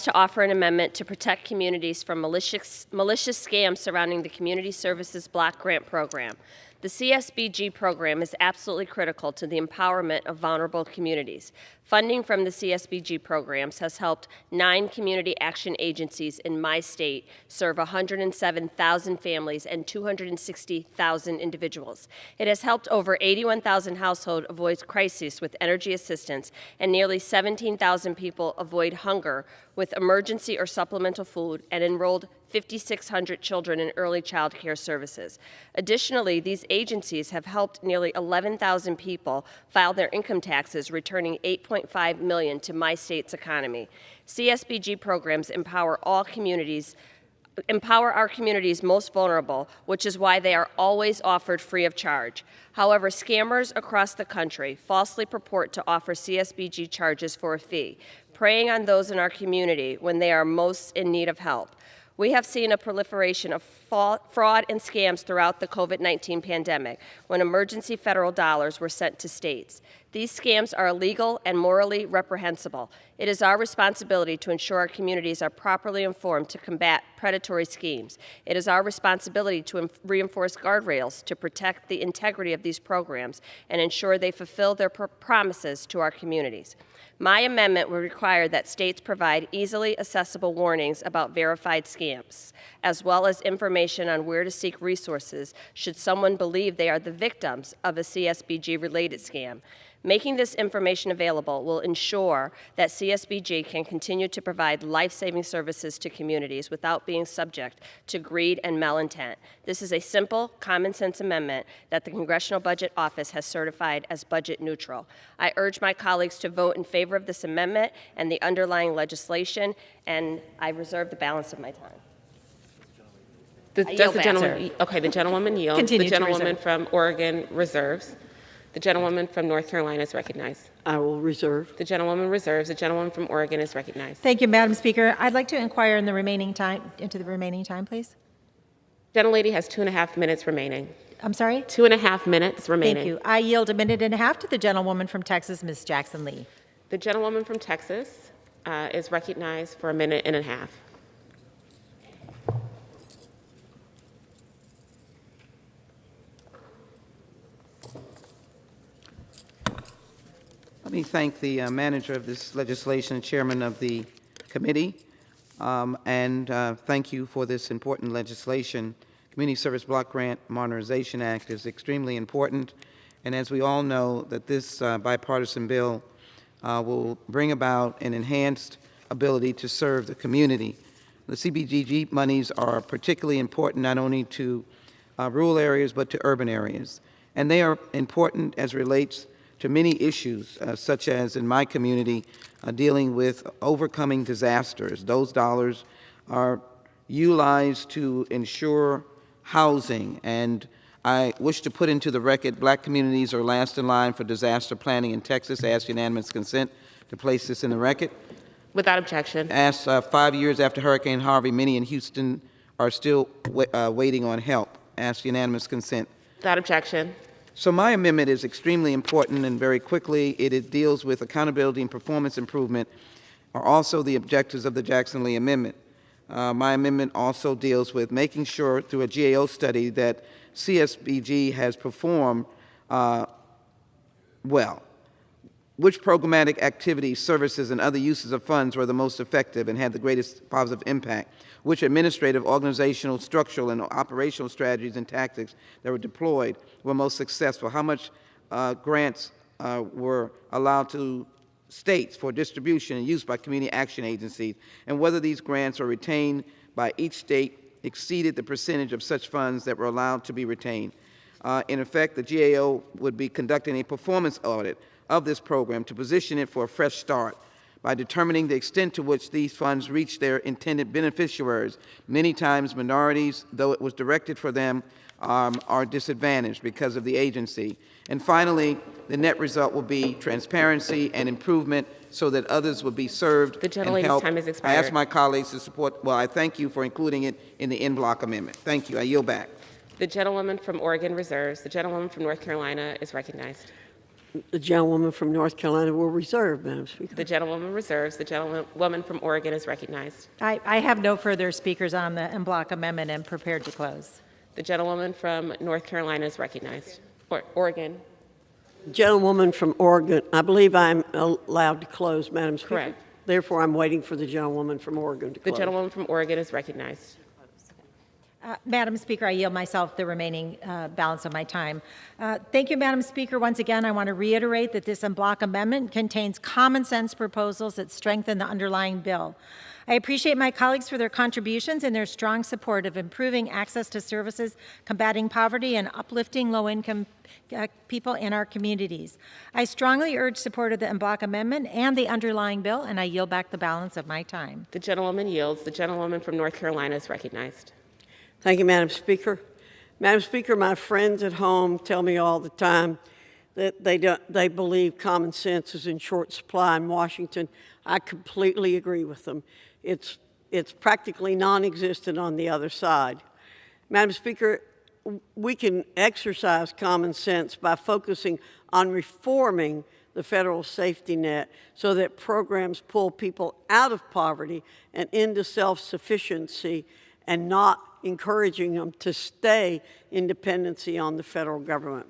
to offer an amendment to protect communities from malicious scams surrounding the Community Services Block Grant Program. The CSBG program is absolutely critical to the empowerment of vulnerable communities. Funding from the CSBG programs has helped 9 community action agencies in my state serve 107,000 families and 260,000 individuals. It has helped over 81,000 households avoid crises with energy assistance, and nearly 17,000 people avoid hunger with emergency or supplemental food, and enrolled 5,600 children in early child care services. Additionally, these agencies have helped nearly 11,000 people file their income taxes, returning $8.5 million to my state's economy. CSBG programs empower our communities most vulnerable, which is why they are always offered free of charge. However, scammers across the country falsely purport to offer CSBG charges for a fee, preying on those in our community when they are most in need of help. We have seen a proliferation of fraud and scams throughout the COVID-19 pandemic when emergency federal dollars were sent to states. These scams are illegal and morally reprehensible. It is our responsibility to ensure our communities are properly informed to combat predatory schemes. It is our responsibility to reinforce guardrails to protect the integrity of these programs and ensure they fulfill their promises to our communities. My amendment would require that states provide easily accessible warnings about verified scams, as well as information on where to seek resources should someone believe they are the victims of a CSBG-related scam. Making this information available will ensure that CSBG can continue to provide life-saving services to communities without being subject to greed and malintent. This is a simple, common-sense amendment that the Congressional Budget Office has certified as budget neutral. I urge my colleagues to vote in favor of this amendment and the underlying legislation, and I reserve the balance of my time. The gentlewoman yields. Continue the gentlewoman from Oregon reserves. The gentlewoman from North Carolina is recognized. I will reserve. The gentlewoman reserves. The gentlewoman from Oregon is recognized. Thank you, Madam Speaker. I'd like to inquire into the remaining time, please. Gentlelady has 2.5 minutes remaining. I'm sorry? 2.5 minutes remaining. Thank you. I yield 1.5 minutes to the gentlewoman from Texas, Ms. Jackson Lee. The gentlewoman from Texas is recognized for 1.5 minutes. Let me thank the manager of this legislation and chairman of the committee, and thank you for this important legislation. Community Service Block Grant Modernization Act is extremely important, and as we all know, that this bipartisan bill will bring about an enhanced ability to serve the community. The CBGG monies are particularly important not only to rural areas but to urban areas, and they are important as relates to many issues, such as in my community, dealing with overcoming disasters. Those dollars are utilized to ensure housing, and I wish to put into the record Black communities are last in line for disaster planning in Texas. I ask unanimous consent to place this in the record. Without objection. As 5 years after Hurricane Harvey, many in Houston are still waiting on help. Ask unanimous consent. Without objection. So my amendment is extremely important, and very quickly, it deals with accountability and performance improvement are also the objectives of the Jackson Lee Amendment. My amendment also deals with making sure through a GAO study that CSBG has performed well. Which programmatic activities, services, and other uses of funds were the most effective and had the greatest positive impact? Which administrative, organizational, structural, and operational strategies and tactics that were deployed were most successful? How much grants were allowed to states for distribution and use by community action agencies? And whether these grants were retained by each state exceeded the percentage of such funds that were allowed to be retained. In effect, the GAO would be conducting a performance audit of this program to position it for a fresh start by determining the extent to which these funds reach their intended beneficiaries. Many times minorities, though it was directed for them, are disadvantaged because of the agency. And finally, the net result will be transparency and improvement so that others will be served. The gentlelady's time has expired. I ask my colleagues to support, well, I thank you for including it in the en-bloc amendment. Thank you. I yield back. The gentlewoman from Oregon reserves. The gentlewoman from North Carolina is recognized. The gentlewoman from North Carolina will reserve, Madam Speaker. The gentlewoman reserves. The gentlewoman from Oregon is recognized. I have no further speakers on the en bloc amendment and prepared to close. The gentlewoman from North Carolina is recognized. Oregon. Gentlewoman from Oregon, I believe I'm allowed to close, Madam Speaker. Correct. Therefore, I'm waiting for the gentlewoman from Oregon to The close. gentlewoman from Oregon is recognized. Madam Speaker, I yield myself the remaining balance of my time. Thank you, Madam Speaker. Once again, I want to reiterate that this en bloc amendment contains common sense proposals that strengthen the underlying bill. I appreciate my colleagues for their contributions and their strong support of improving access to services, combating poverty, and uplifting low-income people in our communities. I strongly urge support of the en bloc amendment and the underlying bill, and I yield back the balance of my time. The gentlewoman yields. The gentlewoman from North Carolina is recognized. Thank you, Madam Speaker. Madam Speaker, my friends at home tell me all the time that they believe common sense is in short supply in Washington. I completely agree with them. It's practically non-existent on the other side. Madam Speaker, we can exercise common sense by focusing on reforming the federal safety net so that programs pull people out of poverty and into self-sufficiency and not encouraging them to stay in dependency on the federal government.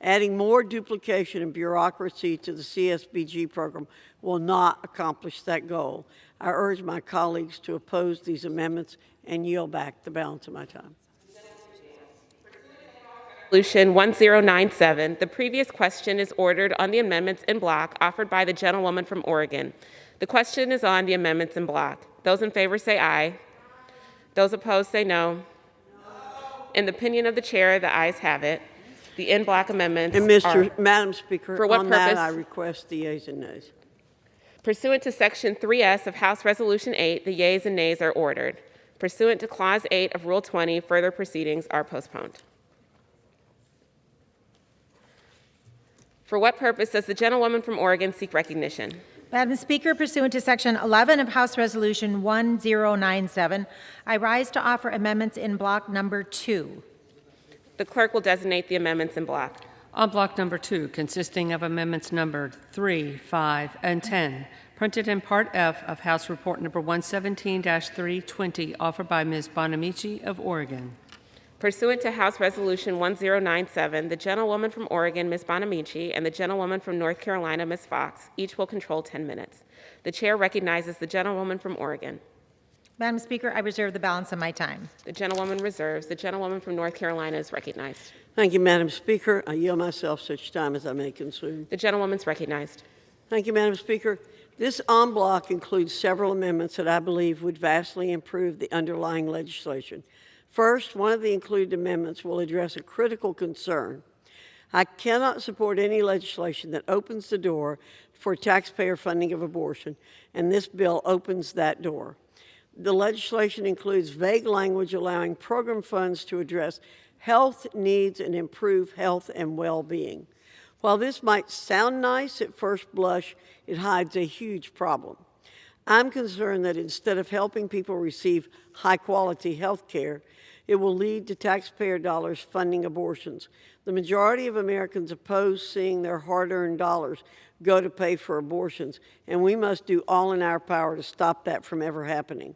Adding more duplication and bureaucracy to the CSBG program will not accomplish that goal. I urge my colleagues to oppose these amendments and yield back the balance of my time. Resolution 1097. The previous question is ordered on the amendments in block offered by the gentlewoman from Oregon. The question is on the amendments in block. Those in favor say aye. Those opposed say no. In the opinion of the chair, the ayes have it. The en bloc amendments And Madam Speaker, For what on that purpose? I request the yeas and nays. Pursuant to Section 3S of House Resolution 8, the yeas and nays are ordered. Pursuant to Clause 8 of Rule 20, further proceedings are postponed. For what purpose does the gentlewoman from Oregon seek recognition? Madam Speaker, pursuant to Section 11 of House Resolution 1097, I rise to offer amendments in block number 2. The clerk will designate the amendments in block. On block number 2, consisting of amendments numbered 3, 5, and 10, printed in Part F of House Report number 117-320, offered by Ms. Bonamici of Oregon. Pursuant to House Resolution 1097, the gentlewoman from Oregon, Ms. Bonamici, and the gentlewoman from North Carolina, Ms. Fox, each will control 10 minutes. The chair recognizes the gentlewoman from Oregon. Madam Speaker, I reserve the balance of my time. The gentlewoman reserves. The gentlewoman from North Carolina is recognized. Thank you, Madam Speaker. I yield myself such time as I may consume. The gentlewoman's recognized. Thank you, Madam Speaker. This en bloc includes several amendments that I believe would vastly improve the underlying legislation. First, one of the included amendments will address a critical concern. I cannot support any legislation that opens the door for taxpayer funding of abortion, and this bill opens that door. The legislation includes vague language allowing program funds to address health needs and improve health and well-being. While this might sound nice at first blush, it hides a huge problem. I'm concerned that instead of helping people receive high-quality health care, it will lead to taxpayer dollars funding abortions. The majority of Americans oppose seeing their hard-earned dollars go to pay for abortions, and we must do all in our power to stop that from ever happening.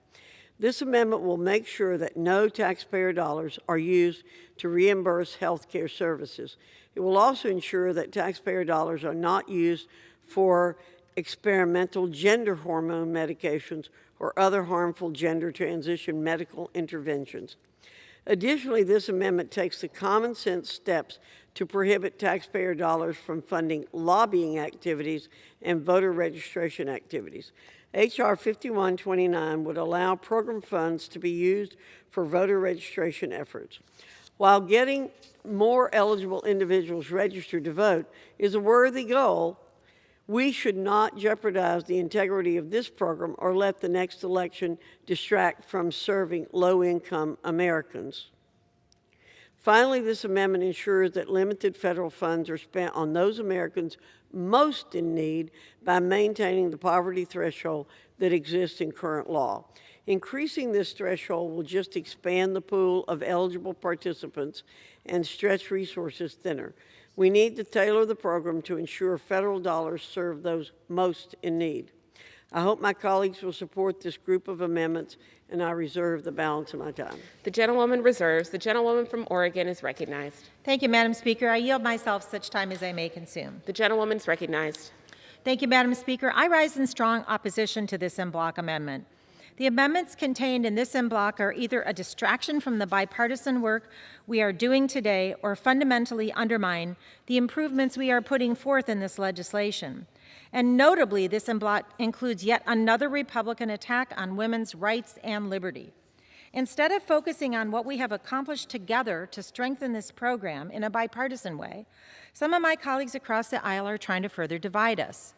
This amendment will make sure that no taxpayer dollars are used to reimburse health care services. It will also ensure that taxpayer dollars are not used for experimental gender hormone medications or other harmful gender transition medical interventions. Additionally, this amendment takes the common sense steps to prohibit taxpayer dollars from funding lobbying activities and voter registration activities. H.R. 5129 would allow program funds to be used for voter registration efforts. While getting more eligible individuals registered to vote is a worthy goal, we should not jeopardize the integrity of this program or let the next election distract from serving low-income Americans. Finally, this amendment ensures that limited federal funds are spent on those Americans most in need by maintaining the poverty threshold that exists in current law. Increasing this threshold will just expand the pool of eligible participants and stretch resources thinner. We need to tailor the program to ensure federal dollars serve those most in need. I hope my colleagues will support this group of amendments, and I reserve the balance of my time. The gentlewoman reserves. The gentlewoman from Oregon is recognized. Thank you, Madam Speaker. I yield myself such time as I may consume. The gentlewoman is recognized. Thank you, Madam Speaker. I rise in strong opposition to this en bloc amendment. The amendments contained in this en bloc are either a distraction from the bipartisan work we are doing today or fundamentally undermine the improvements we are putting forth in this legislation. And notably, this en bloc includes yet another Republican attack on women's rights and liberty. Instead of focusing on what we have accomplished together to strengthen this program in a bipartisan way, some of my colleagues across the aisle are trying to further divide us.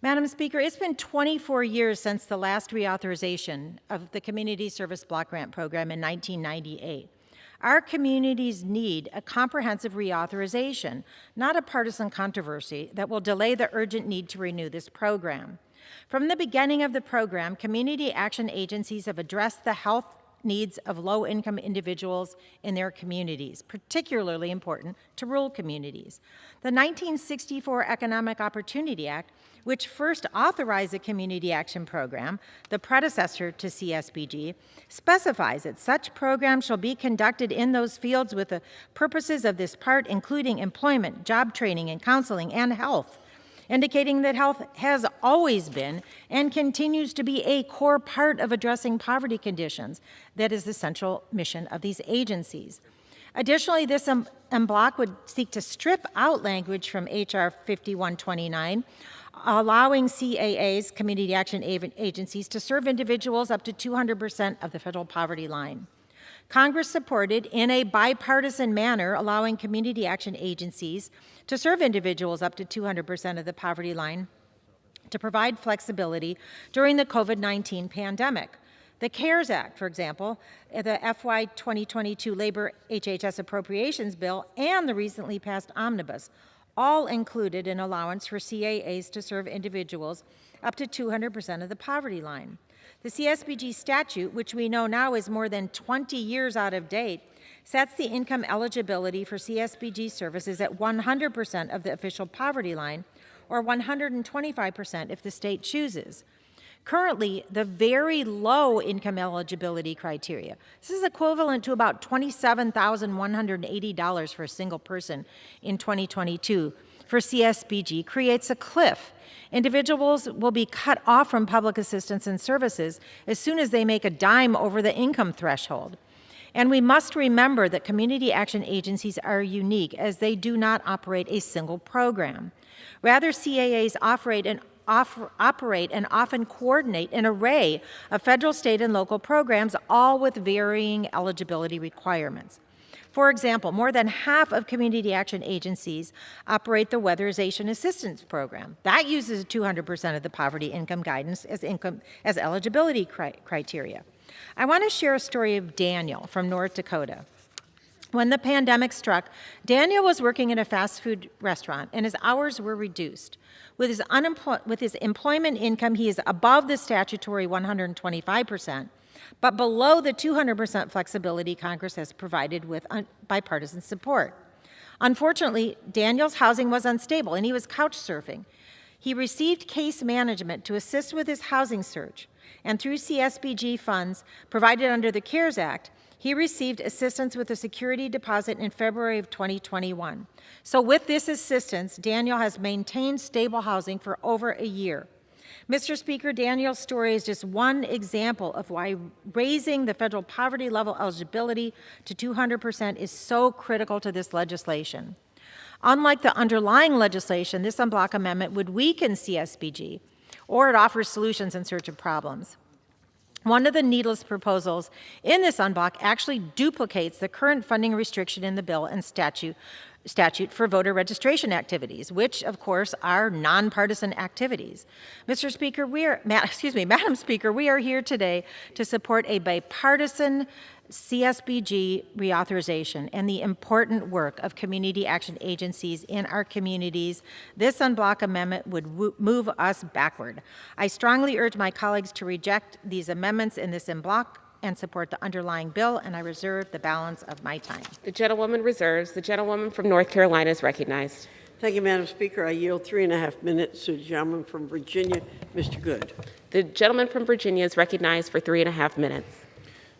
Madam Speaker, it's been 24 years since the last reauthorization of the Community Service Block Grant Program in 1998. Our communities need a comprehensive reauthorization, not a partisan controversy that will delay the urgent need to renew this program. From the beginning of the program, community action agencies have addressed the health needs of low-income individuals in their communities, particularly important to rural communities. The 1964 Economic Opportunity Act, which first authorized the Community Action Program, the predecessor to CSBG, specifies that such programs shall be conducted in those fields with the purposes of this part, including employment, job training, and counseling, and health, indicating that health has always been and continues to be a core part of addressing poverty conditions. That is the central mission of these agencies. Additionally, this en bloc would seek to strip out language from H.R. 5129, allowing CAAs, community action agencies, to serve individuals up to 200% of the federal poverty line. Congress supported, in a bipartisan manner, allowing community action agencies to serve individuals up to 200% of the poverty line to provide flexibility during the COVID-19 pandemic. The CARES Act, for example, the FY 2022 Labor HHS Appropriations Bill, and the recently passed Omnibus all included an allowance for CAAs to serve individuals up to 200% of the poverty line. The CSBG statute, which we know now is more than 20 years out of date, sets the income eligibility for CSBG services at 100% of the official poverty line, or 125% if the state chooses. Currently, the very low income eligibility criteria, this is equivalent to about $27,180 for a single person in 2022 for CSBG, creates a cliff. Individuals will be cut off from public assistance and services as soon as they make a dime over the income threshold. And we must remember that community action agencies are unique as they do not operate a single program. Rather, CAAs operate and often coordinate an array of federal, state, and local programs, all with varying eligibility requirements. For example, more than half of community action agencies operate the Weatherization Assistance Program. That uses 200% of the poverty income guidance as eligibility criteria. I want to share a story of Daniel from North Dakota. When the pandemic struck, Daniel was working in a fast food restaurant, and his hours were reduced. With his employment income, he is above the statutory 125%, but below the 200% flexibility Congress has provided with bipartisan support. Unfortunately, Daniel's housing was unstable, and he was couch surfing. He received case management to assist with his housing search, and through CSBG funds provided under the CARES Act, he received assistance with a security deposit in February of 2021. So with this assistance, Daniel has maintained stable housing for over a year. Mr. Speaker, Daniel's story is just one example of why raising the federal poverty level eligibility to 200% is so critical to this legislation. Unlike the underlying legislation, this en bloc amendment would weaken CSBG, or it offers solutions in search of problems. One of the needless proposals in this en bloc actually duplicates the current funding restriction in the bill and statute for voter registration activities, which, of course, are nonpartisan activities. Mr. Speaker, Madam Speaker, we are here today to support a bipartisan CSBG reauthorization and the important work of community action agencies in our communities. This en bloc amendment would move us backward. I strongly urge my colleagues to reject these amendments in this en bloc and support the underlying bill, and I reserve the balance of my time. The gentlewoman reserves. The gentlewoman from North Carolina is recognized. Thank you, Madam Speaker. I yield 3.5 minutes to the gentleman from Virginia, Mr. Good. The gentleman from Virginia is recognized for 3.5 minutes.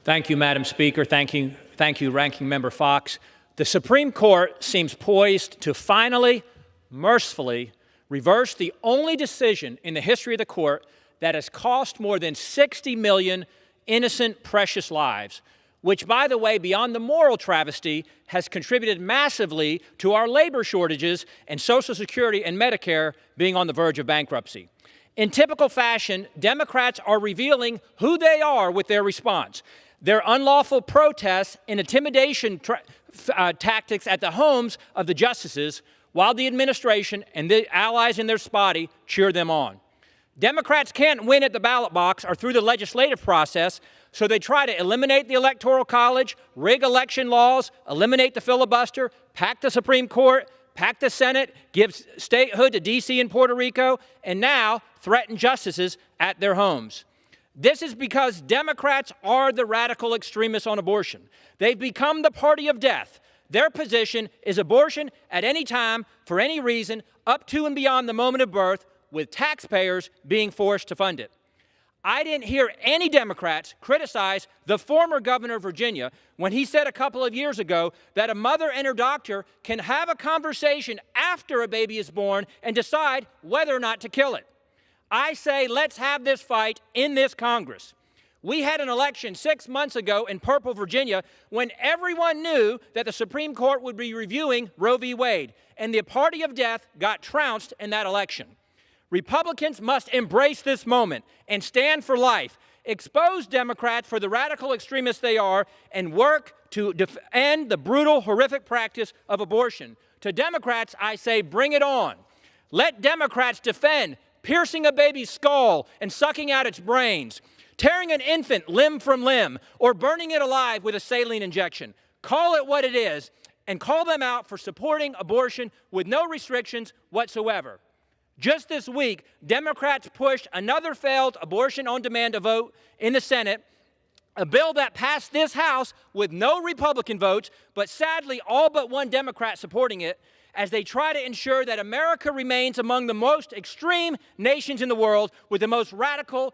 Thank you, Madam Speaker. Thank you, Ranking Member Fox. The Supreme Court seems poised to finally, mercifully, reverse the only decision in the history of the court that has cost more than 60 million innocent, precious lives, which, by the way, beyond the moral travesty, has contributed massively to our labor shortages and Social Security and Medicare being on the verge of bankruptcy. In typical fashion, Democrats are revealing who they are with their response. Their unlawful protests and intimidation tactics at the homes of the justices, while the administration and the allies in their spotty cheer them on. Democrats can't win at the ballot box or through the legislative process, so they try to eliminate the Electoral College, rig election laws, eliminate the filibuster, pack the Supreme Court, pack the Senate, give statehood to D.C. and Puerto Rico, and now threaten justices at their homes. This is because Democrats are the radical extremists on abortion. They've become the party of death. Their position is abortion at any time, for any reason, up to and beyond the moment of birth, with taxpayers being forced to fund it. I didn't hear any Democrats criticize the former governor of Virginia when he said a couple of years ago that a mother and her doctor can have a conversation after a baby is born and decide whether or not to kill it. I say let's have this fight in this Congress. We had an election 6 months ago in Purple, Virginia, when everyone knew that the Supreme Court would be reviewing Roe v. Wade, and the party of death got trounced in that election. Republicans must embrace this moment and stand for life, expose Democrats for the radical extremists they are, and work to end the brutal, horrific practice of abortion. To Democrats, I say, bring it on. Let Democrats defend piercing a baby's skull and sucking out its brains, tearing an infant limb from limb, or burning it alive with a saline injection. Call it what it is, and call them out for supporting abortion with no restrictions whatsoever. Just this week, Democrats pushed another failed abortion on demand vote in the Senate, a bill that passed this House with no Republican votes, but sadly all but one Democrat supporting it, as they try to ensure that America remains among the most extreme nations in the world with the most radical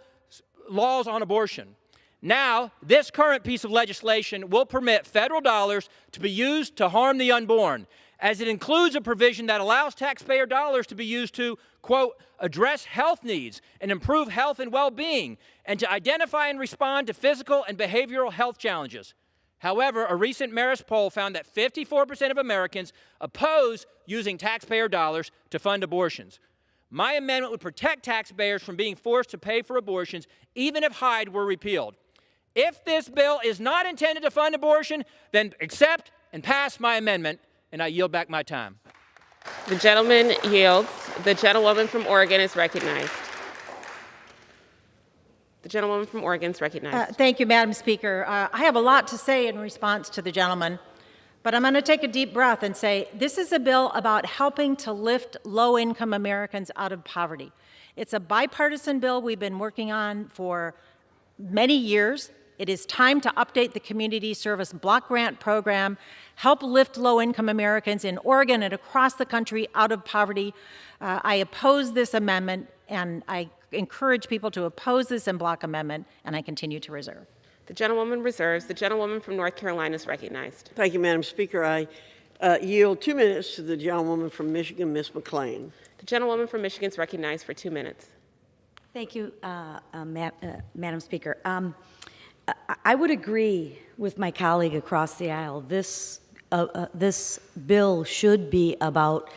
laws on abortion. Now, this current piece of legislation will permit federal dollars to be used to harm the unborn, as it includes a provision that allows taxpayer dollars to be used to, quote, address health needs and improve health and well-being, and to identify and respond to physical and behavioral health challenges. However, a recent Marist poll found that 54% of Americans oppose using taxpayer dollars to fund abortions. My amendment would protect taxpayers from being forced to pay for abortions, even if Hyde were repealed. If this bill is not intended to fund abortion, then accept and pass my amendment, and I yield back my time. The gentleman yields. The gentlewoman from Oregon is recognized. The gentlewoman from Oregon is recognized. Thank you, Madam Speaker. I have a lot to say in response to the gentleman, but I'm going to take a deep breath and say this is a bill about helping to lift low-income Americans out of poverty. It's a bipartisan bill we've been working on for many years. It is time to update the Community Service Block Grant Program, help lift low-income Americans in Oregon and across the country out of poverty. I oppose this amendment, and I encourage people to oppose this en bloc amendment, and I continue to reserve. The gentlewoman reserves. The gentlewoman from North Carolina is recognized. Thank you, Madam Speaker. I yield 2 minutes to the gentlewoman from Michigan, Ms. McClain. The gentlewoman from Michigan is recognized for 2 minutes. Thank you, Madam Speaker. I would agree with my colleague across the aisle. This bill should be about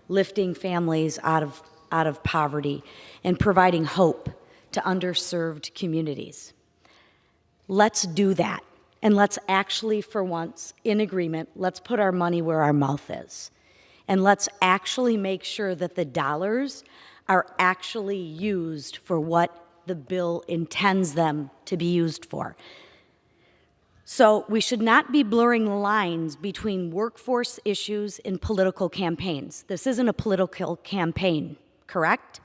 lifting families out of poverty and providing hope to underserved communities. Let's do that, and let's actually, for once, in agreement, let's put our money where our mouth is, and let's actually make sure that the dollars are actually used for what the bill intends them to be used for. So we should not be blurring lines between workforce issues and political campaigns. This isn't a political campaign, correct?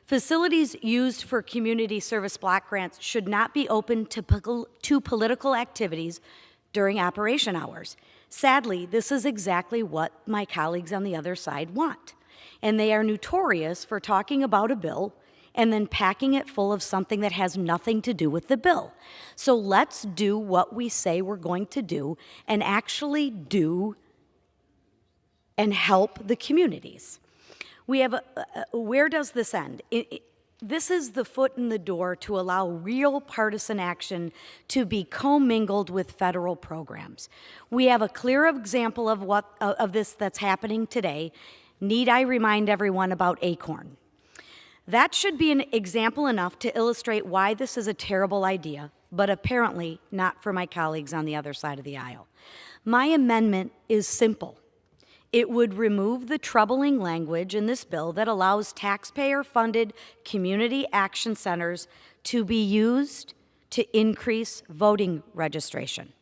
Facilities used for community service block grants should not be open to political activities during operation hours. Sadly, this is exactly what my colleagues on the other side want. And they are notorious for talking about a bill and then packing it full of something that has nothing to do with the bill. So let's do what we say we're going to do and actually do and help the communities. We have where does this end? This is the foot in the door to allow real partisan action to be commingled with federal programs. We have a clear example of this that's happening today. Need I remind everyone about ACORN? That should be an example enough to illustrate why this is a terrible idea, but apparently not for my colleagues on the other side of the aisle. My amendment is simple. It would remove the troubling language in this bill that allows taxpayer-funded community action centers to be used to increase voting registration.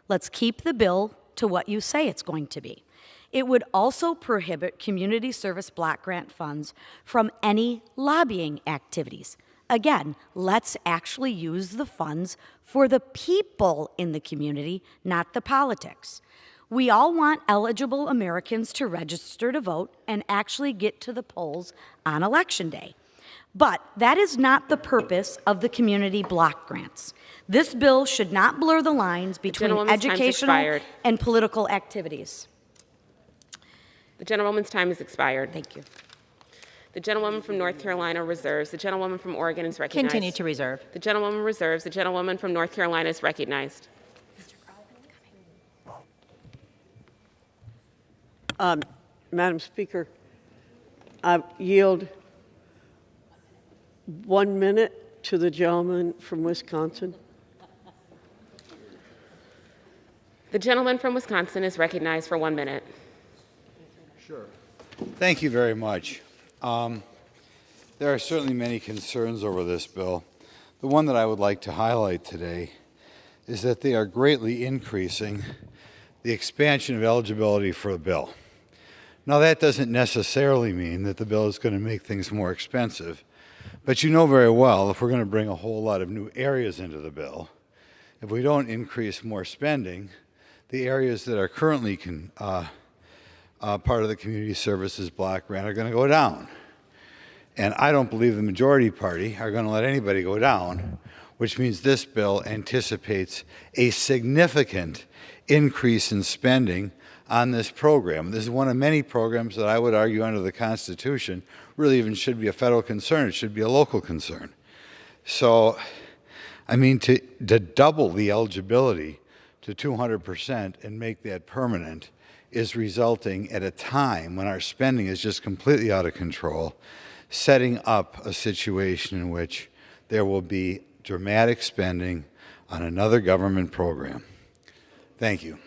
Let's keep the bill to what you say it's going to be. It would also prohibit community service block grant funds from any lobbying activities. Again, let's actually use the funds for the people in the community, not the politics. We all want eligible Americans to register to vote and actually get to the polls on Election Day. But that is not the purpose of the community block grants. This bill should not blur the lines between educational and political activities. The gentlewoman's time has expired. Thank you. The gentlewoman from North Carolina reserves. The gentlewoman from Oregon is recognized. Continue to reserve. The gentlewoman reserves. The gentlewoman from North Carolina is recognized. Madam Speaker, I yield 1 minute to the gentleman from Wisconsin. The gentleman from Wisconsin is recognized for 1 minute. Sure. Thank you very much. There are certainly many concerns over this bill. The one that I would like to highlight today is that they are greatly increasing the expansion of eligibility for the bill. Now, that doesn't necessarily mean that the bill is going to make things more expensive, but you know very well if we're going to bring a whole lot of new areas into the bill, if we don't increase more spending, the areas that are currently part of the community services block grant are going to go down. And I don't believe the majority party are going to let anybody go down, which means this bill anticipates a significant increase in spending on this program. This is one of many programs that I would argue under the Constitution really even should be a federal concern. It should be a local concern. So, I mean, to double the eligibility to 200% and make that permanent is resulting at a time when our spending is just completely out of control, setting up a situation in which there will be dramatic spending on another government program. Thank you.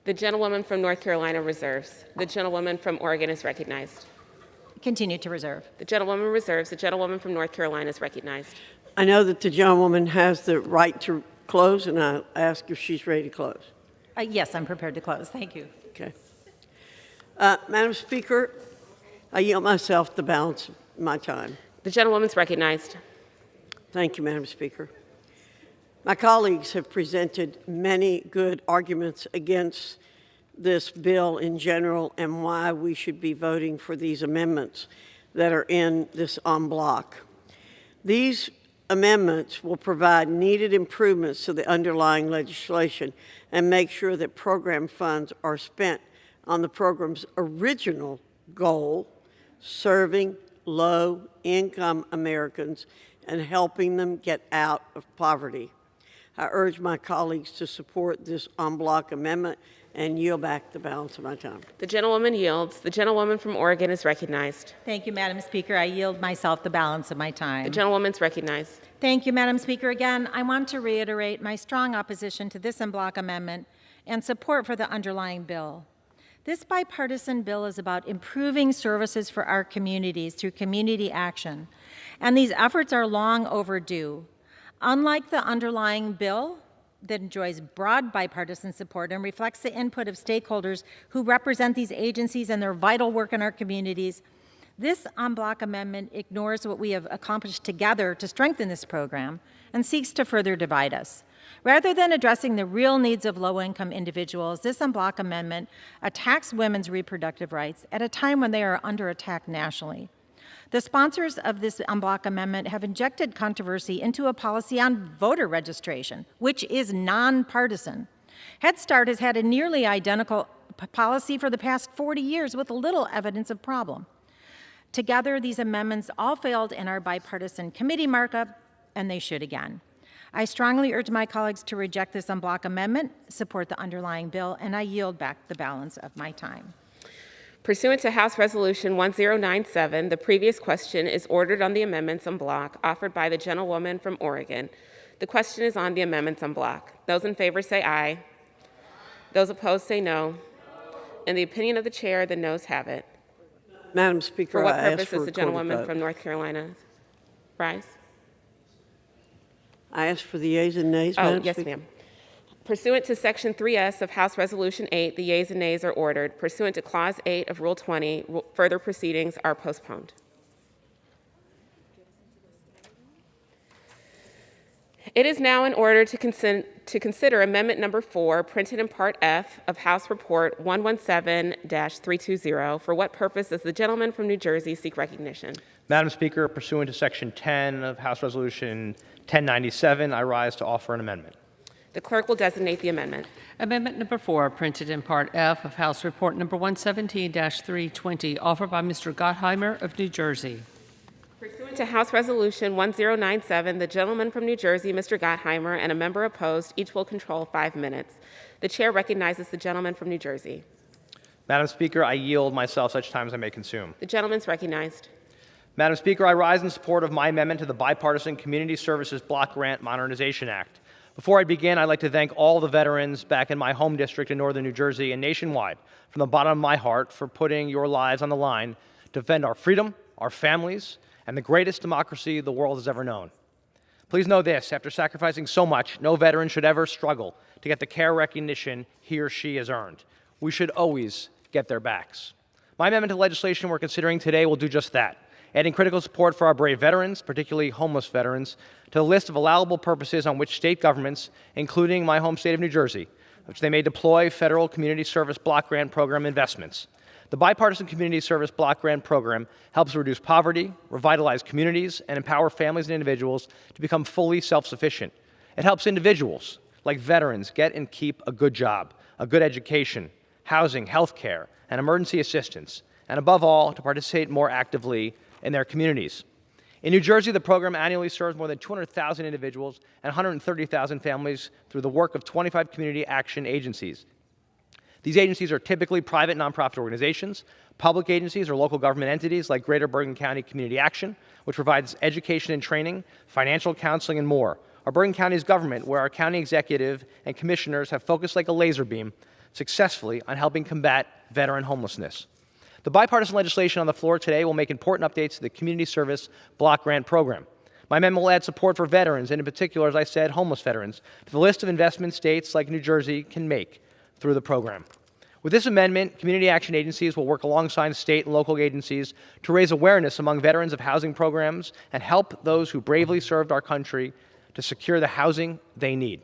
The gentlewoman from North Carolina reserves. The gentlewoman from Oregon is recognized. Continue to reserve. The gentlewoman reserves. The gentlewoman from North Carolina is recognized. I know that the gentlewoman has the right to close, and I'll ask if she's ready to close. Yes, I'm prepared to close. Thank you. Okay. Madam Speaker, I yield myself the balance of my time. The gentlewoman's recognized. Thank you, Madam Speaker. My colleagues have presented many good arguments against this bill in general and why we should be voting for these amendments that are in this en bloc. These amendments will provide needed improvements to the underlying legislation and make sure that program funds are spent on the program's original goal, serving low-income Americans and helping them get out of poverty. I urge my colleagues to support this en bloc amendment and yield back the balance of my time. The gentlewoman yields. The gentlewoman from Oregon is recognized. Thank you, Madam Speaker. I yield myself the balance of my time. The gentlewoman's recognized. Thank you, Madam Speaker. Again, I want to reiterate my strong opposition to this en bloc amendment and support for the underlying bill. This bipartisan bill is about improving services for our communities through community action, and these efforts are long overdue. Unlike the underlying bill that enjoys broad bipartisan support and reflects the input of stakeholders who represent these agencies and their vital work in our communities, This en bloc amendment ignores what we have accomplished together to strengthen this program and seeks to further divide us. Rather than addressing the real needs of low-income individuals, this en bloc amendment attacks women's reproductive rights at a time when they are under attack nationally. The sponsors of this en bloc amendment have injected controversy into a policy on voter registration, which is nonpartisan. Head Start has had a nearly identical policy for the past 40 years with little evidence of problem. Together, these amendments all failed in our bipartisan committee markup, and they should again. I strongly urge my colleagues to reject this en bloc amendment, support the underlying bill, and I yield back the balance of my time. Pursuant to House Resolution 1097, the previous question is ordered on the amendments en bloc offered by the gentlewoman from Oregon. The question is on the amendments en bloc. Those in favor say aye. Those opposed say no. In the opinion of the chair, the noes have it. Madam Speaker, For what I ask purpose for does a the recorded gentlewoman vote. from North Carolina rise? I ask for the yeas and nays, Oh, Madam yes, Speaker. ma'am. Pursuant to Section 3S of House Resolution 8, the yeas and nays are ordered. Pursuant to Clause 8 of Rule 20, further proceedings are postponed. It is now in order to consider Amendment Number 4, printed in Part F of House Report 117-320. For what purpose does the gentleman from New Jersey seek recognition? Madam Speaker, pursuant to Section 10 of House Resolution 1097, I rise to offer an amendment. The clerk will designate the amendment. Amendment number 4, printed in Part F of House Report number 117-320, offered by Mr. Gottheimer of New Jersey. Pursuant to House Resolution 1097, the gentleman from New Jersey, Mr. Gottheimer, and a member opposed, each will control 5 minutes. The chair recognizes the gentleman from New Jersey. Madam Speaker, I yield myself such time as I may consume. The gentleman's recognized. Madam Speaker, I rise in support of my amendment to the Bipartisan Community Services Block Grant Modernization Act. Before I begin, I'd like to thank all the veterans back in my home district in northern New Jersey and nationwide from the bottom of my heart for putting your lives on the line to defend our freedom, our families, and the greatest democracy the world has ever known. Please know this, after sacrificing so much, no veteran should ever struggle to get the care recognition he or she has earned. We should always get their backs. My amendment to the legislation we're considering today will do just that, adding critical support for our brave veterans, particularly homeless veterans, to the list of allowable purposes on which state governments, including my home state of New Jersey, which they may deploy federal community service block grant program investments. The Bipartisan Community Service Block Grant Program helps reduce poverty, revitalize communities, and empower families and individuals to become fully self-sufficient. It helps individuals, like veterans, get and keep a good job, a good education, housing, health care, and emergency assistance, and above all, to participate more actively in their communities. In New Jersey, the program annually serves more than 200,000 individuals and 130,000 families through the work of 25 community action agencies. These agencies are typically private nonprofit organizations, public agencies, or local government entities like Greater Bergen County Community Action, which provides education and training, financial counseling, and more. Or Bergen County's government, where our county executive and commissioners have focused like a laser beam successfully on helping combat veteran homelessness. The bipartisan legislation on the floor today will make important updates to the Community Service Block Grant Program. My amendment will add support for veterans, and in particular, as I said, homeless veterans, to the list of investments states like New Jersey can make through the program. With this amendment, community action agencies will work alongside state and local agencies to raise awareness among veterans of housing programs and help those who bravely served our country to secure the housing they need.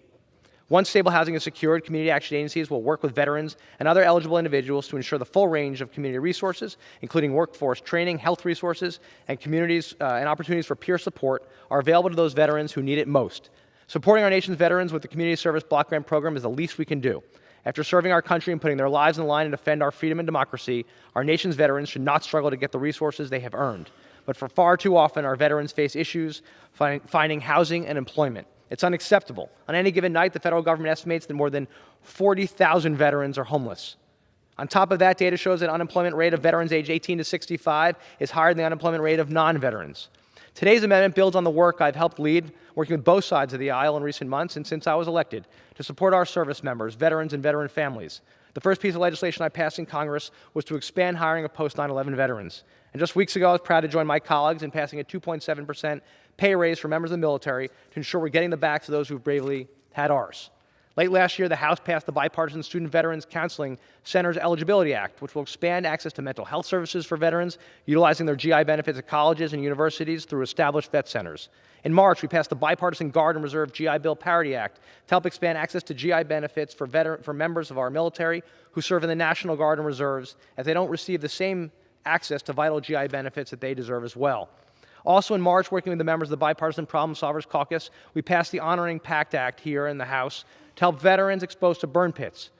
Once stable housing is secured, community action agencies will work with veterans and other eligible individuals to ensure the full range of community resources, including workforce training, health resources, and communities and opportunities for peer support are available to those veterans who need it most. Supporting our nation's veterans with the Community Service Block Grant Program is the least we can do. After serving our country and putting their lives on the line to defend our freedom and democracy, our nation's veterans should not struggle to get the resources they have earned. But for far too often, our veterans face issues finding housing and employment. It's unacceptable. On any given night, the federal government estimates that more than 40,000 veterans are homeless. On top of that, data shows that unemployment rate of veterans aged 18 to 65 is higher than the unemployment rate of non-veterans. Today's amendment builds on the work I've helped lead, working with both sides of the aisle in recent months and since I was elected, to support our service members, veterans, and veteran families. The first piece of legislation I passed in Congress was to expand hiring of post-9/11 veterans. And just weeks ago, I was proud to join my colleagues in passing a 2.7% pay raise for members of the military to ensure we're getting the backs of those who've bravely had ours. Late last year, the House passed the Bipartisan Student Veterans Counseling Centers Eligibility Act, which will expand access to mental health services for veterans utilizing their GI benefits at colleges and universities through established vet centers. In March, we passed the Bipartisan Guard and Reserve GI Bill Parity Act to help expand access to GI benefits for members of our military who serve in the National Guard and Reserves, as they don't receive the same access to vital GI benefits that they deserve as well. Also in March, working with the members of the Bipartisan Problem Solvers Caucus, we passed the Honoring Pact Act here in the House to help veterans exposed to burn pits,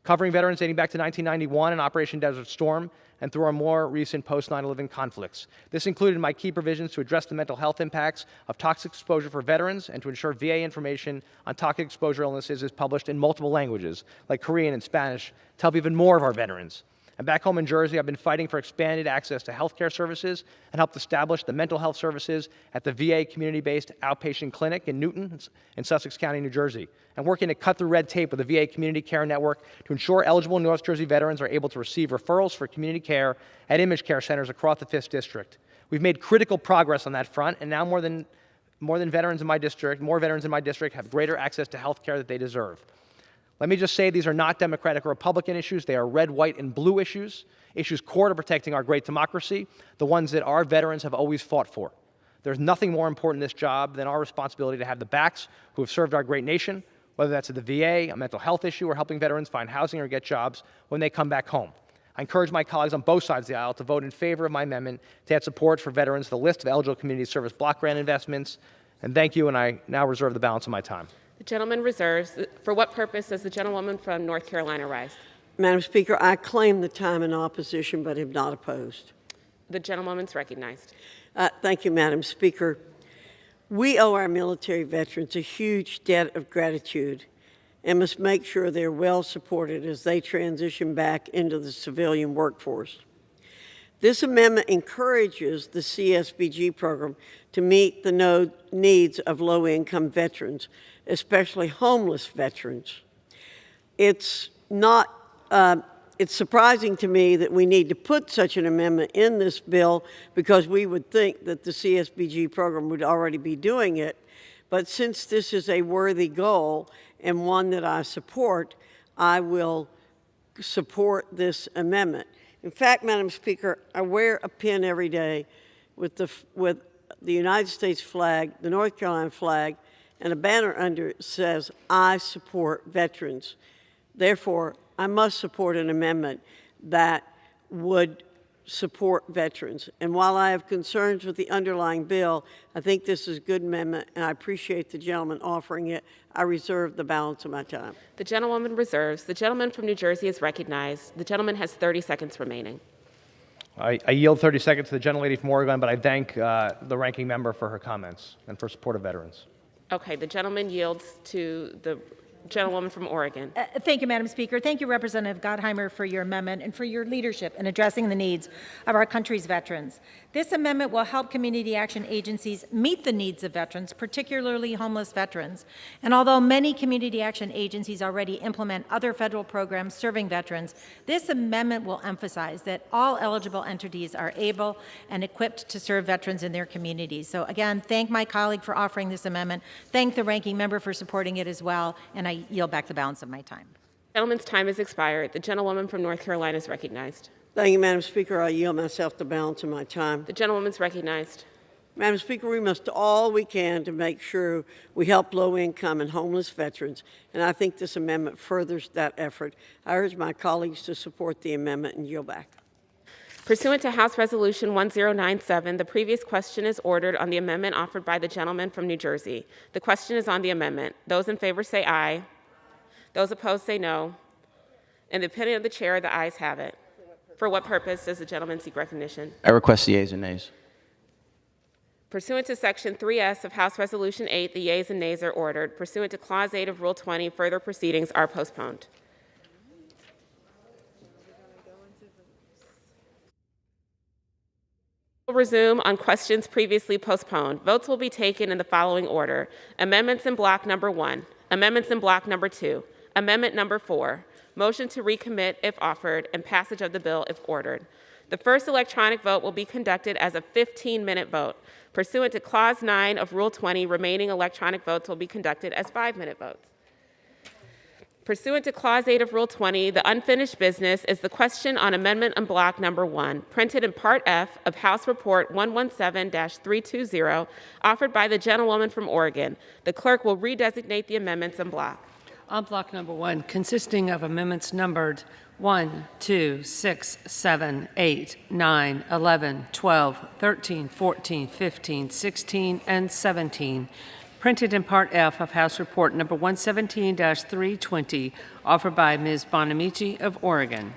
covering veterans dating back to 1991 in Operation Desert Storm and through our more recent post-9/11 conflicts. This included my key provisions to address the mental health impacts of toxic exposure for veterans and to ensure VA information on toxic exposure illnesses is published in multiple languages, like Korean and Spanish, to help even more of our veterans. And back home in Jersey, I've been fighting for expanded access to health care services and helped establish the mental health services at the VA community-based outpatient clinic in Newton in Sussex County, New Jersey, and working to cut through red tape with the VA Community Care Network to ensure eligible North Jersey veterans are able to receive referrals for community care at image care centers across the 5th District. We've made critical progress on that front, and now more veterans in my district have greater access to health care that they deserve. Let me just say these are not Democratic or Republican issues. They are red, white, and blue issues core to protecting our great democracy, the ones that our veterans have always fought for. There's nothing more important in this job than our responsibility to have the backs who have served our great nation, whether that's at the VA, a mental health issue, or helping veterans find housing or get jobs when they come back home. I encourage my colleagues on both sides of the aisle to vote in favor of my amendment to add support for veterans to the list of eligible community service block grant investments. And thank you, and I now reserve the balance of my time. The gentleman reserves. For what purpose does the gentlewoman from North Carolina rise? Madam Speaker, I claim the time in opposition but am not opposed. The gentlewoman's recognized. Thank you, Madam Speaker. We owe our military veterans a huge debt of gratitude and must make sure they're well supported as they transition back into the civilian workforce. This amendment encourages the CSBG program to meet the needs of low-income veterans, especially homeless veterans. It's surprising to me that we need to put such an amendment in this bill because we would think that the CSBG program would already be doing it. But since this is a worthy goal and one that I support, I will support this amendment. In fact, Madam Speaker, I wear a pin every day with the United States flag, the North Carolina flag, and a banner under it says, "I support veterans." Therefore, I must support an amendment that would support veterans. And while I have concerns with the underlying bill, I think this is a good amendment, and I appreciate the gentleman offering it. I reserve the balance of my time. The gentlewoman reserves. The gentleman from New Jersey is recognized. The gentleman has 30 seconds remaining. I yield 30 seconds to the gentlelady from Oregon, but I thank the ranking member for her comments and for support of veterans. Okay, the gentleman yields to the gentlewoman from Oregon. Thank you, Madam Speaker. Thank you, Representative Gottheimer, for your amendment and for your leadership in addressing the needs of our country's veterans. This amendment will help community action agencies meet the needs of veterans, particularly homeless veterans. And although many community action agencies already implement other federal programs serving veterans, this amendment will emphasize that all eligible entities are able and equipped to serve veterans in their communities. So again, thank my colleague for offering this amendment. Thank the ranking member for supporting it as well. And I yield back the balance of my time. The gentleman's time has expired. The gentlewoman from North Carolina is recognized. Thank you, Madam Speaker. I yield myself the balance of my time. The gentlewoman's recognized. Madam Speaker, we must do all we can to make sure we help low-income and homeless veterans, and I think this amendment furthers that effort. I urge my colleagues to support the amendment and yield back. Pursuant to House Resolution 1097, the previous question is ordered on the amendment offered by the gentleman from New Jersey. The question is on the amendment. Those in favor say aye. Those opposed say no. In the opinion of the chair, the ayes have it. For what purpose does the gentleman seek recognition? I request the yeas and nays. Pursuant to Section 3S of House Resolution 8, the yeas and nays are ordered. Pursuant to Clause 8 of Rule 20, further proceedings are postponed. We'll resume on questions previously postponed. Votes will be taken in the following order: amendments in block number 1, amendments in block number 2, amendment number 4, motion to recommit if offered, and passage of the bill if ordered. The first electronic vote will be conducted as a 15-minute vote. Pursuant to Clause 9 of Rule 20, remaining electronic votes will be conducted as 5-minute votes. Pursuant to Clause 8 of Rule 20, the unfinished business is the question on amendment en bloc number 1, printed in Part F of House Report 117-320, offered by the gentlewoman from Oregon. The clerk will redesignate the amendments en bloc. On block number 1, consisting of amendments numbered 1, 2, 6, 7, 8, 9, 11, 12, 13, 14, 15, 16, and 17, printed in Part F of House Report number 117-320, offered by Ms. Bonamici of Oregon.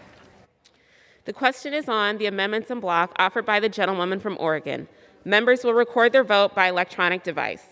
The question is on the amendments en bloc offered by the gentlewoman from Oregon. Members will record their vote by electronic device.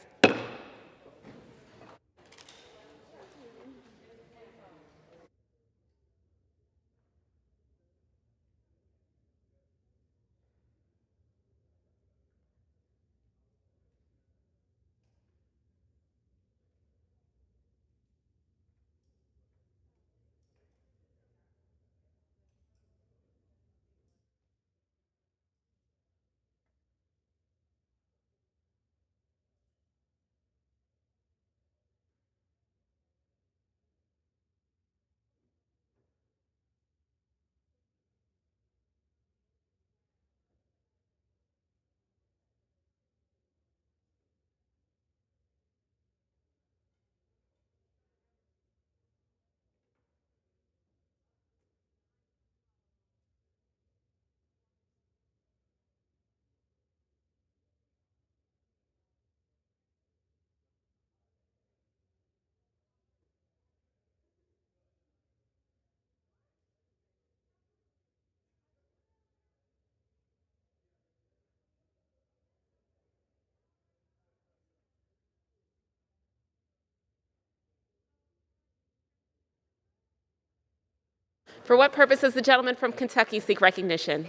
For what purpose does the gentleman from Kentucky seek recognition?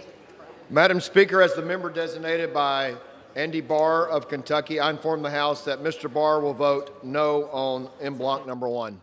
Madam Speaker, as the member designated by Andy Barr of Kentucky, I inform the House that Mr. Barr will vote no on en bloc number 1.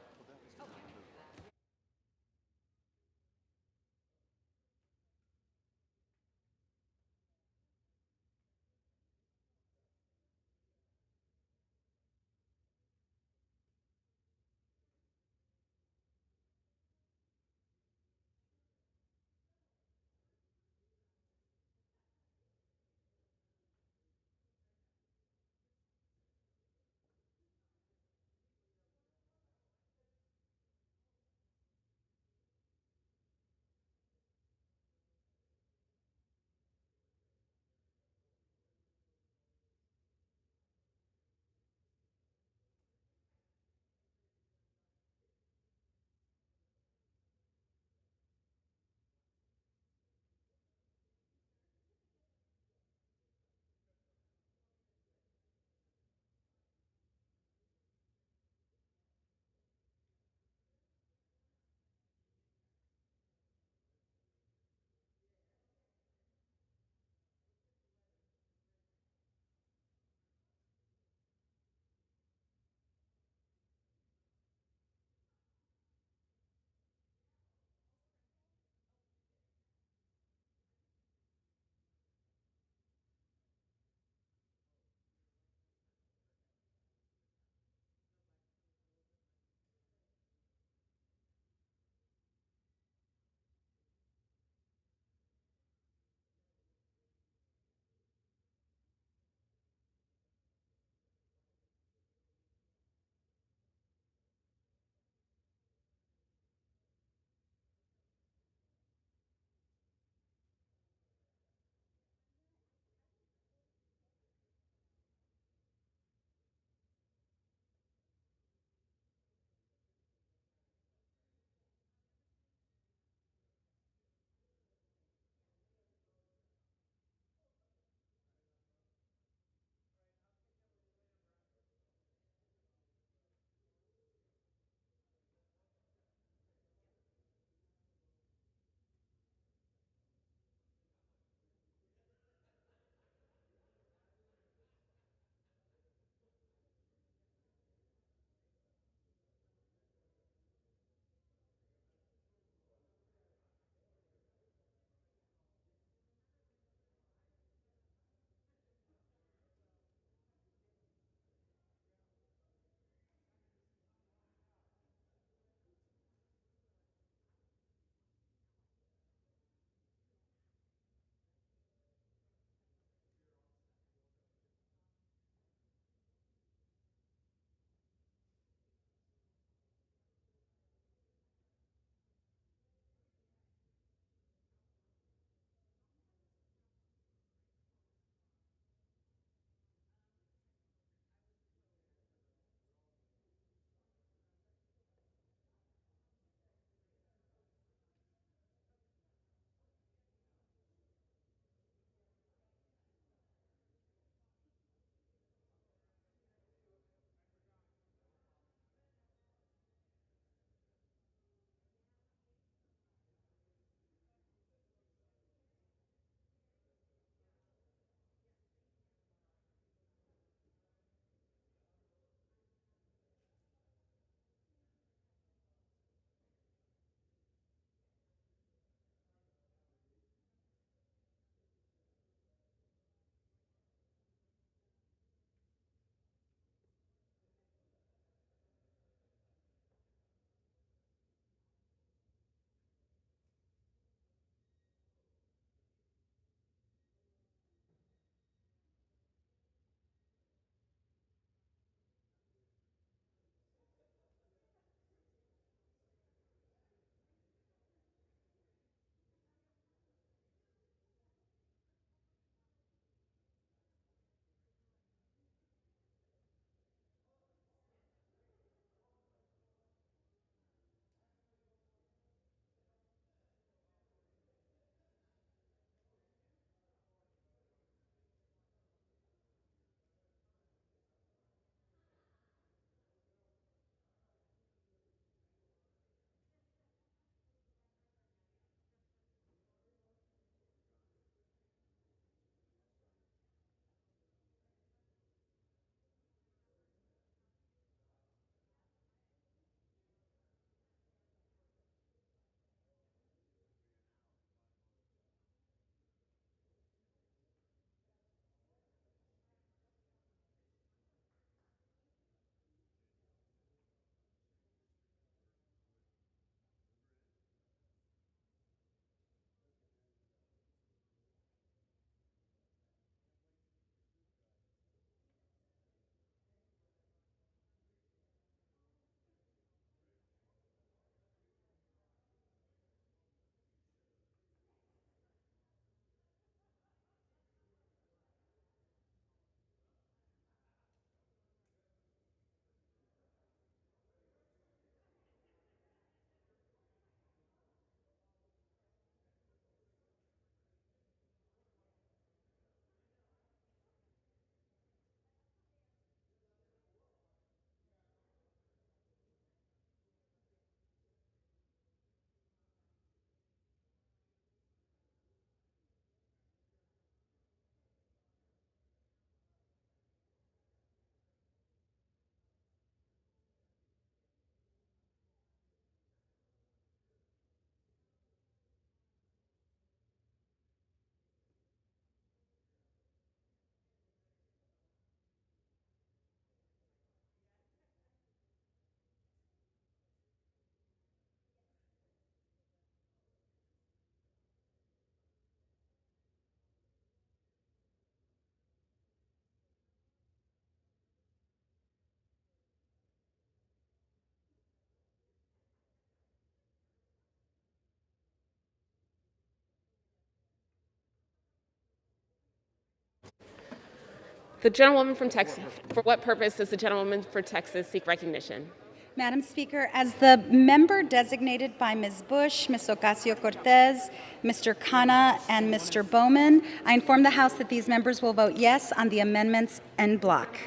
The gentlewoman from Texas, for what purpose does the gentlewoman for Texas seek recognition? Madam Speaker, as the member designated by Ms. Bush, Ms. Ocasio-Cortez, Mr. Khanna, and Mr. Bowman, I inform the House that these members will vote yes on the amendments en bloc.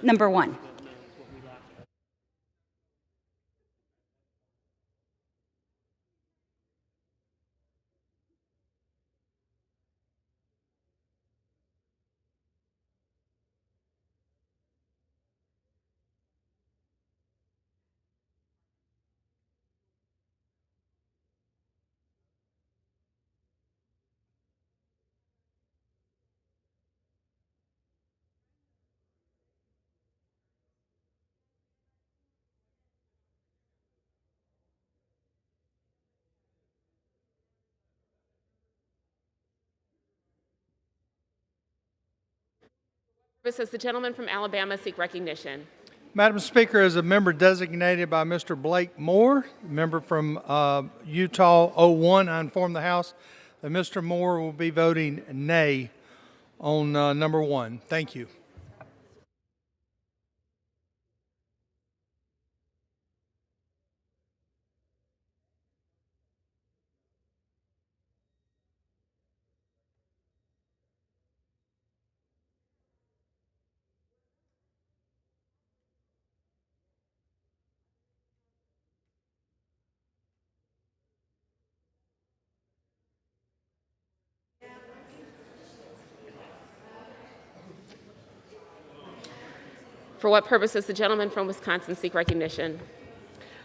Number one. Purpose does the gentleman from Alabama seek recognition? Madam Speaker, as a member designated by Mr. Blake Moore, member from Utah 01, I inform the House that Mr. Moore will be voting nay on number one. Thank you. For what purpose does the gentleman from Wisconsin seek recognition?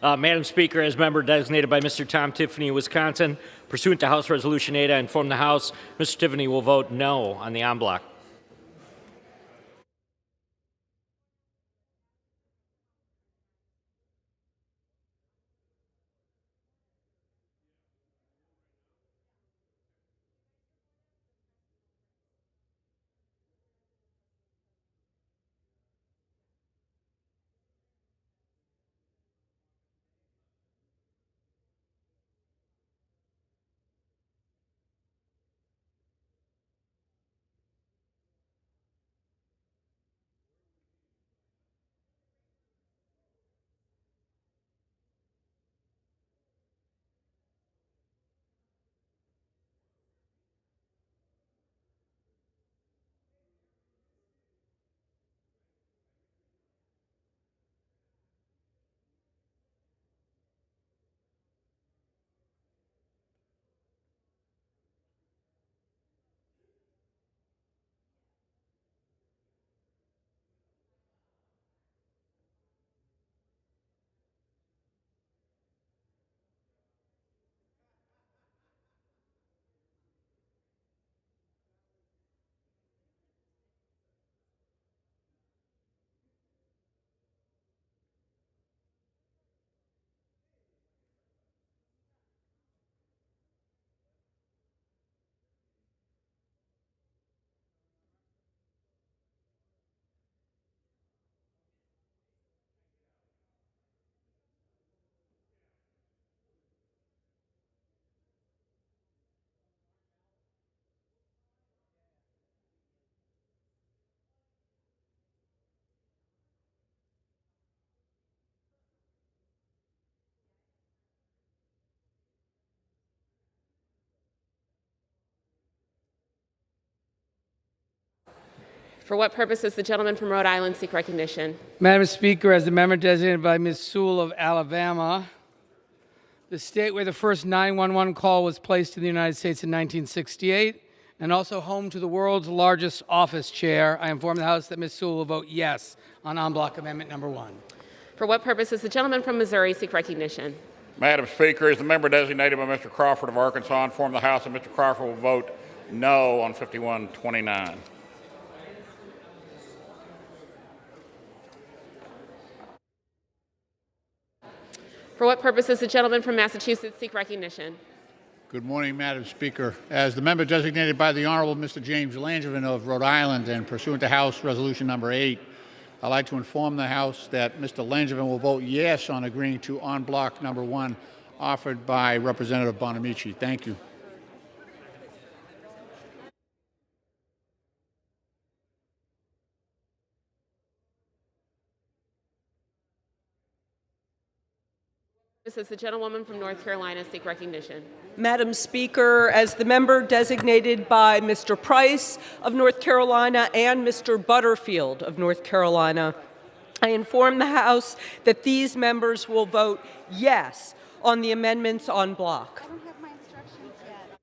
Madam Speaker, as member designated by Mr. Tom Tiffany, Wisconsin, pursuant to House Resolution 8, I inform the House Mr. Tiffany will vote no on the en bloc. For what purpose does the gentleman from Rhode Island seek recognition? Madam Speaker, as the member designated by Ms. Sewell of Alabama, the state where the first 911 call was placed in the United States in 1968, and also home to the world's largest office chair, I inform the House that Ms. Sewell will vote yes on en bloc amendment number one. For what purpose does the gentleman from Missouri seek recognition? Madam Speaker, as the member designated by Mr. Crawford of Arkansas, I inform the House that Mr. Crawford will vote no on 5129. For what purpose does the gentleman from Massachusetts seek recognition? Good morning, Madam Speaker. As the member designated by the Honorable Mr. James Langevin of Rhode Island and pursuant to House Resolution Number 8, I'd like to inform the House that Mr. Langevin will vote yes on agreeing to en bloc number one offered by Representative Bonamici. Thank you. This is the gentlewoman from North Carolina seek recognition. Madam Speaker, as the member designated by Mr. Price of North Carolina and Mr. Butterfield of North Carolina, I inform the House that these members will vote yes on the amendments en bloc. I don't have my instructions yet.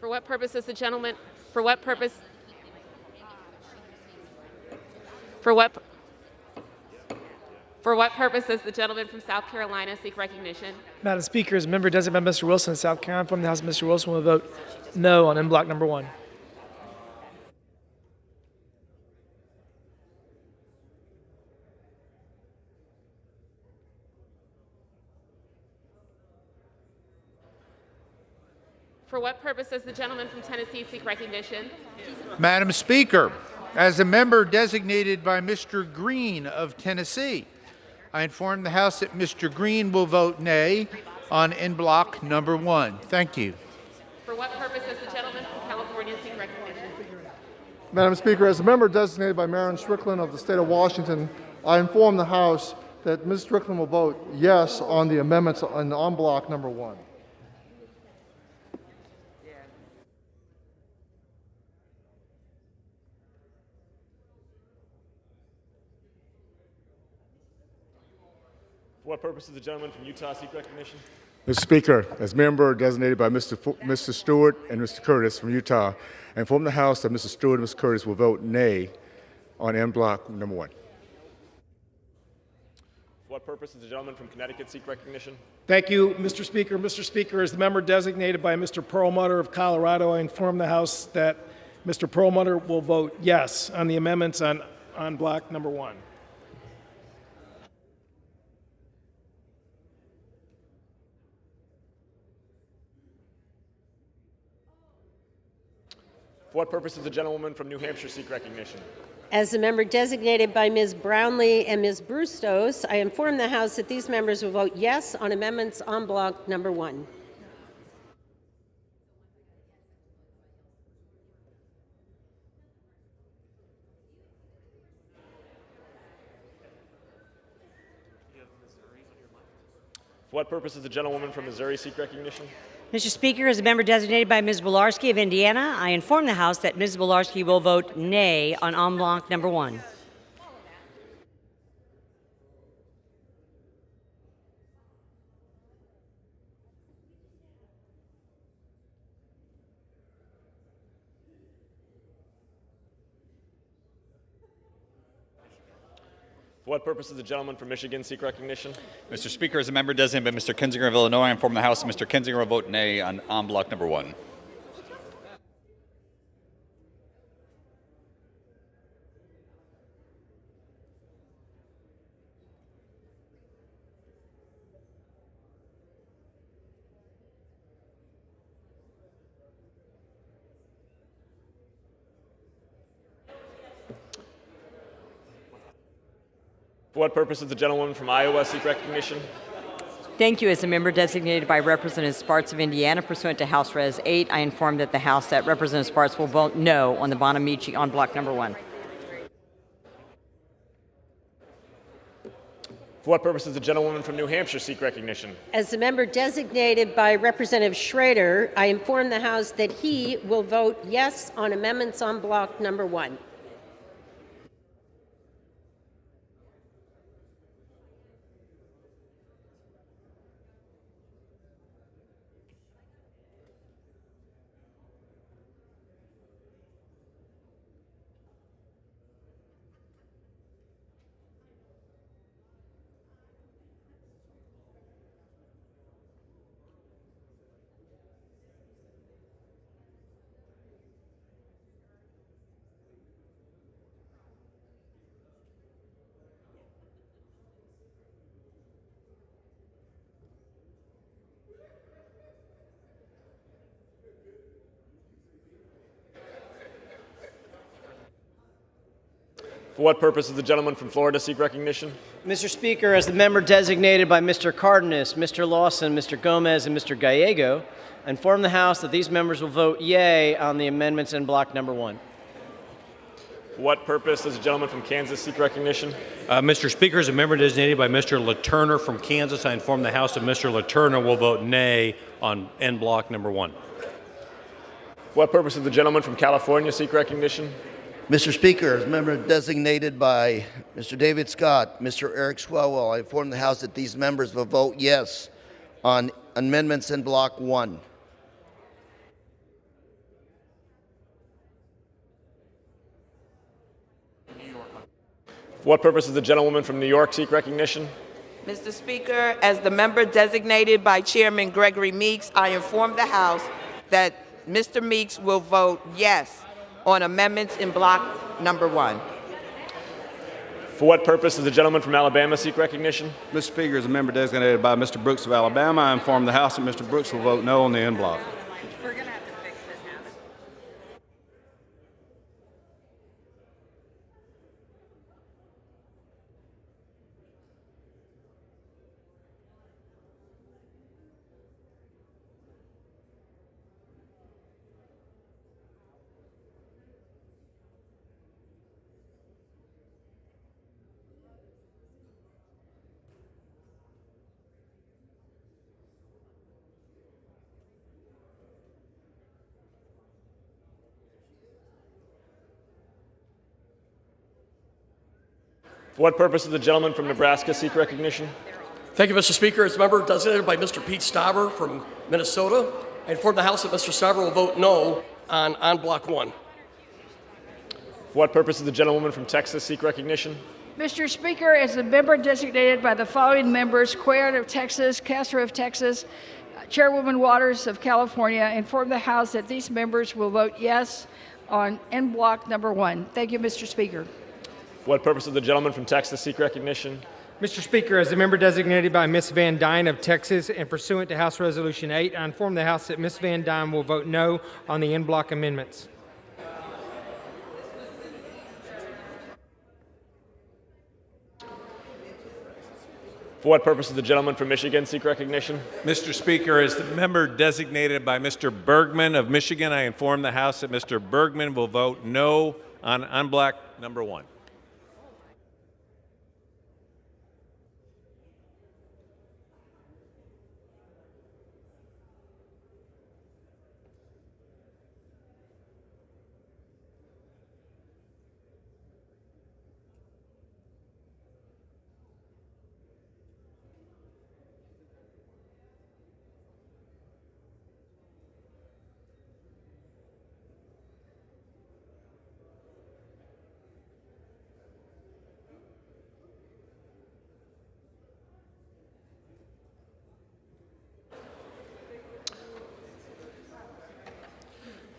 For what purpose is the gentleman, for what purpose, for what purpose does the gentleman from South Carolina seek recognition? Madam Speaker, as a member designated by Mr. Wilson of South Carolina from the House, Mr. Wilson will vote no on M block number 1. For what purpose does the gentleman from Tennessee seek recognition? Madam Speaker, as a member designated by Mr. Green of Tennessee, I inform the House that Mr. Green will vote nay on en bloc number 1. Thank you. For what purpose does the gentleman from California seek recognition? Madam Speaker, as a member designated by Marion Strickland of the state of Washington, I inform the House that Ms. Strickland will vote yes on the amendments on en bloc number 1. For what purpose does the gentleman from Utah seek recognition? Mr. Speaker, as member designated by Mr. Stewart and Mr. Curtis from Utah, I inform the House that Mr. Stewart and Mr. Curtis will vote nay on en bloc number 1. For what purpose does the gentleman from Connecticut seek recognition? Thank you, Mr. Speaker. Mr. Speaker, as the member designated by Mr. Perlmutter of Colorado, I inform the House that Mr. Perlmutter will vote yes on the amendments on block number 1. For what purpose does the gentlewoman from New Hampshire seek recognition? As a member designated by Ms. Brownlee and Ms. Brustos, I inform the House that these members will vote yes on amendments en bloc number 1. For what purpose does the gentlewoman from Missouri seek recognition? Mr. Speaker, as a member designated by Ms. Bolarski of Indiana, I inform the House that Ms. Bolarski will vote nay on en bloc number 1. For what purpose does the gentleman from Michigan seek recognition? Mr. Speaker, as a member designated by Mr. Kinzinger of Illinois, I inform the House that Mr. Kinzinger will vote nay on en bloc number 1. For what purpose does the gentlewoman from Iowa seek recognition? Thank you. As a member designated by Representative Sparks of Indiana, pursuant to House Res. 8, I inform that the House that Representative Sparks will vote no on the Bonamici en bloc number 1. For what purpose does the gentlewoman from New Hampshire seek recognition? As a member designated by Representative Schrader, I inform the House that he will vote yes on amendments en bloc number 1. For what purpose does the gentleman from Florida seek recognition? Mr. Speaker, as the member designated by Mr. Cardenas, Mr. Lawson, Mr. Gomez, and Mr. Gallego, I inform the House that these members will vote yea on the amendments in block number 1. For what purpose does the gentleman from Kansas seek recognition? Mr. Speaker, as a member designated by Mr. Latourner from Kansas, I inform the House that Mr. Latourner will vote nay on N block number 1. For what purpose does the gentleman from California seek recognition? Mr. Speaker, as a member designated by Mr. David Scott, Mr. Eric Swalwell, I inform the House that these members will vote yes on amendments in block 1. For what purpose does the gentlewoman from New York seek recognition? Mr. Speaker, as the member designated by Chairman Gregory Meeks, I inform the House that Mr. Meeks will vote yes on amendments in block number 1. For what purpose does the gentleman from Alabama seek recognition? Mr. Speaker, as a member designated by Mr. Brooks of Alabama, I inform the House that Mr. Brooks will vote no on the N block. For what purpose does the gentleman from Nebraska seek recognition? Thank you, Mr. Speaker. As a member designated by Mr. Pete Stauber from Minnesota, I inform the House that Mr. Stauber will vote no on block 1. For what purpose does the gentlewoman from Texas seek recognition? Mr. Speaker, as a member designated by the following members, Cuellar of Texas, Castro of Texas, Chairwoman Waters of California, I inform the House that these members will vote yes on N block number 1. Thank you, Mr. Speaker. For what purpose does the gentleman from Texas seek recognition? Mr. Speaker, as a member designated by Ms. Van Dyne of Texas and pursuant to House Resolution 8, I inform the House that Ms. Van Dyne will vote no on the in-block amendments. For what purpose does the gentleman from Michigan seek recognition? Mr. Speaker, as the member designated by Mr. Bergman of Michigan, I inform the House that Mr. Bergman will vote no on unblock number 1.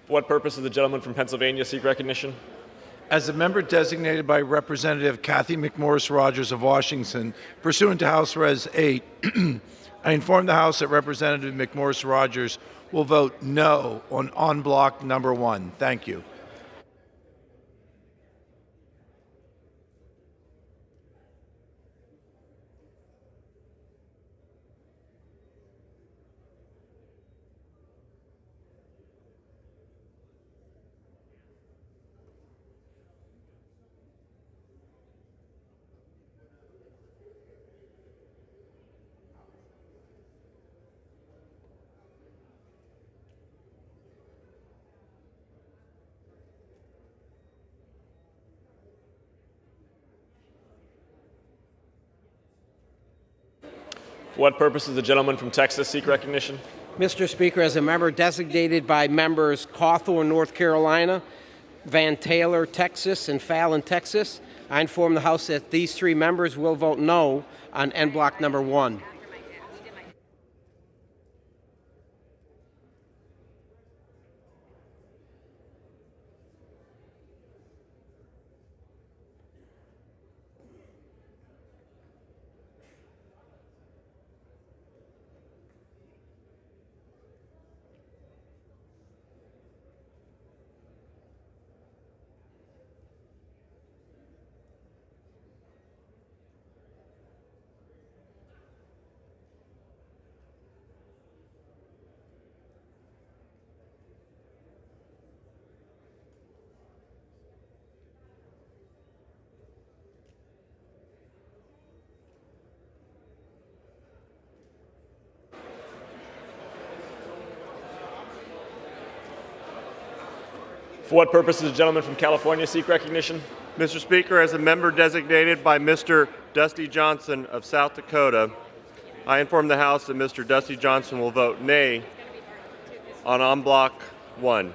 For what purpose does the gentleman from Pennsylvania seek recognition? As a member designated by Representative Kathy McMorris Rogers of Washington, pursuant to House Res 8, I inform the House that Representative McMorris Rogers will vote no on block number 1. Thank you. For what purpose does the gentleman from Texas seek recognition? Mr. Speaker, as a member designated by members Cawthorn, North Carolina, Van Taylor, Texas, and Fallon, Texas, I inform the House that these 3 members will vote no on N block number 1. For what purpose does the gentleman from California seek recognition? Mr. Speaker, as a member designated by Mr. Dusty Johnson of South Dakota, I inform the House that Mr. Dusty Johnson will vote nay on en bloc 1.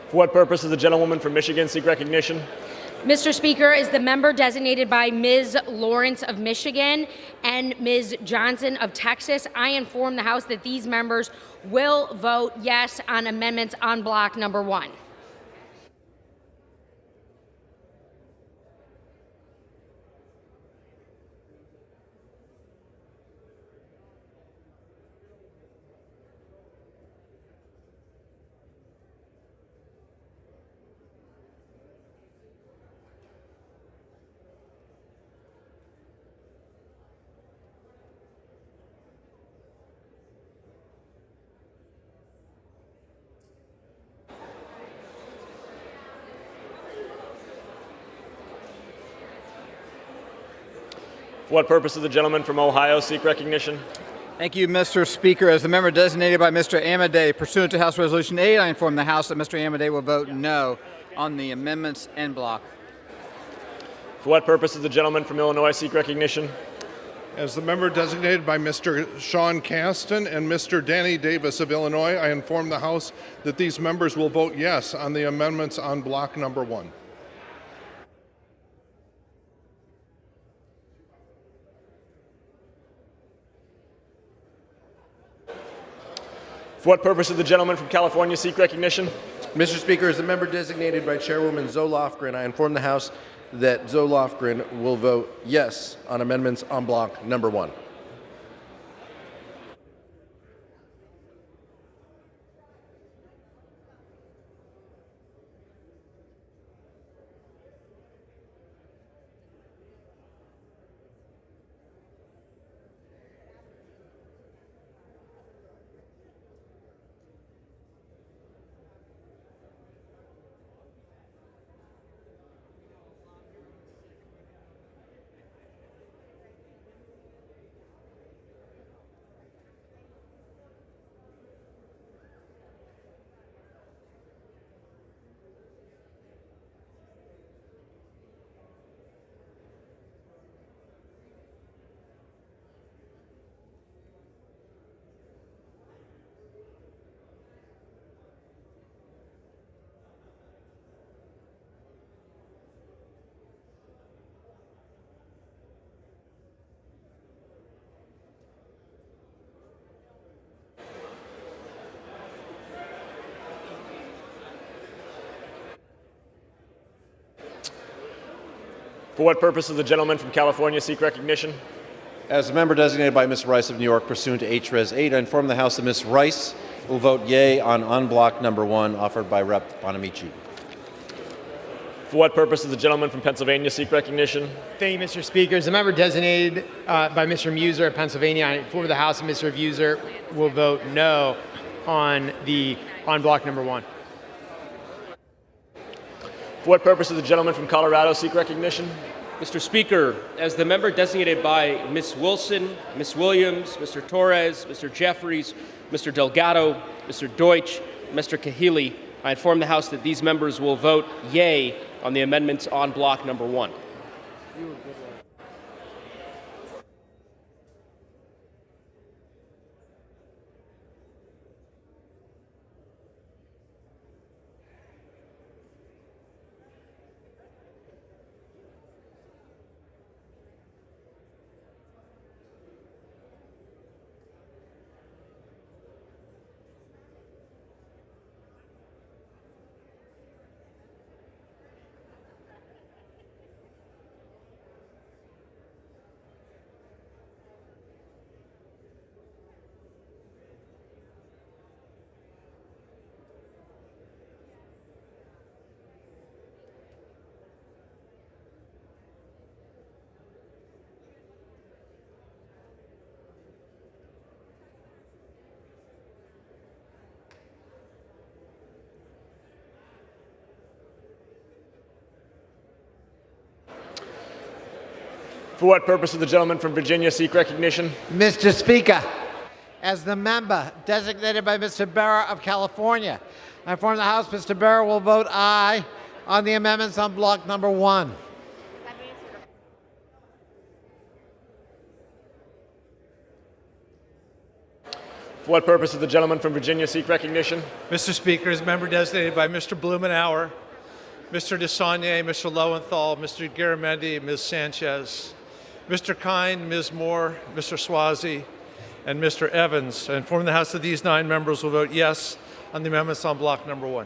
For what purpose does the gentlewoman from Michigan seek recognition? Mr. Speaker, is the member designated by Ms. Lawrence of Michigan and Ms. Johnson of Texas, I inform the House that these members will vote yes on amendments en bloc number 1. For what purpose does the gentleman from Ohio seek recognition? Thank you, Mr. Speaker. As the member designated by Mr. Amadei, pursuant to House Resolution 8, I inform the House that Mr. Amadei will vote no on the amendments en bloc. For what purpose does the gentleman from Illinois seek recognition? As the member designated by Mr. Sean Caston and Mr. Danny Davis of Illinois, I inform the House that these members will vote yes on the amendments on block number 1. For what purpose does the gentleman from California seek recognition? Mr. Speaker, as the member designated by Chairwoman Zoe Lofgren, I inform the House that Zoe Lofgren will vote yes on amendments en bloc number 1. For what purpose does the gentleman from California seek recognition? As a member designated by Ms. Rice of New York pursuant to HRES 8, I inform the House that Ms. Rice will vote yea on block number 1 offered by Rep. Bonamici. For what purpose does the gentleman from Pennsylvania seek recognition? Thank you, Mr. Speaker. As a member designated by Mr. Muser of Pennsylvania, I inform the House that Mr. Muser will vote no on block number 1. For what purpose does the gentleman from Colorado seek recognition? Mr. Speaker, as the member designated by Ms. Wilson, Ms. Williams, Mr. Torres, Mr. Jeffries, Mr. Delgado, Mr. Deutsch, Mr. Kahili, I inform the House that these members will vote yea on the amendments on block number 1. For what purpose does the gentleman from Virginia seek recognition? Mr. Speaker, as the member designated by Mr. Berra of California, I inform the House Mr. Berra will vote aye on the amendments on block number 1. For what purpose does the gentleman from Virginia seek recognition? Mr. Speaker, as member designated by Mr. Blumenauer, Mr. DeSaulnier, Mr. Lowenthal, Mr. Garamendi, Ms. Sanchez, Mr. Kine, Ms. Moore, Mr. Swazi, and Mr. Evans. I inform the House that these 9 members will vote yes on the amendments on block number 1.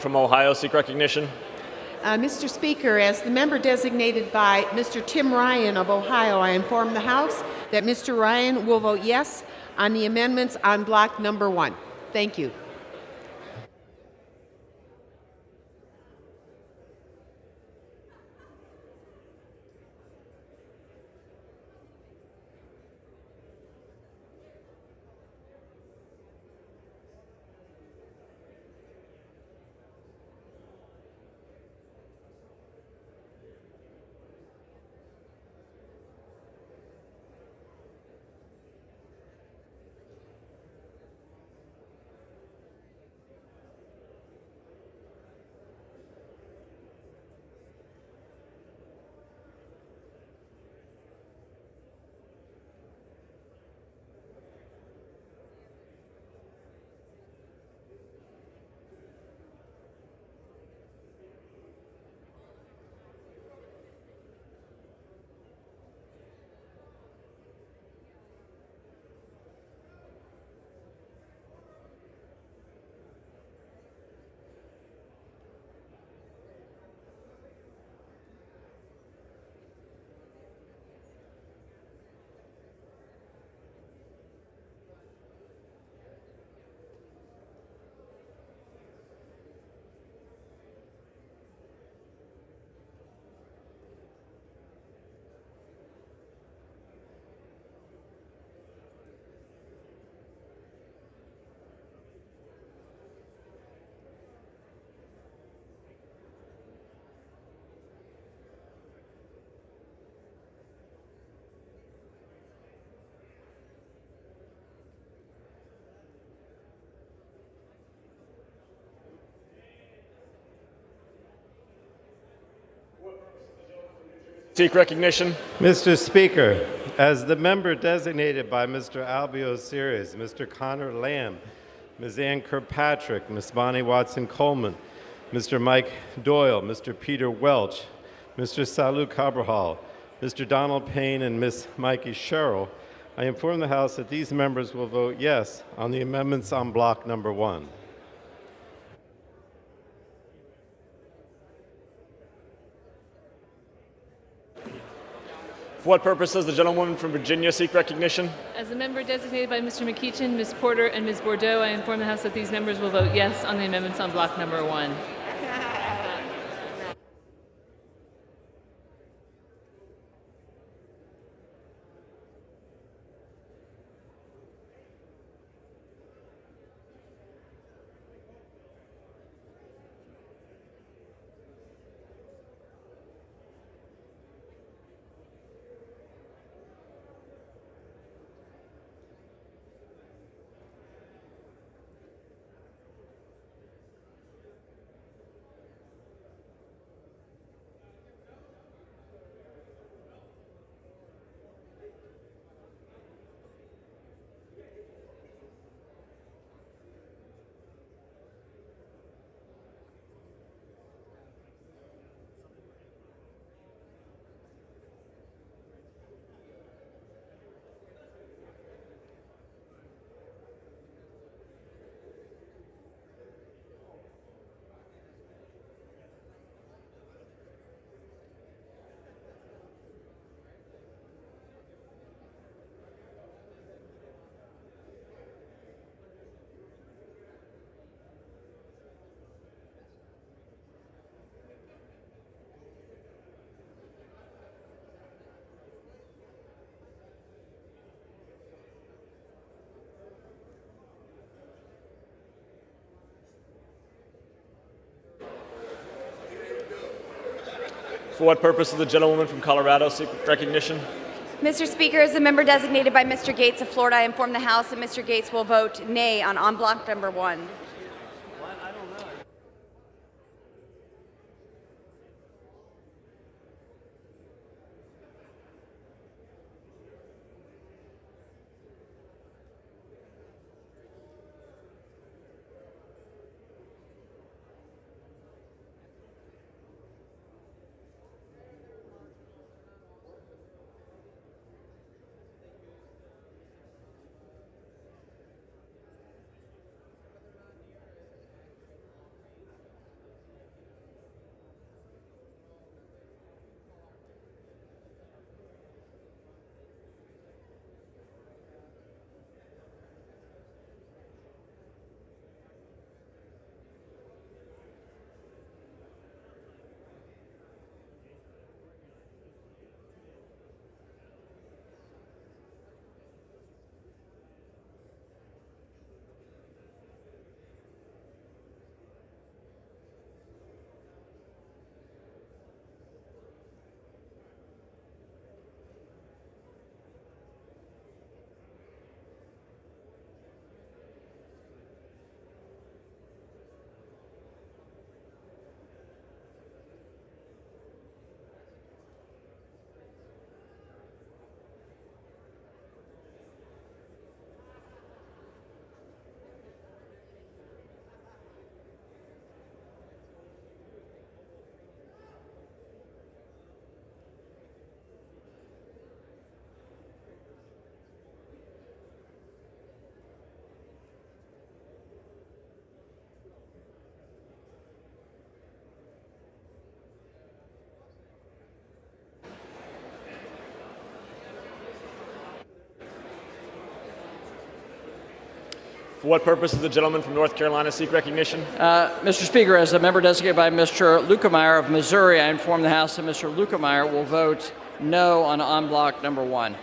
From Ohio seek recognition? Mr. Speaker, as the member designated by Mr. Tim Ryan of Ohio, I inform the House that Mr. Ryan will vote yes on the amendments on block number 1. Thank you. Seek recognition. Mr. Speaker, as the member designated by Mr. Albio Series, Mr. Connor Lamb, Ms. Ann Kirkpatrick, Ms. Bonnie Watson-Coleman, Mr. Mike Doyle, Mr. Peter Welch, Mr. Salu Cabral, Mr. Donald Payne, and Ms. Mikey Sherrill, I inform the House that these members will vote yes on the amendments on block number 1. For what purpose does the gentlewoman from Virginia seek recognition? As a member designated by Mr. McEachin, Ms. Porter, and Ms. Bordeaux, I inform the House that these members will vote yes on the amendments on block number 1. For what purpose does the gentlewoman from Colorado seek recognition? Mr. Speaker, as the member designated by Mr. Gates of Florida, I inform the House that Mr. Gates will vote nay on block number 1. For what purpose does the gentleman from North Carolina seek recognition? Mr. Speaker, as a member designated by Mr. Lukemeyer of Missouri, I inform the House that Mr. Lukemeyer will vote no on block number 1.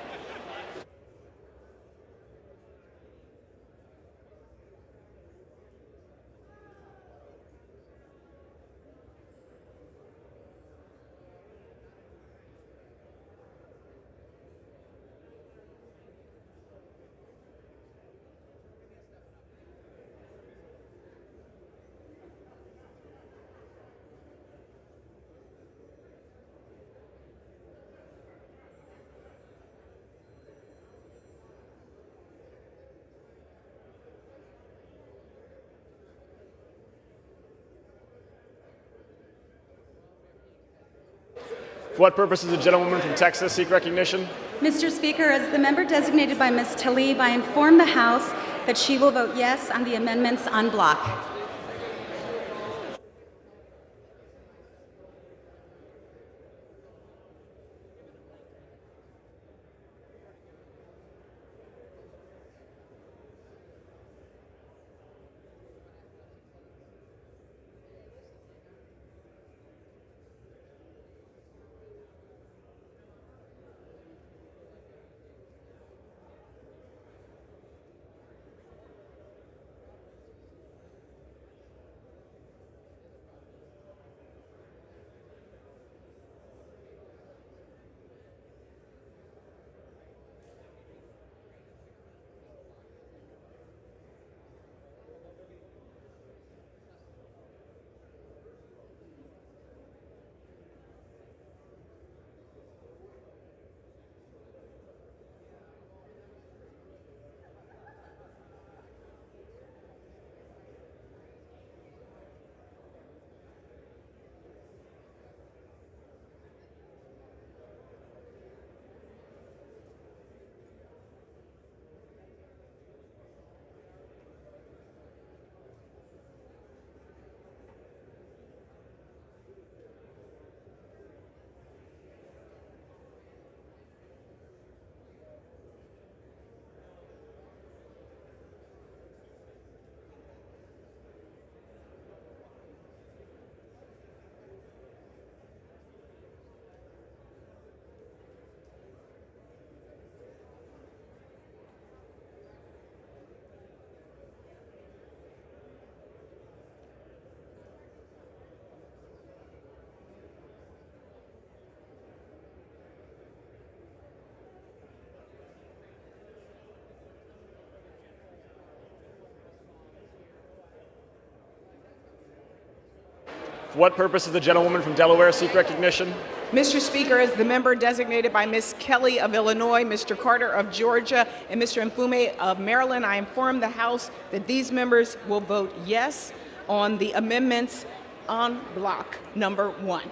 For what purpose does the gentlewoman from Texas seek recognition? Mr. Speaker, as the member designated by Ms. Tlaib, I inform the House that she will vote yes on the amendments en bloc. For what purpose does the gentlewoman from Delaware seek recognition? Mr. Speaker, as the member designated by Ms. Kelly of Illinois, Mr. Carter of Georgia, and Mr. Mfume of Maryland, I inform the House that these members will vote yes on the amendments en bloc number 1.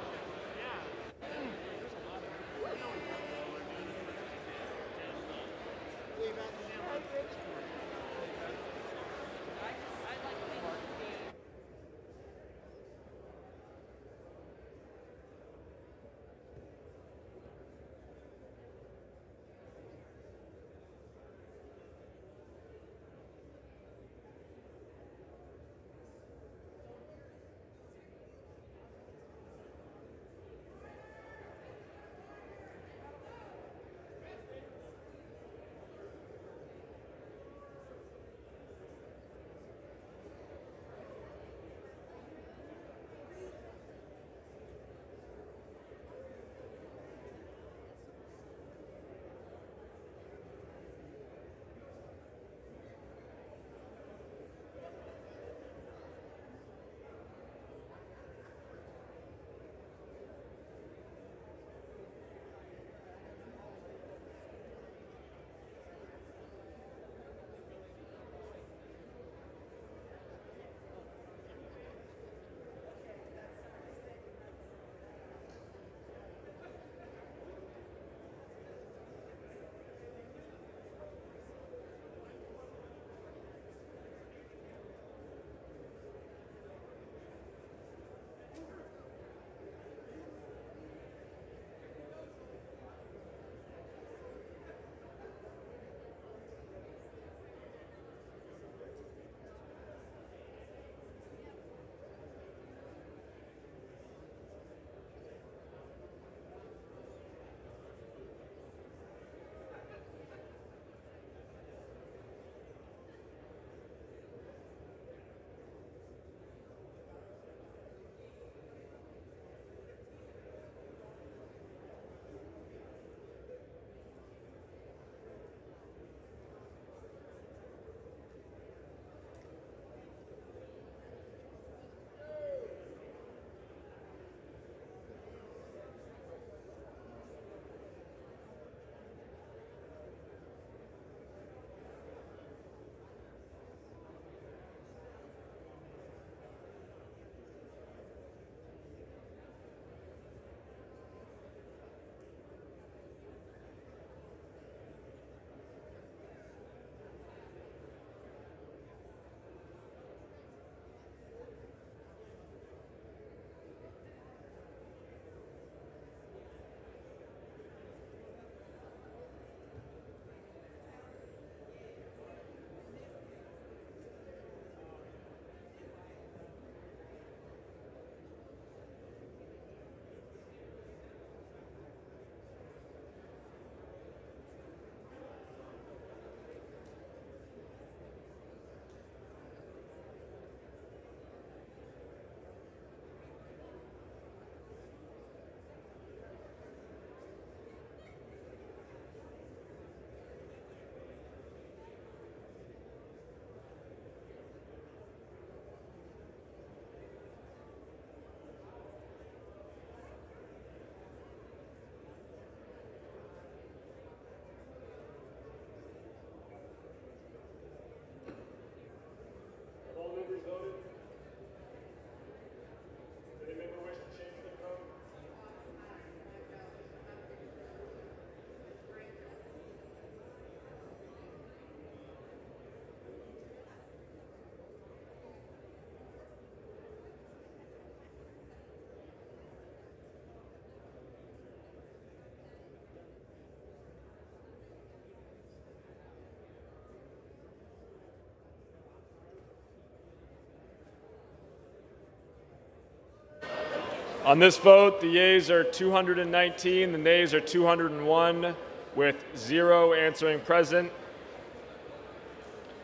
On this vote, the yeas are 219, the nays are 201, with 0 answering present.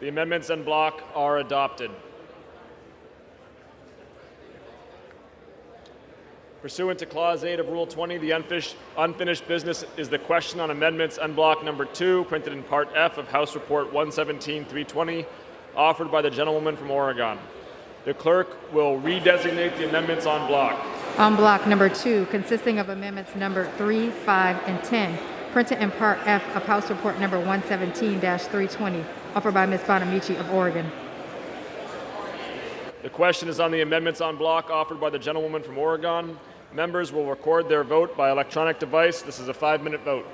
The amendments en bloc are adopted. Pursuant to Clause 8 of Rule 20, the unfinished business is the question on amendments en bloc number 2, printed in Part F of House Report 117-320, offered by the gentlewoman from Oregon. The clerk will redesignate the amendments en bloc. On block number 2, consisting of amendments number 3, 5, and 10, printed in Part F of House Report number 117-320, offered by Ms. Bonamici of Oregon. The question is on the amendments en bloc offered by the gentlewoman from Oregon. Members will record their vote by electronic device. This is a 5-minute vote.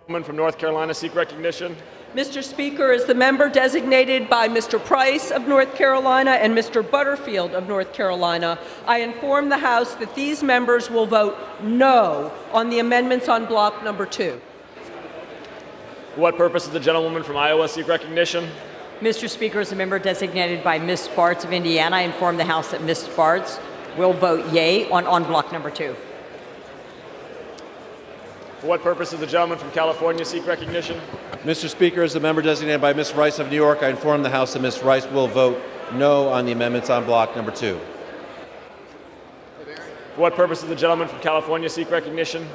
Gentleman from North Carolina seek recognition. Mr. Speaker, as the member designated by Mr. Price of North Carolina and Mr. Butterfield of North Carolina, I inform the House that these members will vote no on the amendments on block number 2. For what purpose does the gentlewoman from Iowa seek recognition? Mr. Speaker, as a member designated by Ms. Spartz of Indiana, I inform the House that Ms. Spartz will vote yea on block number 2. For what purpose does the gentleman from California seek recognition? Mr. Speaker, as the member designated by Ms. Rice of New York, I inform the House that Ms. Rice will vote no on the amendments on block number 2. For what purpose does the gentleman from California seek recognition?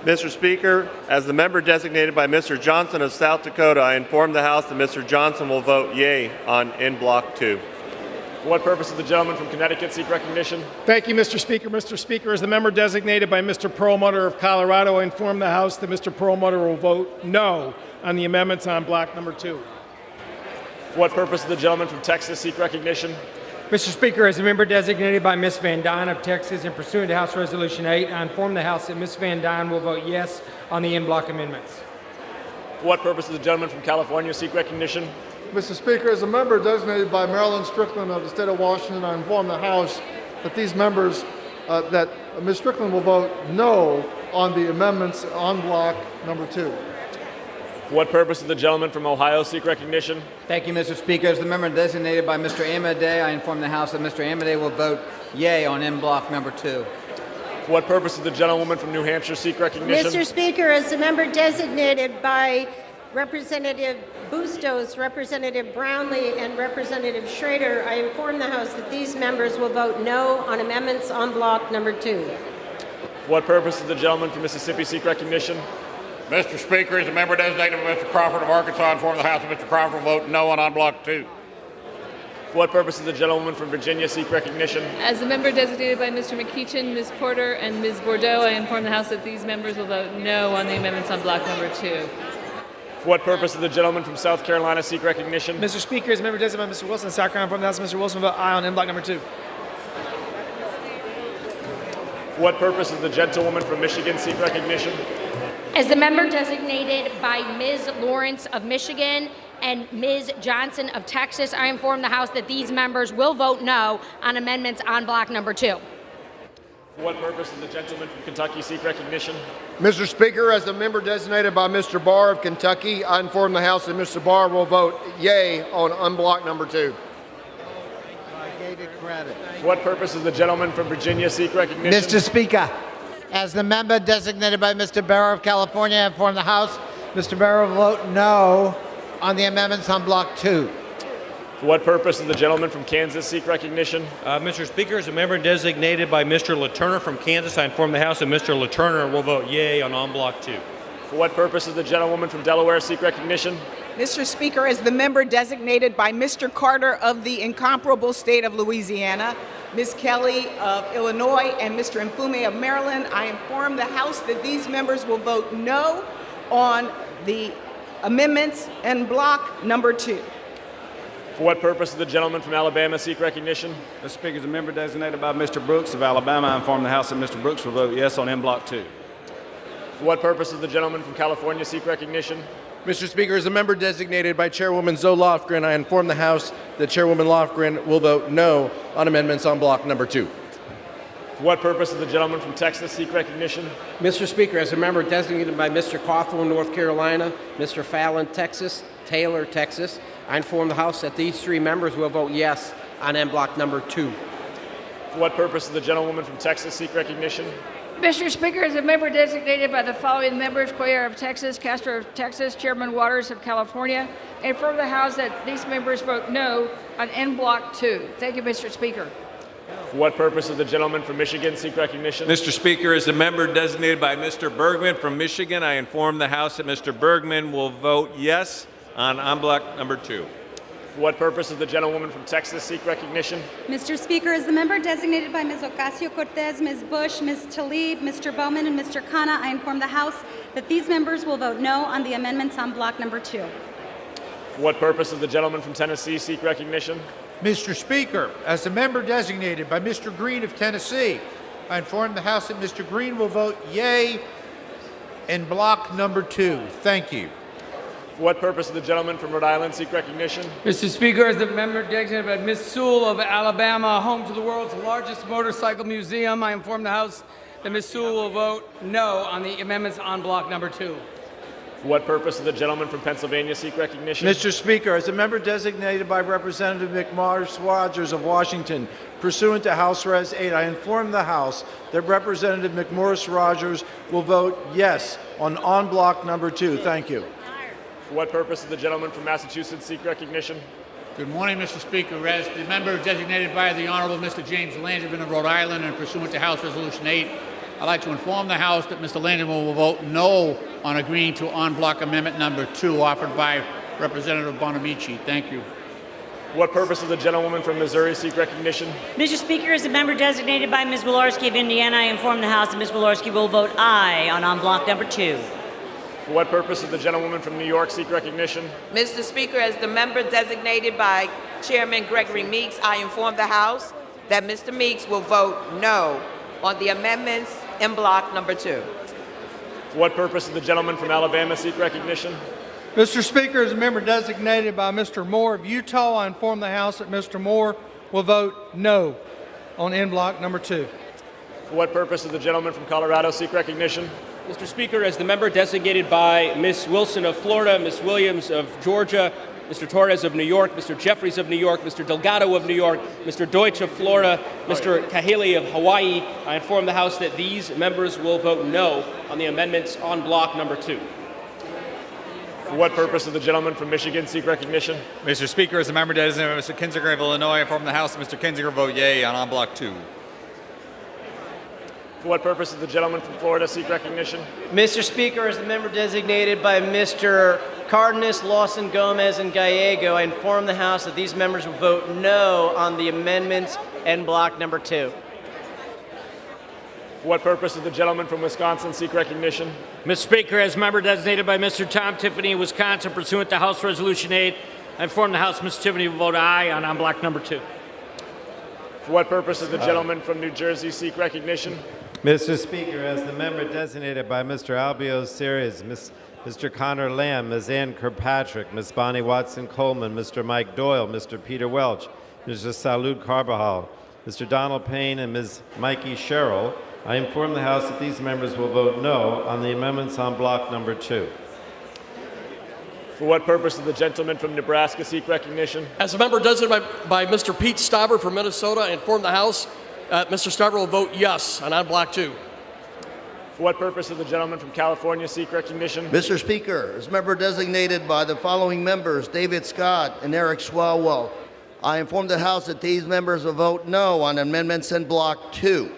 Mr. Speaker, as the member designated by Mr. Johnson of South Dakota, I inform the House that Mr. Johnson will vote yea on in block 2. For what purpose does the gentleman from Connecticut seek recognition? Thank you, Mr. Speaker. Mr. Speaker, as the member designated by Mr. Perlmutter of Colorado, I inform the House that Mr. Perlmutter will vote no on the amendments on block number 2. For what purpose does the gentleman from Texas seek recognition? Mr. Speaker, as a member designated by Ms. Van Dyne of Texas and pursuant to House Resolution 8, I inform the House that Ms. Van Dyne will vote yes on the in-block amendments. For what purpose does the gentleman from California seek recognition? Mr. Speaker, as a member designated by Marilyn Strickland of the state of Washington, I inform the House that these members, that Ms. Strickland will vote no on the amendments on block number 2. For what purpose does the gentleman from Ohio seek recognition? Thank you, Mr. Speaker. As the member designated by Mr. Amadei, I inform the House that Mr. Amadei will vote yea on in block number 2. For what purpose does the gentlewoman from New Hampshire seek recognition? Mr. Speaker, as the member designated by Representative Bustos, Representative Brownlee, and Representative Schrader, I inform the House that these members will vote no on amendments on block number 2. For what purpose does the gentleman from Mississippi seek recognition? Mr. Speaker, as a member designated by Mr. Crawford of Arkansas, I inform the House that Mr. Crawford will vote no on block 2. For what purpose does the gentlewoman from Virginia seek recognition? As a member designated by Mr. McEachin, Ms. Porter, and Ms. Bordeaux, I inform the House that these members will vote no on the amendments on block number 2. For what purpose does the gentleman from South Carolina seek recognition? Mr. Speaker, as a member designated by Mr. Wilson of South Carolina, I inform the House that Mr. Wilson will vote aye on in block number 2. For what purpose does the gentlewoman from Michigan seek recognition? As the member designated by Ms. Lawrence of Michigan and Ms. Johnson of Texas, I inform the House that these members will vote no on amendments on block number 2. For what purpose does the gentleman from Kentucky seek recognition? Mr. Speaker, as the member designated by Mr. Barr of Kentucky, I inform the House that Mr. Barr will vote yea on unblock number 2. I gave it credit. For what purpose does the gentleman from Virginia seek recognition? Mr. Speaker, as the member designated by Mr. Barrow of California, I inform the House Mr. Barrow will vote no on the amendments on block 2. For what purpose does the gentleman from Kansas seek recognition? Mr. Speaker, as a member designated by Mr. LaTurner from Kansas, I inform the House that Mr. LaTurner will vote yea on block 2. For what purpose does the gentlewoman from Delaware seek recognition? Mr. Speaker, as the member designated by Mr. Carter of the incomparable state of Louisiana, Ms. Kelly of Illinois, and Mr. Mfume of Maryland, I inform the House that these members will vote no on the amendments in block number 2. For what purpose does the gentleman from Alabama seek recognition? Mr. Speaker, as a member designated by Mr. Brooks of Alabama, I inform the House that Mr. Brooks will vote yes on in block 2. For what purpose does the gentleman from California seek recognition? Mr. Speaker, as a member designated by Chairwoman Zoe Lofgren, I inform the House that Chairwoman Lofgren will vote no on amendments on block number 2. For what purpose does the gentleman from Texas seek recognition? Mr. Speaker, as a member designated by Mr. Cawthorn, North Carolina, Mr. Fallon, Texas, Taylor, Texas, I inform the House that these three members will vote yes on en bloc number 2. For what purpose does the gentlewoman from Texas seek recognition? Mr. Speaker, as a member designated by the following members: Cuellar of Texas, Castro of Texas, Chairman Waters of California, I inform the House that these members vote no on en bloc 2. Thank you, Mr. Speaker. For what purpose does the gentleman from Michigan seek recognition? Mr. Speaker, as a member designated by Mr. Bergman from Michigan, I inform the House that Mr. Bergman will vote yes on en bloc number 2. For what purpose does the gentlewoman from Texas seek recognition? Mr. Speaker, as the member designated by Ms. Ocasio-Cortez, Ms. Bush, Ms. Tlaib, Mr. Bowman, and Mr. Khanna, I inform the House that these members will vote no on the amendments on block number 2. For what purpose does the gentleman from Tennessee seek recognition? Mr. Speaker, as the member designated by Mr. Green of Tennessee, I inform the House that Mr. Green will vote yea in block number 2. Thank you. For what purpose does the gentleman from Rhode Island seek recognition? Mr. Speaker, as the member designated by Ms. Sewell of Alabama, home to the world's largest motorcycle museum, I inform the House that Ms. Sewell will vote no on the amendments on block number 2. For what purpose does the gentleman from Pennsylvania seek recognition? Mr. Speaker, as a member designated by Representative McMorris Rogers of Washington, pursuant to House Res 8, I inform the House that Representative McMorris Rogers will vote yes on en bloc number 2. Thank you. For what purpose does the gentleman from Massachusetts seek recognition? Good morning, Mr. Speaker. As the member designated by the Honorable Mr. James Langevin of Rhode Island and pursuant to House Resolution 8, I'd like to inform the House that Mr. Langevin will vote no on agreeing to en bloc amendment number 2 offered by Representative Bonamici. Thank you. For what purpose does the gentlewoman from Missouri seek recognition? Mr. Speaker, as a member designated by Ms. Walorski of Indiana, I inform the House that Ms. Walorski will vote aye on en bloc number 2. For what purpose does the gentlewoman from New York seek recognition? Mr. Speaker, as the member designated by Chairman Gregory Meeks, I inform the House that Mr. Meeks will vote no on the amendments in block number 2. For what purpose does the gentleman from Alabama seek recognition? Mr. Speaker, as a member designated by Mr. Moore of Utah, I inform the House that Mr. Moore will vote no on en bloc number 2. For what purpose does the gentleman from Colorado seek recognition? Mr. Speaker, as the member designated by Ms. Wilson of Florida, Ms. Williams of Georgia, Mr. Torres of New York, Mr. Jeffries of New York, Mr. Delgado of New York, Mr. Deutsch of Florida, Mr. Kahale of Hawaii, I inform the House that these members will vote no on the amendments on block number 2. For what purpose does the gentleman from Michigan seek recognition? Mr. Speaker, as a member designated by Mr. Kinzinger of Illinois, I inform the House that Mr. Kinzinger will vote yea on en bloc 2. For what purpose does the gentleman from Florida seek recognition? Mr. Speaker, as the member designated by Mr. Cardenas, Lawson, Gomez, and Gallego, I inform the House that these members will vote no on the amendments en bloc number 2. For what purpose does the gentleman from Wisconsin seek recognition? Mr. Speaker, as member designated by Mr. Tom Tiffany of Wisconsin, pursuant to House Resolution 8, I inform the House Mr. Tiffany will vote aye on en bloc number 2. For what purpose does the gentleman from New Jersey seek recognition? Mr. Speaker, as the member designated by Mr. Albio Series, Mr. Connor Lamb, Ms. Ann Kirkpatrick, Ms. Bonnie Watson-Coleman, Mr. Mike Doyle, Mr. Peter Welch, Mr. Salud Carbajal, Mr. Donald Payne, and Ms. Mikey Sherrill, I inform the House that these members will vote no on the amendments on block number 2. For what purpose does the gentleman from Nebraska seek recognition? As a member designated by Mr. Pete Stauber from Minnesota, I inform the House Mr. Stauber will vote yes on block 2. For what purpose does the gentleman from California seek recognition? Mr. Speaker, as member designated by the following members, David Scott and Eric Swalwell, I inform the House that these members will vote no on amendments in block 2.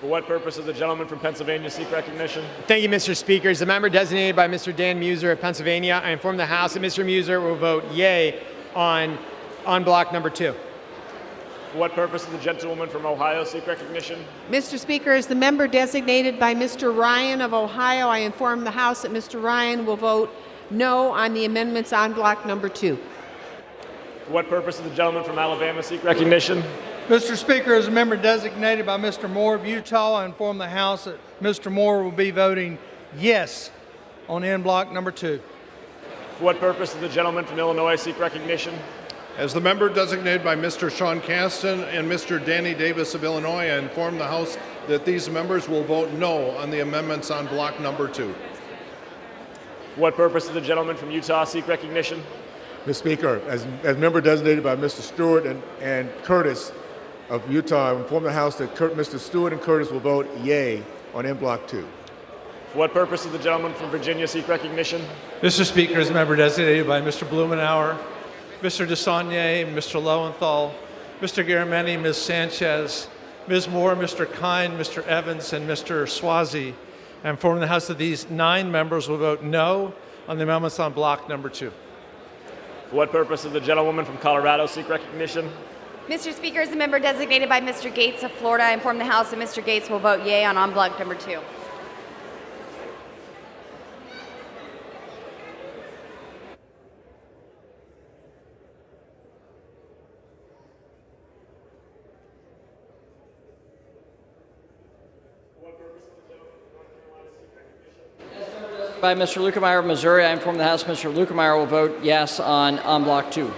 For what purpose does the gentleman from Pennsylvania seek recognition? Thank you, Mr. Speaker. As a member designated by Mr. Dan Muser of Pennsylvania, I inform the House that Mr. Muser will vote yea on block number 2. For what purpose does the gentlewoman from Ohio seek recognition? Mr. Speaker, as the member designated by Mr. Ryan of Ohio, I inform the House that Mr. Ryan will vote no on the amendments on block number 2. For what purpose does the gentleman from Alabama seek recognition? Mr. Speaker, as a member designated by Mr. Moore of Utah, I inform the House that Mr. Moore will be voting yes on en bloc number 2. For what purpose does the gentleman from Illinois seek recognition? As the member designated by Mr. Sean Caston and Mr. Danny Davis of Illinois, I inform the House that these members will vote no on the amendments on block number 2. For what purpose does the gentleman from Utah seek recognition? Mr. Speaker, as member designated by Mr. Stewart and Curtis of Utah, I inform the House that Mr. Stewart and Curtis will vote yay on M Block 2. For what purpose does the gentleman from Virginia seek recognition? Mr. Speaker, as member designated by Mr. Blumenauer, Mr. DeSaulnier, Mr. Lowenthal, Mr. Garamendi, Ms. Sanchez, Ms. Moore, Mr. Kine, Mr. Evans, and Mr. Swazi. I inform the House that these 9 members will vote no on the amendments on block number 2. For what purpose does the gentlewoman from Colorado seek recognition? Mr. Speaker, as the member designated by Mr. Gates of Florida, I inform the House that Mr. Gates will vote yea on block number 2. By Mr. Lukemeyer of Missouri, I inform the House Mr. Lukemeyer will vote yes on block 2.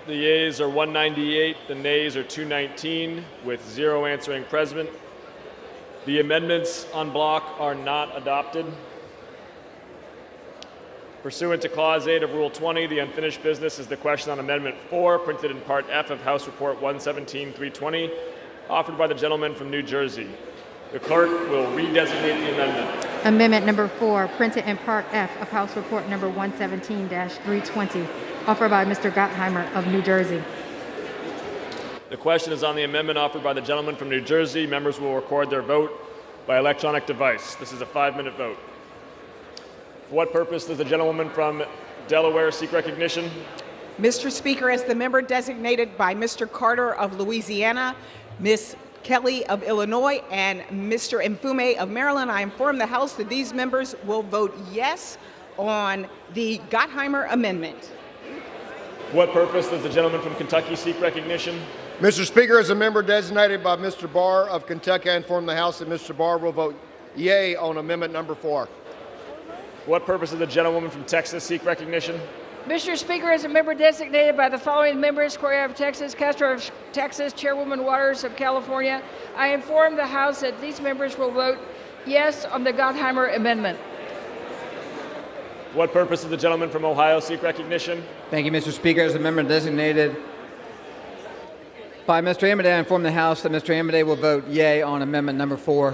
The yeas are 198, the nays are 219, with 0 answering present. The amendments on block are not adopted. Pursuant to Clause 8 of Rule 20, the unfinished business is the question on Amendment 4, printed in Part F of House Report 117-320, offered by the gentleman from New Jersey. The clerk will redesignate the amendment. Amendment number 4, printed in Part F of House Report number 117-320, offered by Mr. Gottheimer of New Jersey. The question is on the amendment offered by the gentleman from New Jersey. Members will record their vote by electronic device. This is a 5-minute vote. For what purpose does the gentlewoman from Delaware seek recognition? Mr. Speaker, as the member designated by Mr. Carter of Louisiana, Ms. Kelly of Illinois, and Mr. Mfume of Maryland, I inform the House that these members will vote yes on the Gottheimer amendment. For what purpose does the gentleman from Kentucky seek recognition? Mr. Speaker, as a member designated by Mr. Barr of Kentucky, I inform the House that Mr. Barr will vote yea on amendment number 4. For what purpose does the gentlewoman from Texas seek recognition? Mr. Speaker, as a member designated by the following members: Correa of Texas, Castro of Texas, Chairwoman Waters of California, I inform the House that these members will vote yes on the Gottheimer amendment. For what purpose does the gentleman from Ohio seek recognition? Thank you, Mr. Speaker. As a member designated by Mr. Amadei, I inform the House that Mr. Amadei will vote yea on amendment number 4.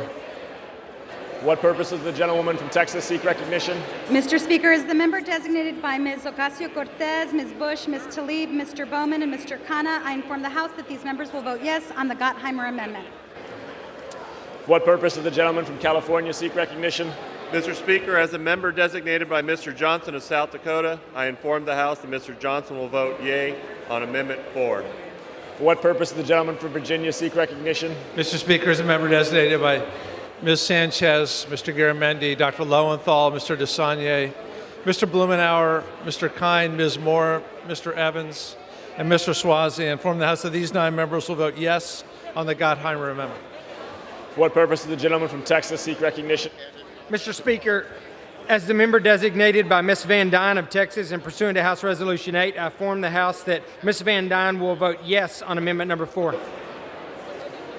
For what purpose does the gentlewoman from Texas seek recognition? Mr. Speaker, as the member designated by Ms. Ocasio-Cortez, Ms. Bush, Ms. Tlaib, Mr. Bowman, and Mr. Khanna, I inform the House that these members will vote yes on the Gottheimer amendment. For what purpose does the gentleman from California seek recognition? Mr. Speaker, as a member designated by Mr. Johnson of South Dakota, I inform the House that Mr. Johnson will vote yea on Amendment 4. For what purpose does the gentleman from Virginia seek recognition? Mr. Speaker, as a member designated by Ms. Sanchez, Mr. Garamendi, Dr. Lowenthal, Mr. DeSagne, Mr. Blumenauer, Mr. Kine, Ms. Moore, Mr. Evans, and Mr. Swazi, I inform the House that these 9 members will vote yes on the Gottheimer amendment. For what purpose does the gentleman from Texas seek recognition? Mr. Speaker, as the member designated by Ms. Van Dyne of Texas and pursuant to House Resolution 8, I inform the House that Ms. Van Dyne will vote yes on amendment number 4.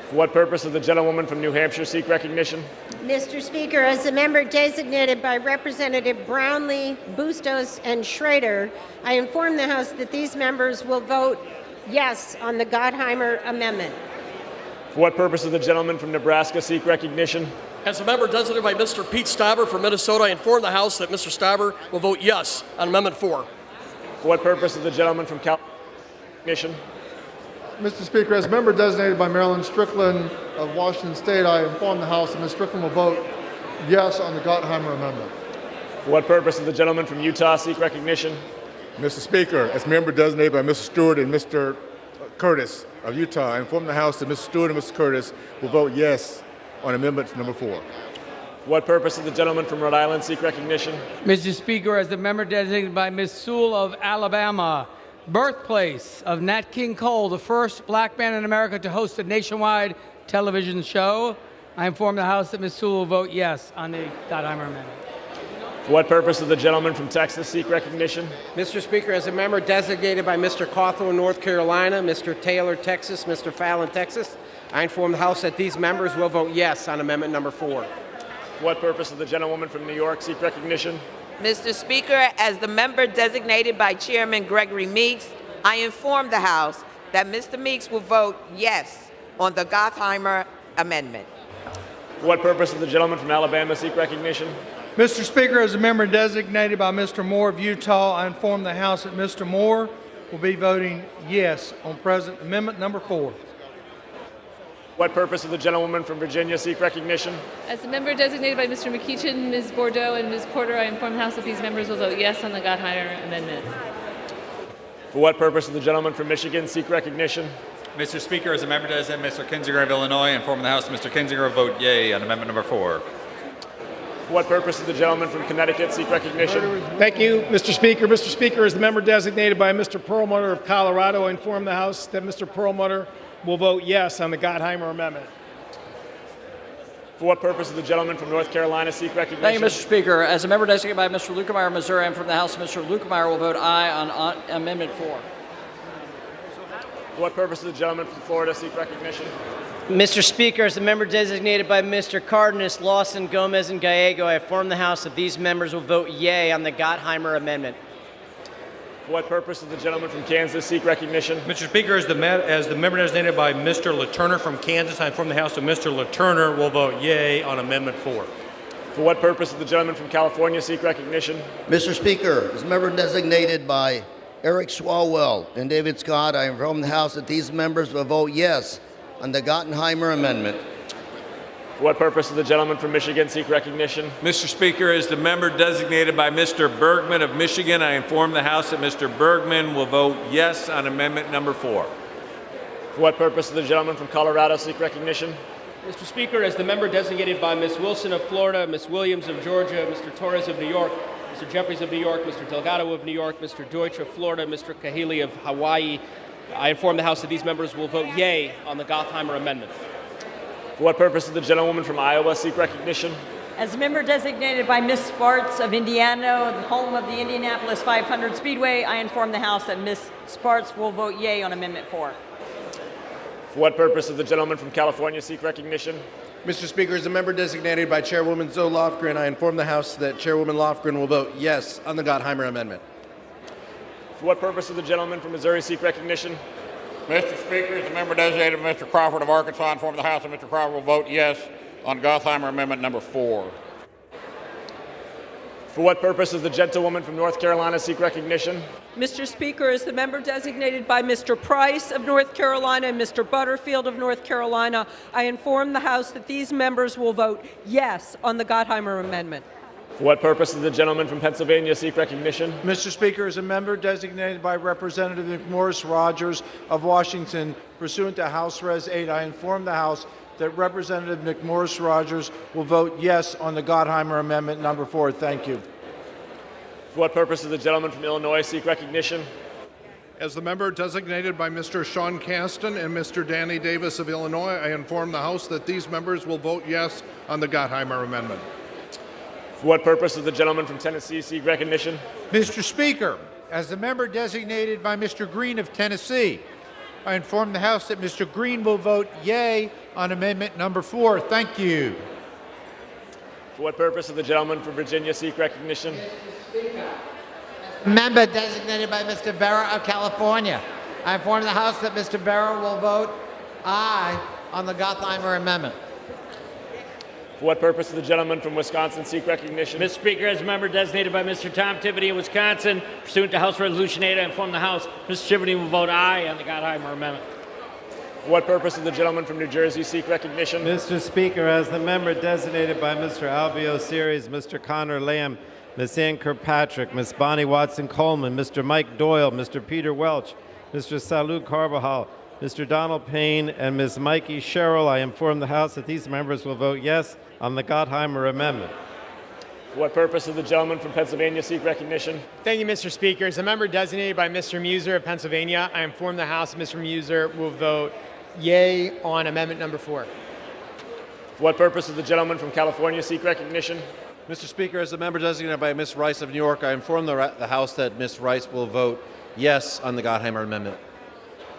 For what purpose does the gentlewoman from New Hampshire seek recognition? Mr. Speaker, as a member designated by Representative Brownlee, Bustos, and Schrader, I inform the House that these members will vote yes on the Gottheimer amendment. For what purpose does the gentleman from Nebraska seek recognition? As a member designated by Mr. Pete Stauber from Minnesota, I inform the House that Mr. Stauber will vote yes on Amendment 4. For what purpose does the gentleman from California recognition? Mr. Speaker, as member designated by Marilyn Strickland of Washington State, I inform the House that Ms. Strickland will vote yes on the Gottheimer amendment. For what purpose does the gentleman from Utah seek recognition? Mr. Speaker, as member designated by Mr. Stewart and Mr. Curtis of Utah, I inform the House that Mr. Stewart and Mr. Curtis will vote yes on amendment number 4. For what purpose does the gentleman from Rhode Island seek recognition? Mr. Speaker, as the member designated by Ms. Sewell of Alabama, birthplace of Nat King Cole, the first black man in America to host a nationwide television show, I inform the House that Ms. Sewell will vote yes on the Gottheimer amendment. For what purpose does the gentleman from Texas seek recognition? Mr. Speaker, as a member designated by Mr. Cawthorn, North Carolina, Mr. Taylor, Texas, Mr. Fallon, Texas, I inform the House that these members will vote yes on amendment number 4. For what purpose does the gentlewoman from New York seek recognition? Mr. Speaker, as the member designated by Chairman Gregory Meeks, I inform the House that Mr. Meeks will vote yes on the Gottheimer amendment. For what purpose does the gentleman from Alabama seek recognition? Mr. Speaker, as a member designated by Mr. Moore of Utah, I inform the House that Mr. Moore will be voting yes on President Amendment number 4. What purpose does the gentlewoman from Virginia seek recognition? As a member designated by Mr. McEachin, Ms. Bordeaux, and Ms. Porter, I inform the House that these members will vote yes on the Gottheimer amendment. For what purpose does the gentleman from Michigan seek recognition? Mr. Speaker, as a member designated Mr. Kinzinger of Illinois, I inform the House that Mr. Kinzinger will vote yea on amendment number 4. For what purpose does the gentleman from Connecticut seek recognition? Thank you, Mr. Speaker. Mr. Speaker, as the member designated by Mr. Perlmutter of Colorado, I inform the House that Mr. Perlmutter will vote yes on the Gottheimer amendment. For what purpose does the gentleman from North Carolina seek recognition? Thank you, Mr. Speaker. As a member designated by Mr. Lukemeyer of Missouri, and from the House, Mr. Lukemeyer will vote aye on Amendment 4. For what purpose does the gentleman from Florida seek recognition? Mr. Speaker, as the member designated by Mr. Cardenas, Lawson, Gomez, and Gallego, I inform the House that these members will vote yea on the Gottheimer amendment. For what purpose does the gentleman from Kansas seek recognition? Mr. Speaker, as the member designated by Mr. LaTurner from Kansas, I inform the House that Mr. LaTurner will vote yea on Amendment 4. For what purpose does the gentleman from California seek recognition? Mr. Speaker, as member designated by Eric Swalwell and David Scott, I inform the House that these members will vote yes on the Gottheimer Amendment. For what purpose does the gentleman from Michigan seek recognition? Mr. Speaker, as the member designated by Mr. Bergman of Michigan, I inform the House that Mr. Bergman will vote yes on amendment number 4. For what purpose does the gentleman from Colorado seek recognition? Mr. Speaker, as the member designated by Ms. Wilson of Florida, Ms. Williams of Georgia, Mr. Torres of New York, Mr. Jeffries of New York, Mr. Delgado of New York, Mr. Deutsch of Florida, Mr. Kahili of Hawaii, I inform the House that these members will vote yea on the Gottheimer Amendment. For what purpose does the gentlewoman from Iowa seek recognition? As a member designated by Ms. Sparks of Indiana, the home of the Indianapolis 500 Speedway, I inform the House that Ms. Sparks will vote yea on Amendment 4. For what purpose does the gentleman from California seek recognition? Mr. Speaker, as a member designated by Chairwoman Zoe Lofgren, I inform the House that Chairwoman Lofgren will vote yes on the Gottheimer Amendment. For what purpose does the gentleman from Missouri seek recognition? Mr. Speaker, as a member designated by Mr. Crawford of Arkansas, I inform the House that Mr. Crawford will vote yes on Gottheimer Amendment number 4. For what purpose does the gentlewoman from North Carolina seek recognition? Mr. Speaker, as the member designated by Mr. Price of North Carolina and Mr. Butterfield of North Carolina, I inform the House that these members will vote yes on the Gottheimer Amendment. For what purpose does the gentleman from Pennsylvania seek recognition? Mr. Speaker, as a member designated by Representative McMorris Rogers of Washington, pursuant to House Res 8, I inform the House that Representative McMorris Rogers will vote yes on the Gottheimer Amendment number 4. Thank you. For what purpose does the gentleman from Illinois seek recognition? As the member designated by Mr. Sean Caston and Mr. Danny Davis of Illinois, I inform the House that these members will vote yes on the Gottheimer Amendment. For what purpose does the gentleman from Tennessee seek recognition? Mr. Speaker, as the member designated by Mr. Green of Tennessee, I inform the House that Mr. Green will vote yea on amendment number 4. Thank you. For what purpose does the gentleman from Virginia seek recognition? Member designated by Mr. Barra of California. I inform the House that Mr. Barra will vote aye on the Gottheimer Amendment. For what purpose does the gentleman from Wisconsin seek recognition? Mr. Speaker, as a member designated by Mr. Tom Tiffany of Wisconsin, pursuant to House Resolution 8, I inform the House Mr. Tiffany will vote aye on the Gottheimer Amendment. For what purpose does the gentleman from New Jersey seek recognition? Mr. Speaker, as the member designated by Mr. Albio Series, Mr. Connor Lamb, Ms. Ann Kirkpatrick, Ms. Bonnie Watson-Coleman, Mr. Mike Doyle, Mr. Peter Welch, Mr. Salud Carbajal, Mr. Donald Payne, and Ms. Mikey Sherrill, I inform the House that these members will vote yes on the Gottheimer Amendment. For what purpose does the gentleman from Pennsylvania seek recognition? Thank you, Mr. Speaker. As a member designated by Mr. Muser of Pennsylvania, I inform the House that Mr. Muser will vote yea on amendment number 4. For what purpose does the gentleman from California seek recognition? Mr. Speaker, as a member designated by Ms. Rice of New York, I inform the House that Ms. Rice will vote yes on the Gottheimer Amendment.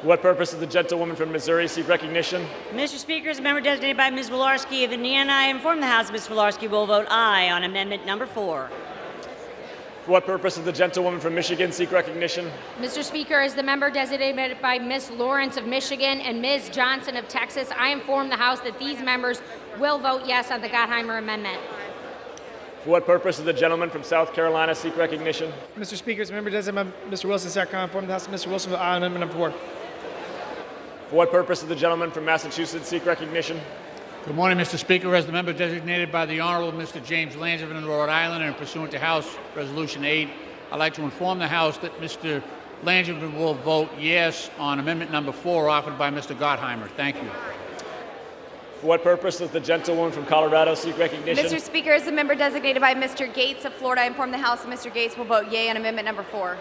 For what purpose does the gentlewoman from Missouri seek recognition? Mr. Speaker, as a member designated by Ms. Wolarski of Indiana, I inform the House Ms. Wolarski will vote aye on amendment number 4. For what purpose does the gentlewoman from Michigan seek recognition? Mr. Speaker, as the member designated by Ms. Lawrence of Michigan and Ms. Johnson of Texas, I inform the House that these members will vote yes on the Gottheimer Amendment. For what purpose does the gentleman from South Carolina seek recognition? Mr. Speaker, as a member designated by Mr. Wilson, South Carolina, I inform the House that Mr. Wilson will vote aye on amendment number 4. For what purpose does the gentleman from Massachusetts seek recognition? Good morning, Mr. Speaker. As the member designated by the Honorable Mr. James Langevin of Rhode Island and pursuant to House Resolution 8, I'd like to inform the House that Mr. Langevin will vote yes on amendment number 4 offered by Mr. Gottheimer. Thank you. For what purpose does the gentlewoman from Colorado seek recognition? Mr. Speaker, as the member designated by Mr. Gates of Florida, I inform the House that Mr. Gates will vote yea on amendment number 4.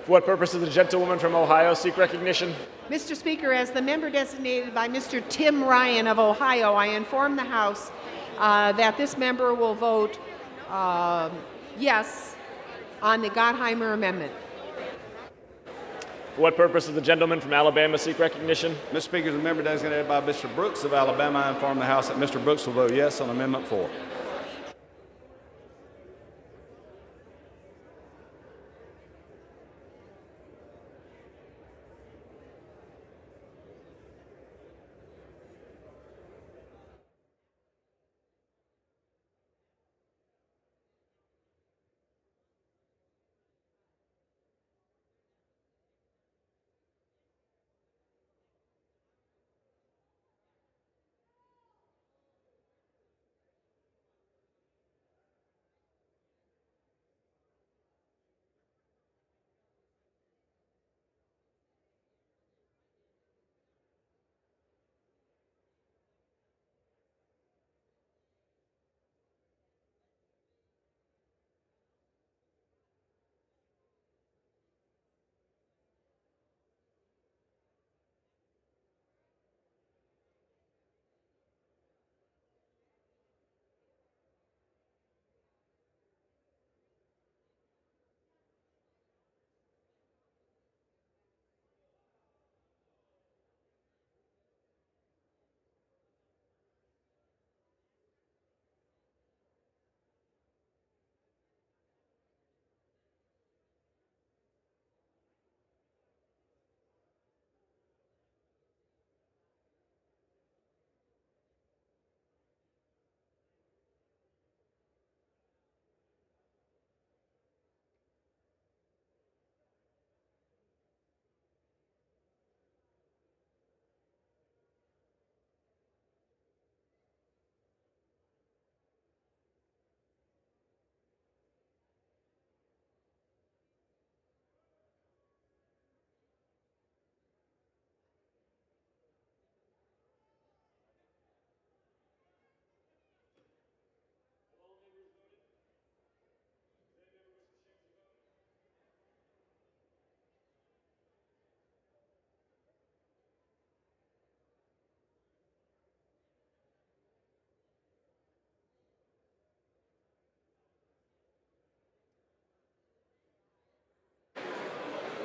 For what purpose does the gentlewoman from Ohio seek recognition? Mr. Speaker, as the member designated by Mr. Tim Ryan of Ohio, I inform the House that this member will vote yes on the Gottheimer Amendment. For what purpose does the gentleman from Alabama seek recognition? Mr. Speaker, as a member designated by Mr. Brooks of Alabama, I inform the House that Mr. Brooks will vote yes on Amendment 4.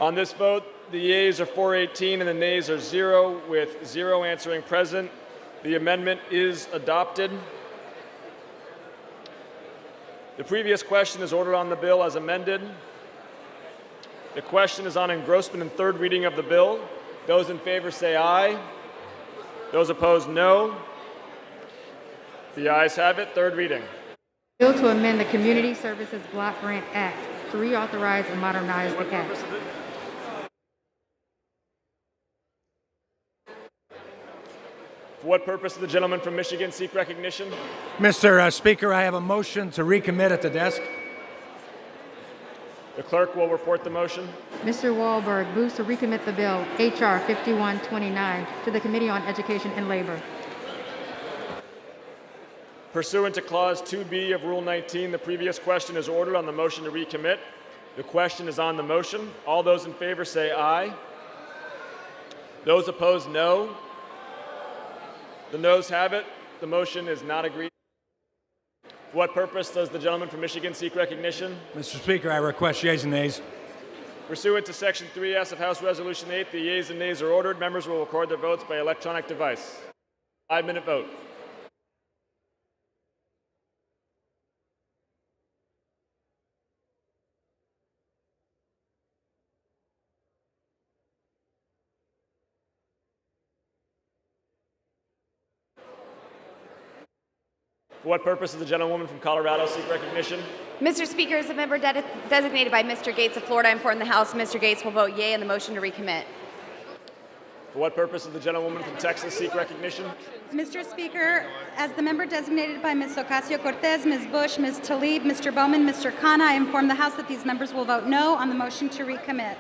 On this vote, the yeas are 418 and the nays are 0, with 0 answering present. The amendment is adopted. The previous question is ordered on the bill as amended. The question is on engrossment and third reading of the bill. Those in favor say aye. Those opposed, no. The ayes have it. Third reading. Bill to amend the Community Services Block Grant Act to reauthorize and modernize the act. For what purpose does the gentleman from Michigan seek recognition? Mr. Speaker, I have a motion to recommit at the desk. The clerk will report the motion. Mr. Wahlberg moves to recommit the bill, H.R. 5129, to the Committee on Education and Labor. Pursuant to Clause 2B of Rule 19, the previous question is ordered on the motion to recommit. The question is on the motion. All those in favor say aye. Those opposed, no. The noes have it. The motion is not agreed. For what purpose does the gentleman from Michigan seek recognition? Mr. Speaker, I request yeas and nays. Pursuant to Section 3S of House Resolution 8, the yeas and nays are ordered. Members will record their votes by electronic device. 5-minute vote. For what purpose does the gentlewoman from Colorado seek recognition? Mr. Speaker, as a member designated by Mr. Gates of Florida, I inform the House Mr. Gates will vote yea on the motion to recommit. For what purpose does the gentlewoman from Texas seek recognition? Mr. Speaker, as the member designated by Ms. Ocasio-Cortez, Ms. Bush, Ms. Tlaib, Mr. Bowman, Mr. Khanna, I inform the House that these members will vote no on the motion to recommit.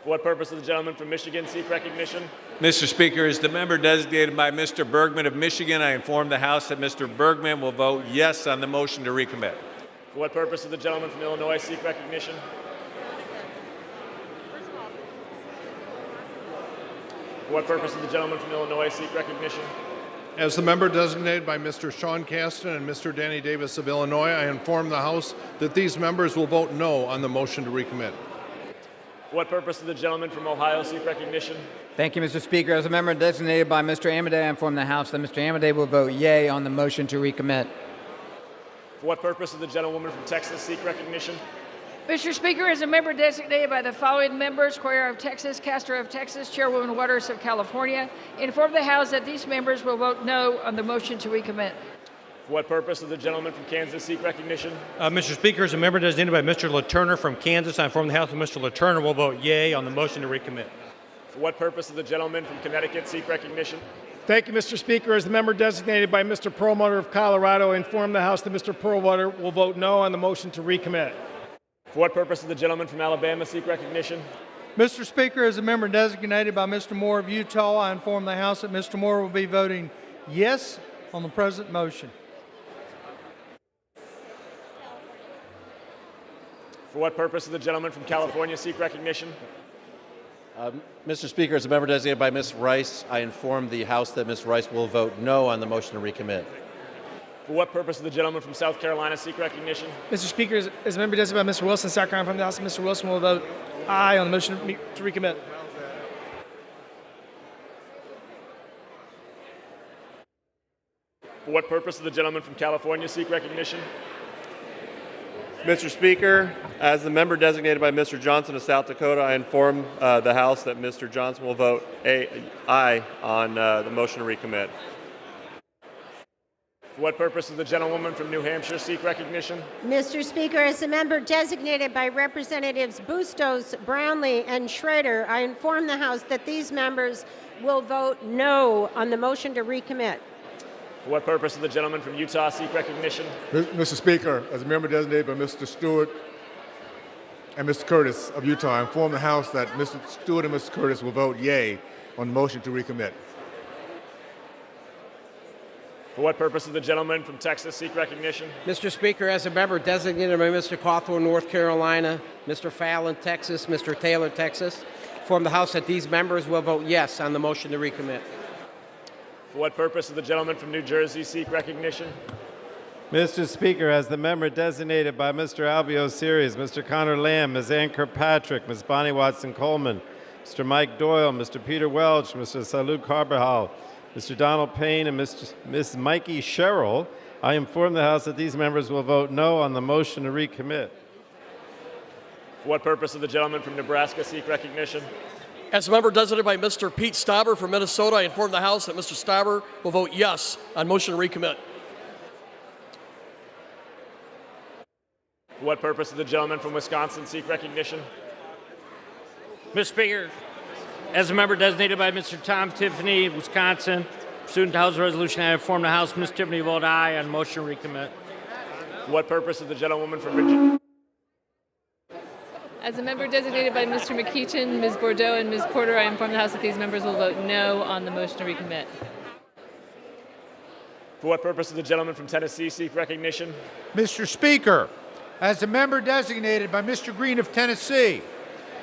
For what purpose does the gentleman from Michigan seek recognition? Mr. Speaker, as the member designated by Mr. Bergman of Michigan, I inform the House that Mr. Bergman will vote yes on the motion to recommit. For what purpose does the gentleman from Illinois seek recognition? For what purpose does the gentleman from Illinois seek recognition? As the member designated by Mr. Sean Caston and Mr. Danny Davis of Illinois, I inform the House that these members will vote no on the motion to recommit. For what purpose does the gentleman from Ohio seek recognition? Thank you, Mr. Speaker. As a member designated by Mr. Amadei, I inform the House that Mr. Amadei will vote yea on the motion to recommit. For what purpose does the gentlewoman from Texas seek recognition? Mr. Speaker, as a member designated by the following members: Cuellar of Texas, Castro of Texas, Chairwoman Waters of California, inform the House that these members will vote no on the motion to recommit. For what purpose does the gentleman from Kansas seek recognition? Mr. Speaker, as a member designated by Mr. LaTurner from Kansas, I inform the House that Mr. LaTurner will vote yea on the motion to recommit. For what purpose does the gentleman from Connecticut seek recognition? Thank you, Mr. Speaker. As the member designated by Mr. Perlmutter of Colorado, I inform the House that Mr. Perlmutter will vote no on the motion to recommit. For what purpose does the gentleman from Alabama seek recognition? Mr. Speaker, as a member designated by Mr. Moore of Utah, I inform the House that Mr. Moore will be voting yes on the present motion. For what purpose does the gentleman from California seek recognition? Mr. Speaker, as a member designated by Ms. Rice, I inform the House that Ms. Rice will vote no on the motion to recommit. For what purpose does the gentleman from South Carolina seek recognition? Mr. Speaker, as a member designated by Mr. Wilson, South Carolina, from the House, Mr. Wilson will vote aye on the motion to recommit. For what purpose does the gentleman from California seek recognition? Mr. Speaker, as the member designated by Mr. Johnson of South Dakota, I inform the House that Mr. Johnson will vote aye on the motion to recommit. For what purpose does the gentlewoman from New Hampshire seek recognition? Mr. Speaker, as a member designated by Representatives Bustos, Brownlee, and Schrader, I inform the House that these members will vote no on the motion to recommit. For what purpose does the gentleman from Utah seek recognition? Mr. Speaker, as a member designated by Mr. Stewart and Mr. Curtis of Utah, I inform the House that Mr. Stewart and Mr. Curtis will vote yea on the motion to recommit. For what purpose does the gentleman from Texas seek recognition? Mr. Speaker, as a member designated by Mr. Cawthorn, North Carolina, Mr. Fallon, Texas, Mr. Taylor, Texas, inform the House that these members will vote yes on the motion to recommit. For what purpose does the gentleman from New Jersey seek recognition? Mr. Speaker, as the member designated by Mr. Albio Series, Mr. Connor Lamb, Ms. Ann Kirkpatrick, Ms. Bonnie Watson Coleman, Mr. Mike Doyle, Mr. Peter Welch, Mr. Salud Carbajal, Mr. Donald Payne, and Ms. Mikey Sherrill, I inform the House that these members will vote no on the motion to recommit. For what purpose does the gentleman from Nebraska seek recognition? As a member designated by Mr. Pete Stauber from Minnesota, I inform the House that Mr. Stauber will vote yes on motion to recommit. For what purpose does the gentleman from Wisconsin seek recognition? Mr. Speaker, as a member designated by Mr. Tom Tiffany, Wisconsin, pursuant to House Resolution, I inform the House Ms. Tiffany will vote aye on motion to recommit. For what purpose does the gentlewoman from Virginia? As a member designated by Mr. McEachin, Ms. Bordeaux, and Ms. Porter, I inform the House that these members will vote no on the motion to recommit. For what purpose does the gentleman from Tennessee seek recognition? Mr. Speaker, as a member designated by Mr. Green of Tennessee,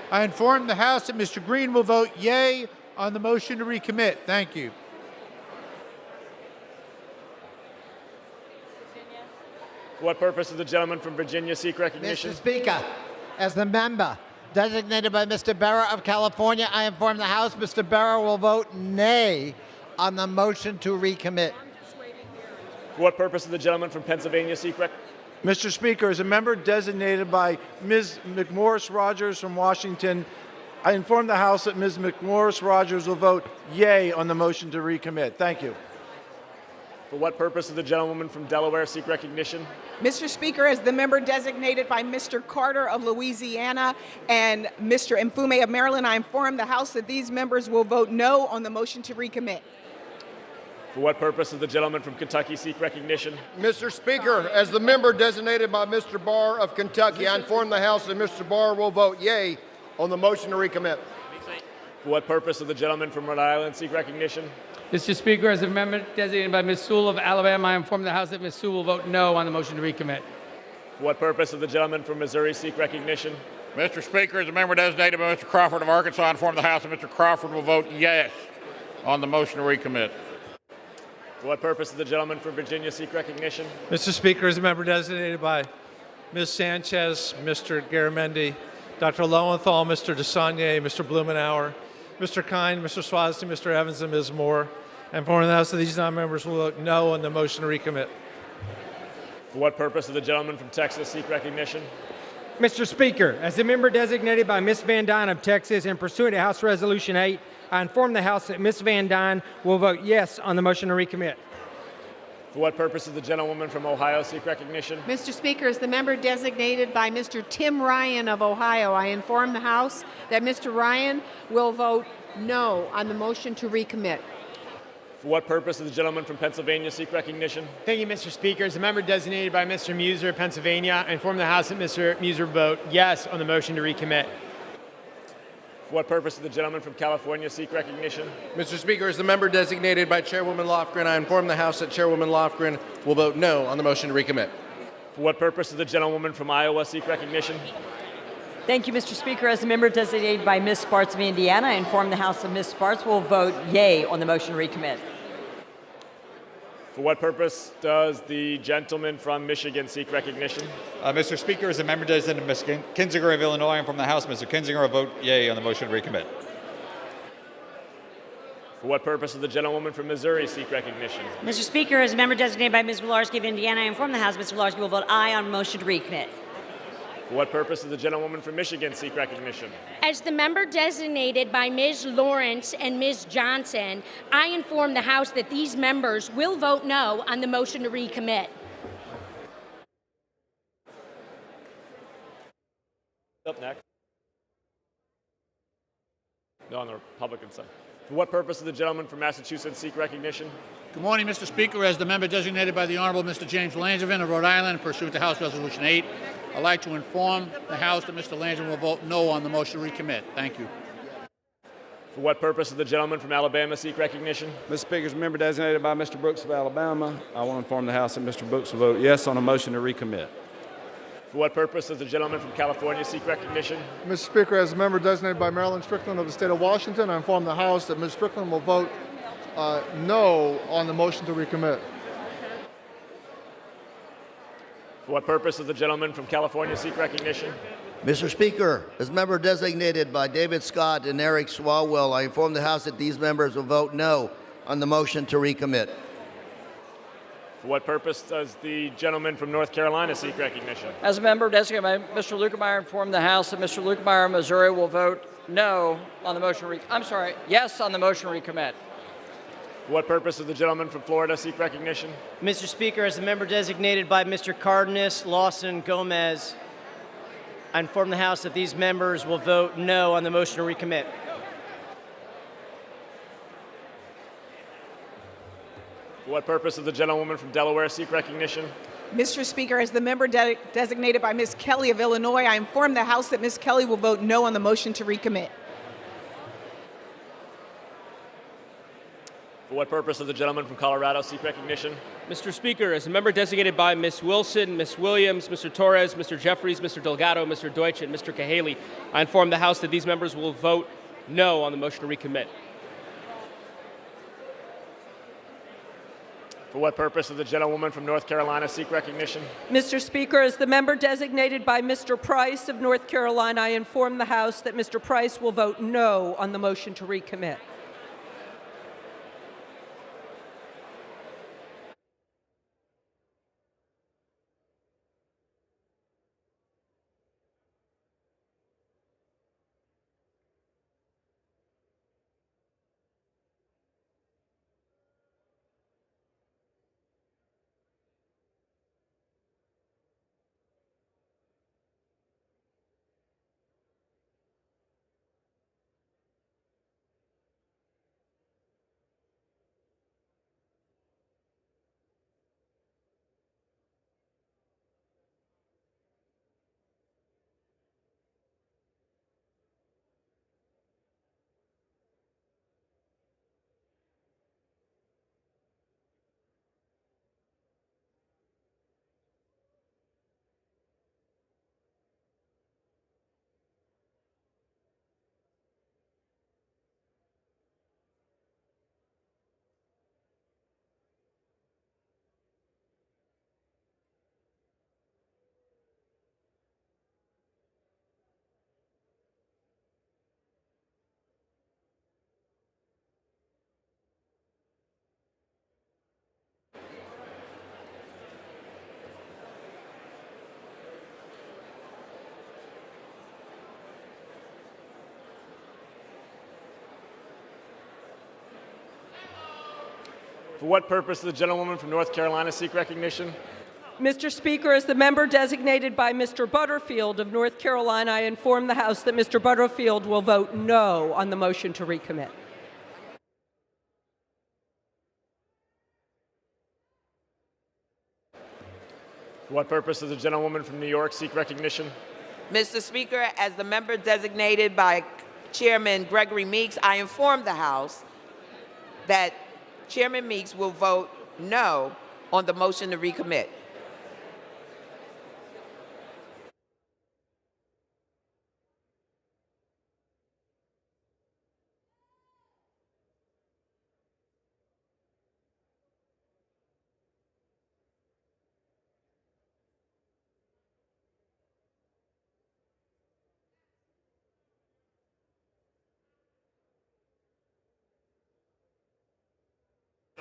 I inform the House that Mr. Green will vote yea on the motion to recommit. Thank you. For what purpose does the gentleman from Virginia seek recognition? Mr. Speaker, as the member designated by Mr. Barra of California, I inform the House Mr. Barra will vote nay on the motion to recommit. For what purpose does the gentleman from Pennsylvania seek recognition? Mr. Speaker, as a member designated by Ms. McMorris Rogers from Washington, I inform the House that Ms. McMorris Rogers will vote yea on the motion to recommit. Thank you. For what purpose does the gentlewoman from Delaware seek recognition? Mr. Speaker, as the member designated by Mr. Carter of Louisiana and Mr. Mfume of Maryland, I inform the House that these members will vote no on the motion to recommit. For what purpose does the gentleman from Kentucky seek recognition? Mr. Speaker, as the member designated by Mr. Barr of Kentucky, I inform the House that Mr. Barr will vote yea on the motion to recommit. For what purpose does the gentleman from Rhode Island seek recognition? Mr. Speaker, as a member designated by Ms. Sewell of Alabama, I inform the House that Ms. Sewell will vote no on the motion to recommit. For what purpose does the gentleman from Missouri seek recognition? Mr. Speaker, as a member designated by Mr. Crawford of Arkansas, I inform the House that Mr. Crawford will vote yes on the motion to recommit. For what purpose does the gentleman from Virginia seek recognition? Mr. Speaker, as a member designated by Ms. Sanchez, Mr. Garamendi, Dr. Lowenthal, Mr. DeSaulnier, Mr. Blumenauer, Mr. Kine, Mr. Swastika, Mr. Evans, and Ms. Moore, and informing the House that these non-members will vote no on the motion to recommit. For what purpose does the gentleman from Texas seek recognition? Mr. Speaker, as a member designated by Ms. Van Dyne of Texas and pursuant to House Resolution 8, I inform the House that Ms. Van Dyne will vote yes on the motion to recommit. For what purpose does the gentlewoman from Ohio seek recognition? Mr. Speaker, as the member designated by Mr. Tim Ryan of Ohio, I inform the House that Mr. Ryan will vote no on the motion to recommit. For what purpose does the gentleman from Pennsylvania seek recognition? Thank you, Mr. Speaker. As a member designated by Mr. Muser of Pennsylvania, I inform the House that Mr. Muser vote yes on the motion to recommit. For what purpose does the gentleman from California seek recognition? Mr. Speaker, as the member designated by Chairwoman Lofgren, I inform the House that Chairwoman Lofgren will vote no on the motion to recommit. For what purpose does the gentlewoman from Iowa seek recognition? Thank you, Mr. Speaker. As a member designated by Ms. Sparts of Indiana, I inform the House that Ms. Sparts will vote yea on the motion to recommit. For what purpose does the gentleman from Michigan seek recognition? Mr. Speaker, as a member designated Ms. Kinzinger of Illinois, and from the House, Mr. Kinzinger will vote yea on the motion to recommit. For what purpose does the gentlewoman from Missouri seek recognition? Mr. Speaker, as a member designated by Ms. Wlodarski of Indiana, I inform the House Ms. Wlodarski will vote aye on motion to recommit. For what purpose does the gentlewoman from Michigan seek recognition? As the member designated by Ms. Lawrence and Ms. Johnson, I inform the House that these members will vote no on the motion to recommit. Up next. No, on the Republican side. For what purpose does the gentleman from Massachusetts seek recognition? Good morning, Mr. Speaker. As the member designated by the Honorable Mr. James Langevin of Rhode Island, pursuant to House Resolution 8, I'd like to inform the House that Mr. Langevin will vote no on the motion to recommit. Thank you. For what purpose does the gentleman from Alabama seek recognition? Mr. Speaker, as a member designated by Mr. Brooks of Alabama, I want to inform the House that Mr. Brooks will vote yes on a motion to recommit. For what purpose does the gentleman from California seek recognition? Mr. Speaker, as a member designated by Marilyn Strickland of the state of Washington, I inform the House that Ms. Strickland will vote no on the motion to recommit. For what purpose does the gentleman from California seek recognition? Mr. Speaker, as member designated by David Scott and Eric Swalwell, I inform the House that these members will vote no on the motion to recommit. For what purpose does the gentleman from North Carolina seek recognition? As a member designated by Mr. Lukemeyer, inform the House that Mr. Lukemeyer of Missouri will vote no on the motion. Yes on the motion to recommit. For what purpose does the gentleman from Florida seek recognition? Mr. Speaker, as a member designated by Mr. Cardenas, Lawson, and Gomez, I inform the House that these members will vote no on the motion to recommit. For what purpose does the gentlewoman from Delaware seek recognition? Mr. Speaker, as the member designated by Ms. Kelly of Illinois, I inform the House that Ms. Kelly will vote no on the motion to recommit. For what purpose does the gentleman from Colorado seek recognition? Mr. Speaker, as a member designated by Ms. Wilson, Ms. Williams, Mr. Torres, Mr. Jeffries, Mr. Delgado, Mr. Deutsch, and Mr. Cahaley, I inform the House that these members will vote no on the motion to recommit. For what purpose does the gentlewoman from North Carolina seek recognition? Mr. Speaker, as the member designated by Mr. Price of North Carolina, I inform the House that Mr. Price will vote no on the motion to recommit. For what purpose does the gentlewoman from North Carolina seek recognition? Mr. Speaker, as the member designated by Mr. Butterfield of North Carolina, I inform the House that Mr. Butterfield will vote no on the motion to recommit. For what purpose does the gentlewoman from New York seek recognition? Mr. Speaker, as the member designated by Chairman Gregory Meeks, I inform the House that Chairman Meeks will vote no on the motion to recommit.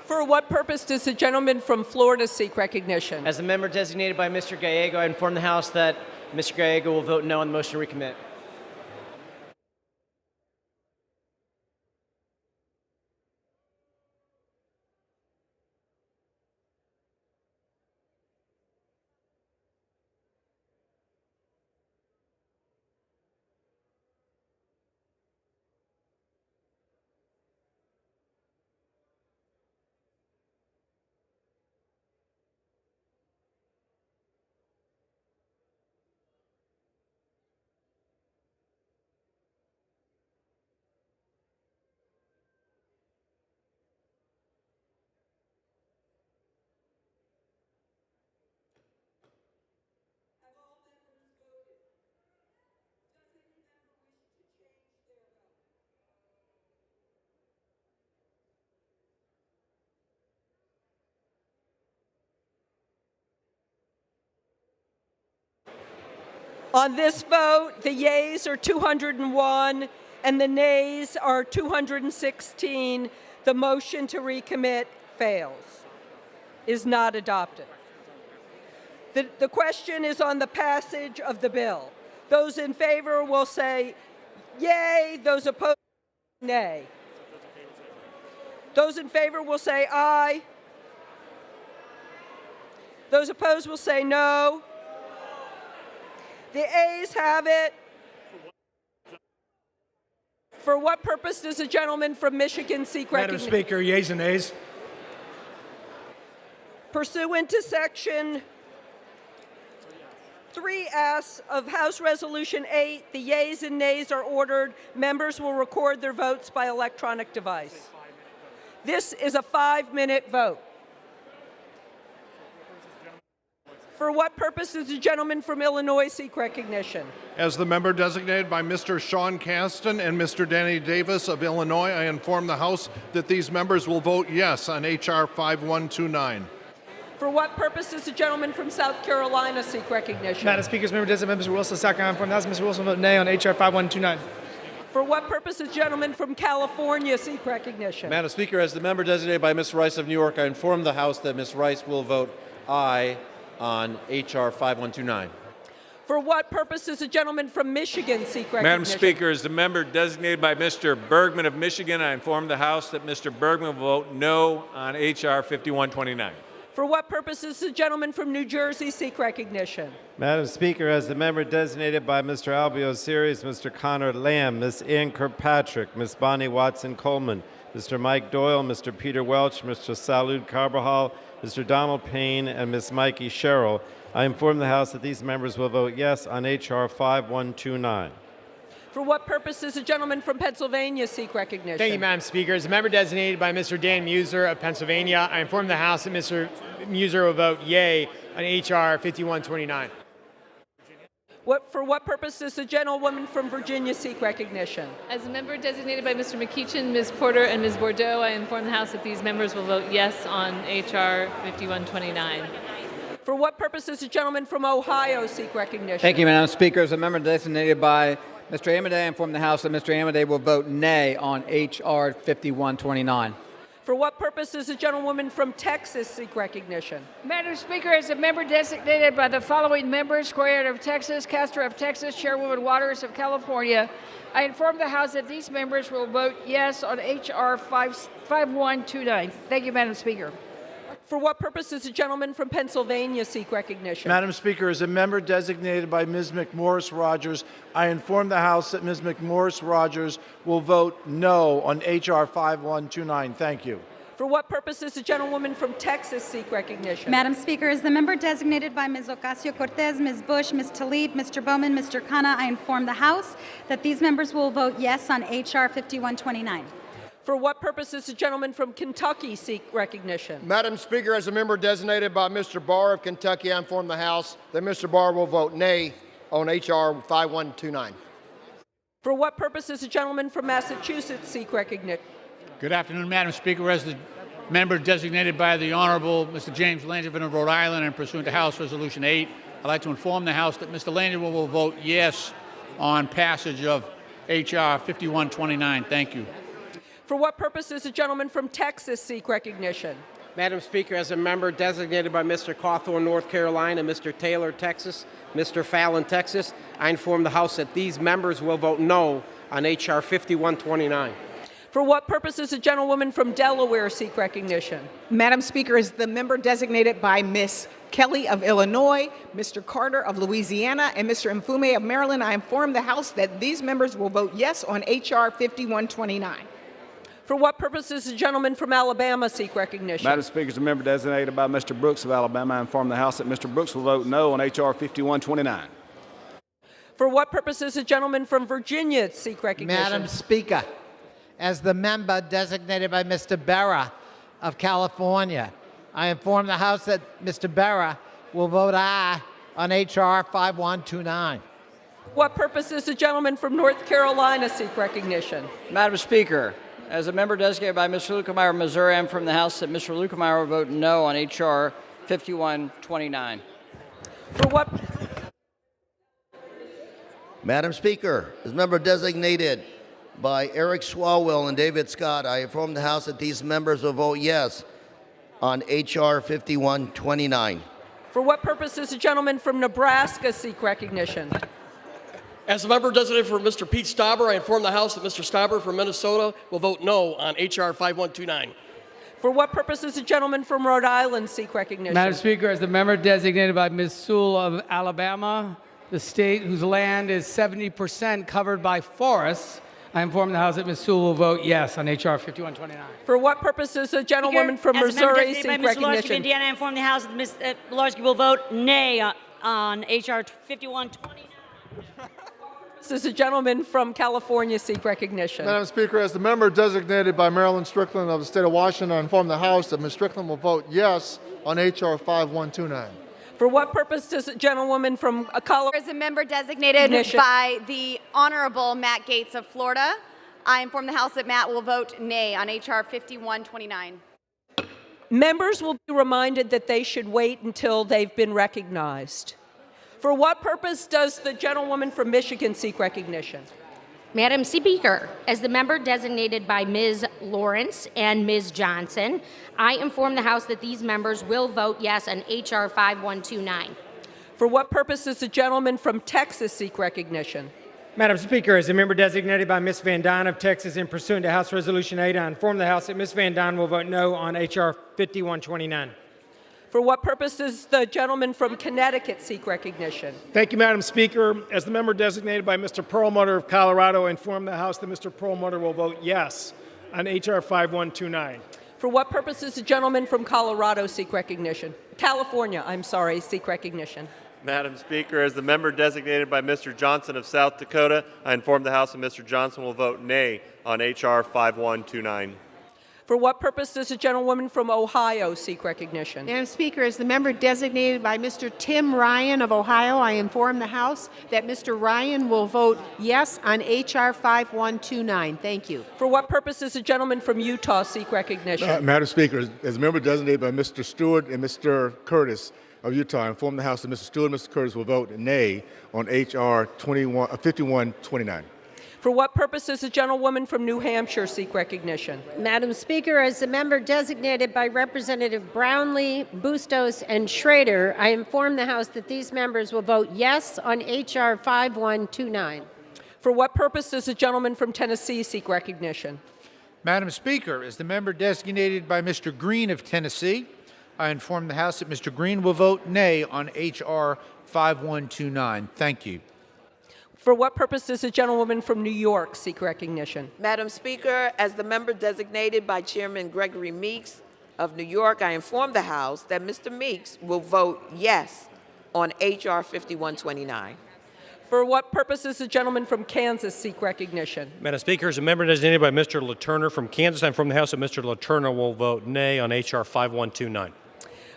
For what purpose does the gentleman from Florida seek recognition? As the member designated by Mr. Gallego, I inform the House that Mr. Gallego will vote no on the motion to recommit. On this vote, the yeas are 201 and the nays are 216. The motion to recommit fails, is not adopted. The question is on the passage of the bill. Those in favor will say yay, those opposed, nay. Those in favor will say aye. Those opposed will say no. The ayes have it. For what purpose does the gentleman from Michigan seek Madam recognition? Speaker, yeas and nays. Pursuant to Section 3S of House Resolution 8, the yeas and nays are ordered. Members will record their votes by electronic device. This is a 5-minute vote. For what purpose does the gentleman from Illinois seek recognition? As the member designated by Mr. Sean Caston and Mr. Danny Davis of Illinois, I inform the House that these members will vote yes on H.R. 5129. For what purpose does the gentleman from South Carolina seek recognition? Madam Speaker, member designated Mr. Wilson, South Carolina, from the House. Mr. Wilson will vote nay on H.R. 5129. For what purpose does the gentleman from California seek recognition? Madam Speaker, as the member designated by Ms. Rice of New York, I inform the House that Ms. Rice will vote aye on H.R. 5129. For what purpose does the gentleman from Michigan seek recognition? Madam Speaker, as the member designated by Mr. Bergman of Michigan, I inform the House that Mr. Bergman will vote no on H.R. 5129. For what purpose does the gentleman from New Jersey seek recognition? Madam Speaker, as the member designated by Mr. Albio Series, Mr. Connor Lamb, Ms. Ann Kirkpatrick, Ms. Bonnie Watson-Coleman, Mr. Mike Doyle, Mr. Peter Welch, Mr. Salud Carbajal, Mr. Donald Payne, and Ms. Mikey Sherrill, I inform the House that these members will vote yes on H.R. 5129. For what purpose does the gentleman from Pennsylvania seek recognition? Thank you, Madam Speaker. As a member designated by Mr. Dan Muser of Pennsylvania, I inform the House that Mr. Muser will vote yay on H.R. 5129. For what purpose does the gentlewoman from Virginia seek recognition? As a member designated by Mr. McEachin, Ms. Porter, and Ms. Bordeaux, I inform the House that these members will vote yes on H.R. 5129. For what purpose does the gentleman from Ohio seek recognition? Thank you, Madam Speaker. As a member designated by Mr. Amadei, I inform the House that Mr. Amadei will vote nay on H.R. 5129. For what purpose does the gentlewoman from Texas seek recognition? Madam Speaker, as a member designated by the following members: Correa of Texas, Castro of Texas, Chairwoman Waters of California, I inform the House that these members will vote yes on H.R. 5129. Thank you, Madam Speaker. For what purpose does the gentleman from Pennsylvania seek recognition? Madam Speaker, as a member designated by Ms. McMorris Rogers, I inform the House that Ms. McMorris Rogers will vote no on H.R. 5129. Thank you. For what purpose does the gentlewoman from Texas seek recognition? Madam Speaker, as the member designated by Ms. Ocasio-Cortez, Ms. Bush, Ms. Tlaib, Mr. Bowman, Mr. Khanna, I inform the House that these members will vote yes on H.R. 5129. For what purpose does the gentleman from Kentucky seek recognition? Madam Speaker, as a member designated by Mr. Barr of Kentucky, I inform the House that Mr. Barr will vote nay on H.R. 5129. For what purpose does the gentleman from Massachusetts seek recognition? Good afternoon, Madam Speaker. As the member designated by the Honorable Mr. James Langevin of Rhode Island and pursuant to House Resolution 8, I'd like to inform the House that Mr. Langevin will vote yes on passage of H.R. 5129. Thank you. For what purpose does the gentleman from Texas seek recognition? Madam Speaker, as a member designated by Mr. Cawthorn, North Carolina, Mr. Taylor, Texas, Mr. Fallon, Texas, I inform the House that these members will vote no on H.R. 5129. For what purpose does the gentlewoman from Delaware seek recognition? Madam Speaker, as the member designated by Ms. Kelly of Illinois, Mr. Carter of Louisiana, and Mr. Mfume of Maryland, I inform the House that these members will vote yes on H.R. 5129. For what purpose does the gentleman from Alabama seek recognition? Madam Speaker, as a member designated by Mr. Brooks of Alabama, I inform the House that Mr. Brooks will vote no on H.R. 5129. For what purpose does the gentleman from Virginia seek recognition? Madam Speaker, as the member designated by Mr. Berra of California, I inform the House that Mr. Berra will vote aye on H.R. 5129. What purpose does the gentleman from North Carolina seek recognition? Madam Speaker, as a member designated by Mr. Lukemeyer of Missouri, I inform the House that Mr. Lukemeyer will vote no on H.R. 5129. Madam Speaker, as member designated by Eric Swalwell and David Scott, I inform the House that these members will vote yes on H.R. 5129. For what purpose does the gentleman from Nebraska seek recognition? As a member designated for Mr. Pete Stauber, I inform the House that Mr. Stauber from Minnesota will vote no on H.R. 5129. For what purpose does the gentleman from Rhode Island seek recognition? Madam Speaker, as the member designated by Ms. Sewell of Alabama, the state whose land is 70% covered by forests, I inform the House that Ms. Sewell will vote yes on H.R. 5129. For what purpose does the gentlewoman from Missouri seek by Mr. Lorski of recognition? Indiana, I inform the House that Ms. Lorski will vote nay on H.R. 5129. Does the gentleman from California seek recognition? Madam Speaker, as the member designated by Marilyn Strickland of the state of Washington, I inform the House that Ms. Strickland will vote yes on H.R. 5129. For what purpose does the gentlewoman from Colorado? As a member designated by the Honorable Matt Gaetz of Florida, I inform the House that Matt will vote nay on H.R. 5129. Members will be reminded that they should wait until they've been recognized. For what purpose does the gentlewoman from Michigan seek recognition? Madam Speaker, as the member designated by Ms. Lawrence and Ms. Johnson, I inform the House that these members will vote yes on H.R. 5129. For what purpose does the gentleman from Texas seek recognition? Madam Speaker, as a member designated by Ms. Van Dyne of Texas and pursuant to House Resolution 8, I inform the House that Ms. Van Dyne will vote no on H.R. 5129. For what purpose does the gentleman from Connecticut seek recognition? Thank you, Madam Speaker. As the member designated by Mr. Perlmutter of Colorado, I inform the House that Mr. Perlmutter will vote yes on H.R. 5129. For what purpose does the gentleman from Colorado seek recognition? California, seek recognition. Madam Speaker, as the member designated by Mr. Johnson of South Dakota, I inform the House that Mr. Johnson will vote nay on H.R. 5129. For what purpose does the gentlewoman from Ohio seek recognition? Madam Speaker, as the member designated by Mr. Tim Ryan of Ohio, I inform the House that Mr. Ryan will vote yes on H.R. 5129. Thank you. For what purpose does the gentleman from Utah seek recognition? Madam Speaker, as a member designated by Mr. Stewart and Mr. Curtis of Utah, I inform the House that Mr. Stewart and Mr. Curtis will vote nay on H.R. 5129. For what purpose does the gentlewoman from New Hampshire seek recognition? Madam Speaker, as the member designated by Representative Brownlee, Bustos, and Schrader, I inform the House that these members will vote yes on H.R. 5129. For what purpose does the gentleman from Tennessee seek recognition? Madam Speaker, as the member designated by Mr. Green of Tennessee, I inform the House that Mr. Green will vote nay on H.R. 5129. Thank you. For what purpose does the gentlewoman from New York seek recognition? Madam Speaker, as the member designated by Chairman Gregory Meeks of New York, I inform the House that Mr. Meeks will vote yes on H.R. 5129. For what purpose does the gentleman from Kansas seek recognition? Madam Speaker, as a member designated by Mr. LaTurner from Kansas, I inform the House that Mr. LaTurner will vote nay on H.R. 5129.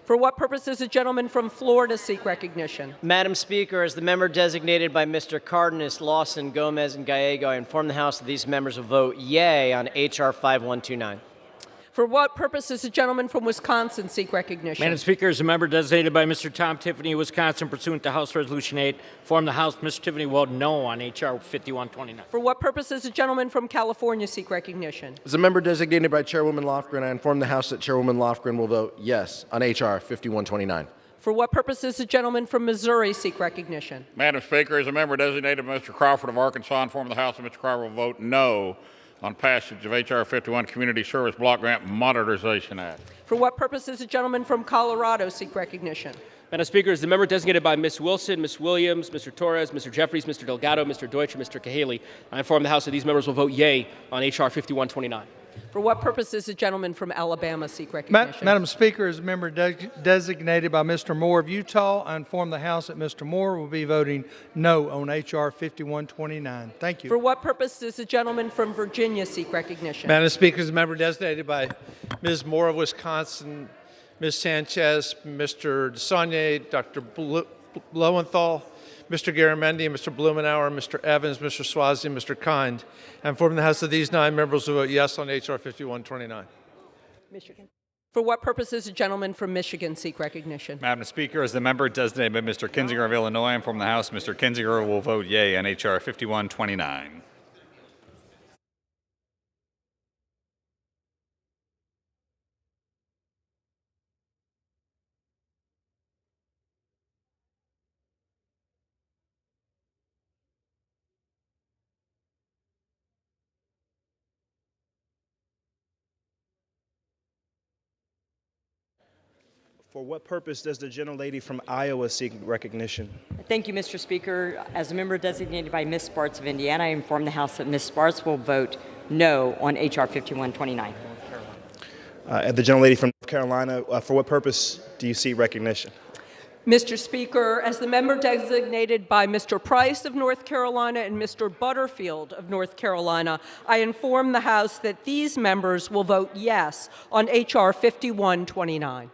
For what purpose does the gentleman from Florida seek recognition? Madam Speaker, as the member designated by Mr. Cardenas, Lawson, Gomez, and Gallego, I inform the House that these members will vote yea on H.R. 5129. For what purpose does the gentleman from Wisconsin seek recognition? Madam Speaker, as a member designated by Mr. Tom Tiffany, Wisconsin, pursuant to House Resolution 8, inform the House Mr. Tiffany will vote no on H.R. 5129. For what purpose does the gentleman from California seek recognition? As a member designated by Chairwoman Lofgren, I inform the House that Chairwoman Lofgren will vote yes on H.R. 5129. For what purpose does the gentleman from Missouri seek recognition? Madam Speaker, as a member designated by Mr. Crawford of Arkansas, I inform the House that Mr. Crawford will vote no on passage of H.R. 51 Community Service Block Grant Modernization Act. For what purpose does the gentleman from Colorado seek recognition? Madam Speaker, as the member designated by Ms. Wilson, Ms. Williams, Mr. Torres, Mr. Jeffries, Mr. Delgado, Mr. Deutsch, and Mr. Cahaley, I inform the House that these members will vote yea on H.R. 5129. For what purpose does the gentleman from Alabama seek recognition? Madam Speaker, as a member designated by Mr. Moore of Utah, I inform the House that Mr. Moore will be voting no on H.R. 5129. Thank you. For what purpose does the gentleman from Virginia seek recognition? Madam Speaker, as a member designated by Ms. Moore of Wisconsin, Ms. Sanchez, Mr. DeSaulnier, Dr. Lowenthal, Mr. Garamendi, Mr. Blumenauer, Mr. Evans, Mr. Swazi, and Mr. Kind. I inform the House that these 9 members will vote yes on H.R. 5129. Michigan. For what purpose does the gentleman from Michigan seek recognition? Madam Speaker, as the member designated by Mr. Kinzinger of Illinois, I inform the House Mr. Kinzinger will vote yea on H.R. 5129. For what purpose does the gentlelady from Iowa seek recognition? Thank you, Mr. Speaker. As a member designated by Ms. Sparks of Indiana, I inform the House that Ms. Sparks will vote no on H.R. 5129. The gentlelady from North Carolina, for what purpose do you seek recognition? Mr. Speaker, as the member designated by Mr. Price of North Carolina and Mr. Butterfield of North Carolina, I inform the House that these members will vote yes on H.R. 5129.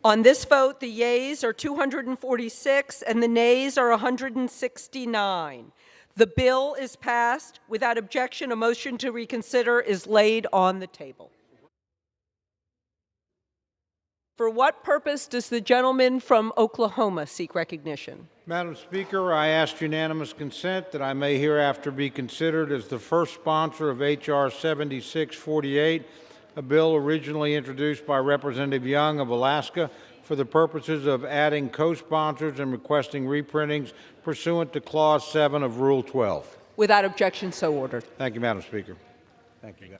On this vote, the yeas are 246 and the nays are 169. The bill is passed. Without objection, a motion to reconsider is laid on the table. For what purpose does the gentleman from Oklahoma seek recognition? Madam Speaker, I ask unanimous consent that I may hereafter be considered as the first sponsor of H.R. 7648, a bill originally introduced by Representative Young of Alaska for the purposes of adding co-sponsors and requesting reprintings pursuant to Clause 7 of Rule 12. Without objection, so ordered. Thank you, Madam Speaker. Thank you.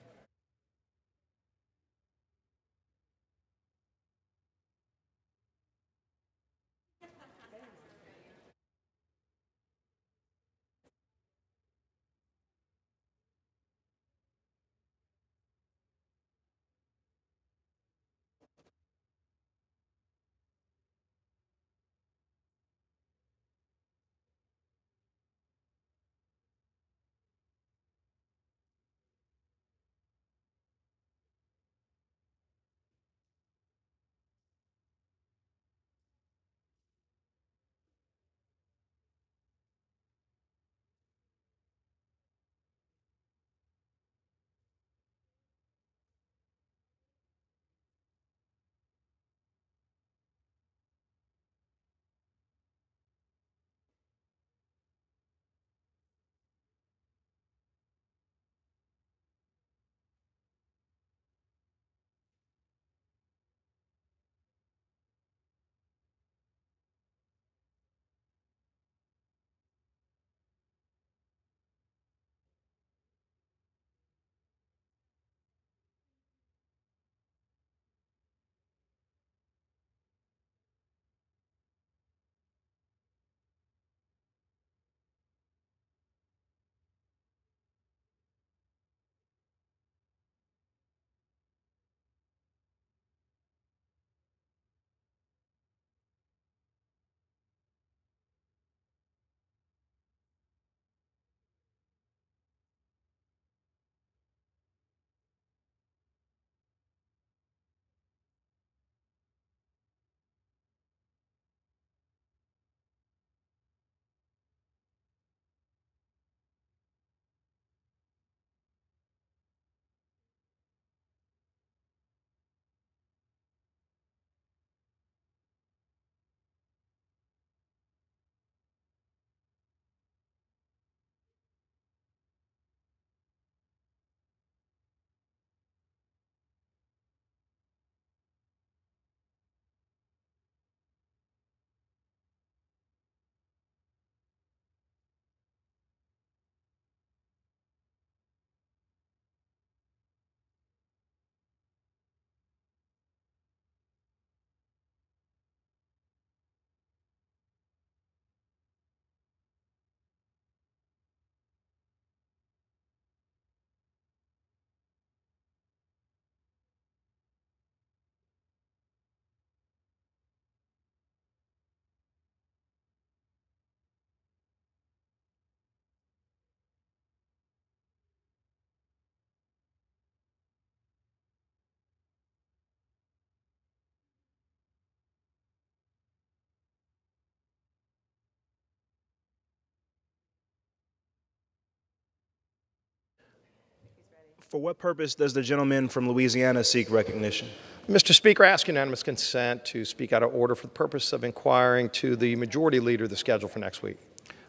For what purpose does the gentleman from Louisiana seek recognition? Mr. Speaker, I ask unanimous consent to speak out of order for the purpose of inquiring to the Majority Leader the schedule for next week.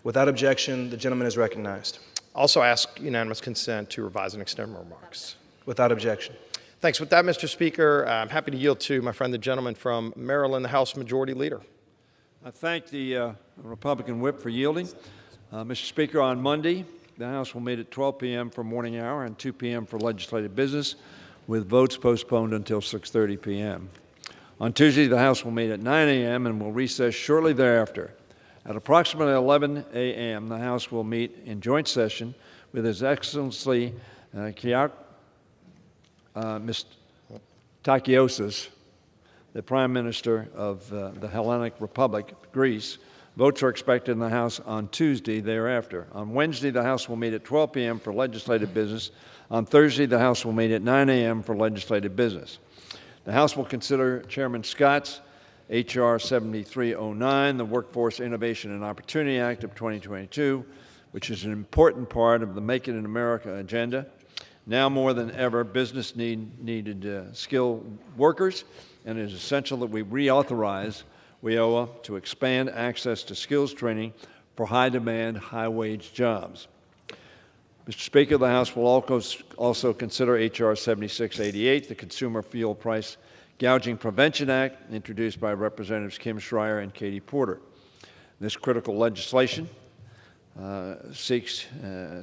Without objection, the gentleman is recognized. Also ask unanimous consent to revise and extend my remarks. Without objection. Thanks. With that, Mr. Speaker, I'm happy to yield to my friend, the gentleman from Maryland, the House Majority Leader. I thank the Republican whip for yielding. Mr. Speaker, on Monday, the House will meet at 12 p.m. for morning hour and 2 p.m. for legislative business, with votes postponed until 6:30 p.m. On Tuesday, the House will meet at 9 a.m. and will recess shortly thereafter. At approximately 11 a.m., the House will meet in joint session with His Excellency Ms. Takiosis, the Prime Minister of the Hellenic Republic, Greece. Votes are expected in the House on Tuesday thereafter. On Wednesday, the House will meet at 12 p.m. for legislative business. On Thursday, the House will meet at 9 a.m. for legislative business. The House will consider Chairman Scott's H.R. 7309, the Workforce Innovation and Opportunity Act of 2022, which is an important part of the Make It in America agenda. Now more than ever, business needed skilled workers, and it is essential that we reauthorize WIOA to expand access to skills training for high-demand, high-wage jobs. Mr. Speaker, the House will also consider H.R. 7688, the Consumer Fuel Price Gouging Prevention Act, introduced by Representatives Kim Schreier and Katie Porter. This critical legislation seeks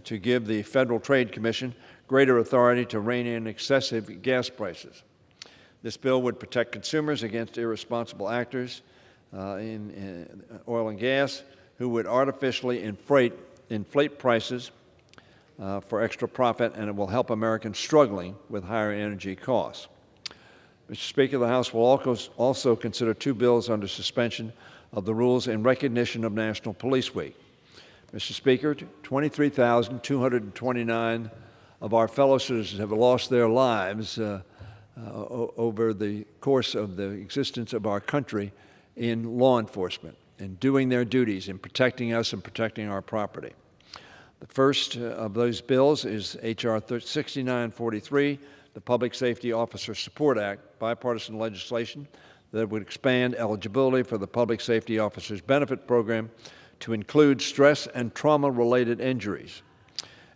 to give the Federal Trade Commission greater authority to rein in excessive gas prices. This bill would protect consumers against irresponsible actors in oil and gas who would artificially inflate prices for extra profit, and it will help Americans struggling with higher energy costs. Mr. Speaker, the House will also consider two bills under suspension of the rules in recognition of National Police Week. Mr. Speaker, 23,229 of our fellow citizens have lost their lives over the course of the existence of our country in law enforcement, in doing their duties, in protecting us and protecting our property. The first of those bills is H.R. 6943, the Public Safety Officer Support Act, bipartisan legislation that would expand eligibility for the Public Safety Officers Benefit Program to include stress and trauma-related injuries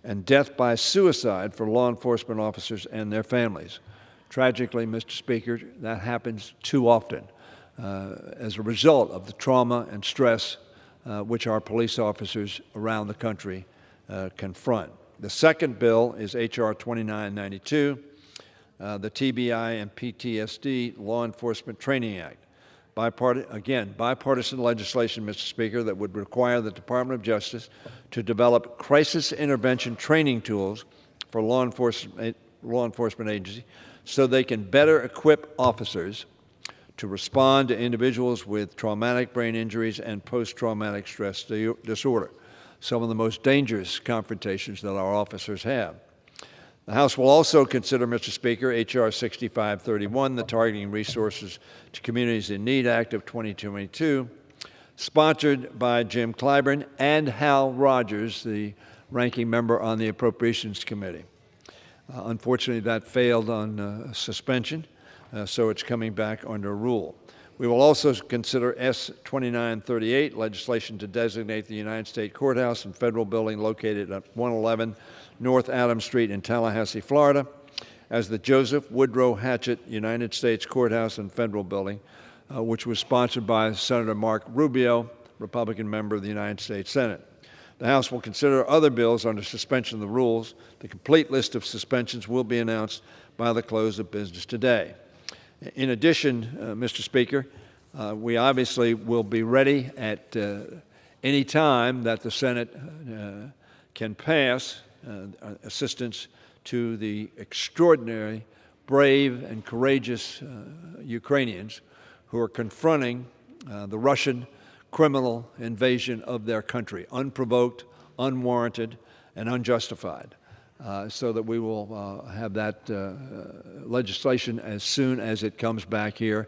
and death by suicide for law enforcement officers and their families. Tragically, Mr. Speaker, that happens too often as a result of the trauma and stress which our police officers around the country confront. The second bill is H.R. 2992, the TBI and PTSD Law Enforcement Training Act. Bipartisan legislation, Mr. Speaker, that would require the Department of Justice to develop crisis intervention training tools for law enforcement agencies so they can better equip officers to respond to individuals with traumatic brain injuries and post-traumatic stress disorder, some of the most dangerous confrontations that our officers have. The House will also consider, Mr. Speaker, H.R. 6531, the Targeting Resources to Communities in Need Act of 2022, sponsored by Jim Clyburn and Hal Rogers, the ranking member on the Appropriations Committee. Unfortunately, that failed on suspension, so it's coming back under rule. We will also consider S. 2938, legislation to designate the United States Courthouse and Federal Building located at 111 North Adams Street in Tallahassee, Florida, as the Joseph Woodrow Hatchett United States Courthouse and Federal Building, which was sponsored by Senator Mark Rubio, Republican member of the United States Senate. The House will consider other bills under suspension of the rules. The complete list of suspensions will be announced by the close of business today. In addition, Mr. Speaker, we obviously will be ready at any time that the Senate can pass assistance to the extraordinary, brave, and courageous Ukrainians who are confronting the Russian criminal invasion of their country, unprovoked, unwarranted, and unjustified. So that we will have that legislation as soon as it comes back here,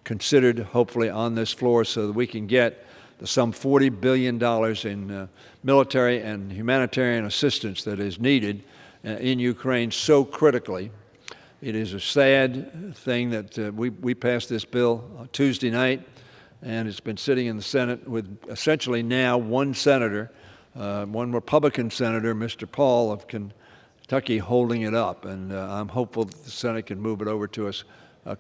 considered hopefully on this floor so that we can get the some $40 billion in military and humanitarian assistance that is needed in Ukraine so critically. It is a sad thing that we passed this bill Tuesday night, and it's been sitting in the Senate with essentially now one senator, one Republican senator, Mr. Paul of Kentucky, holding it up. And I'm hopeful that the Senate can move it over to us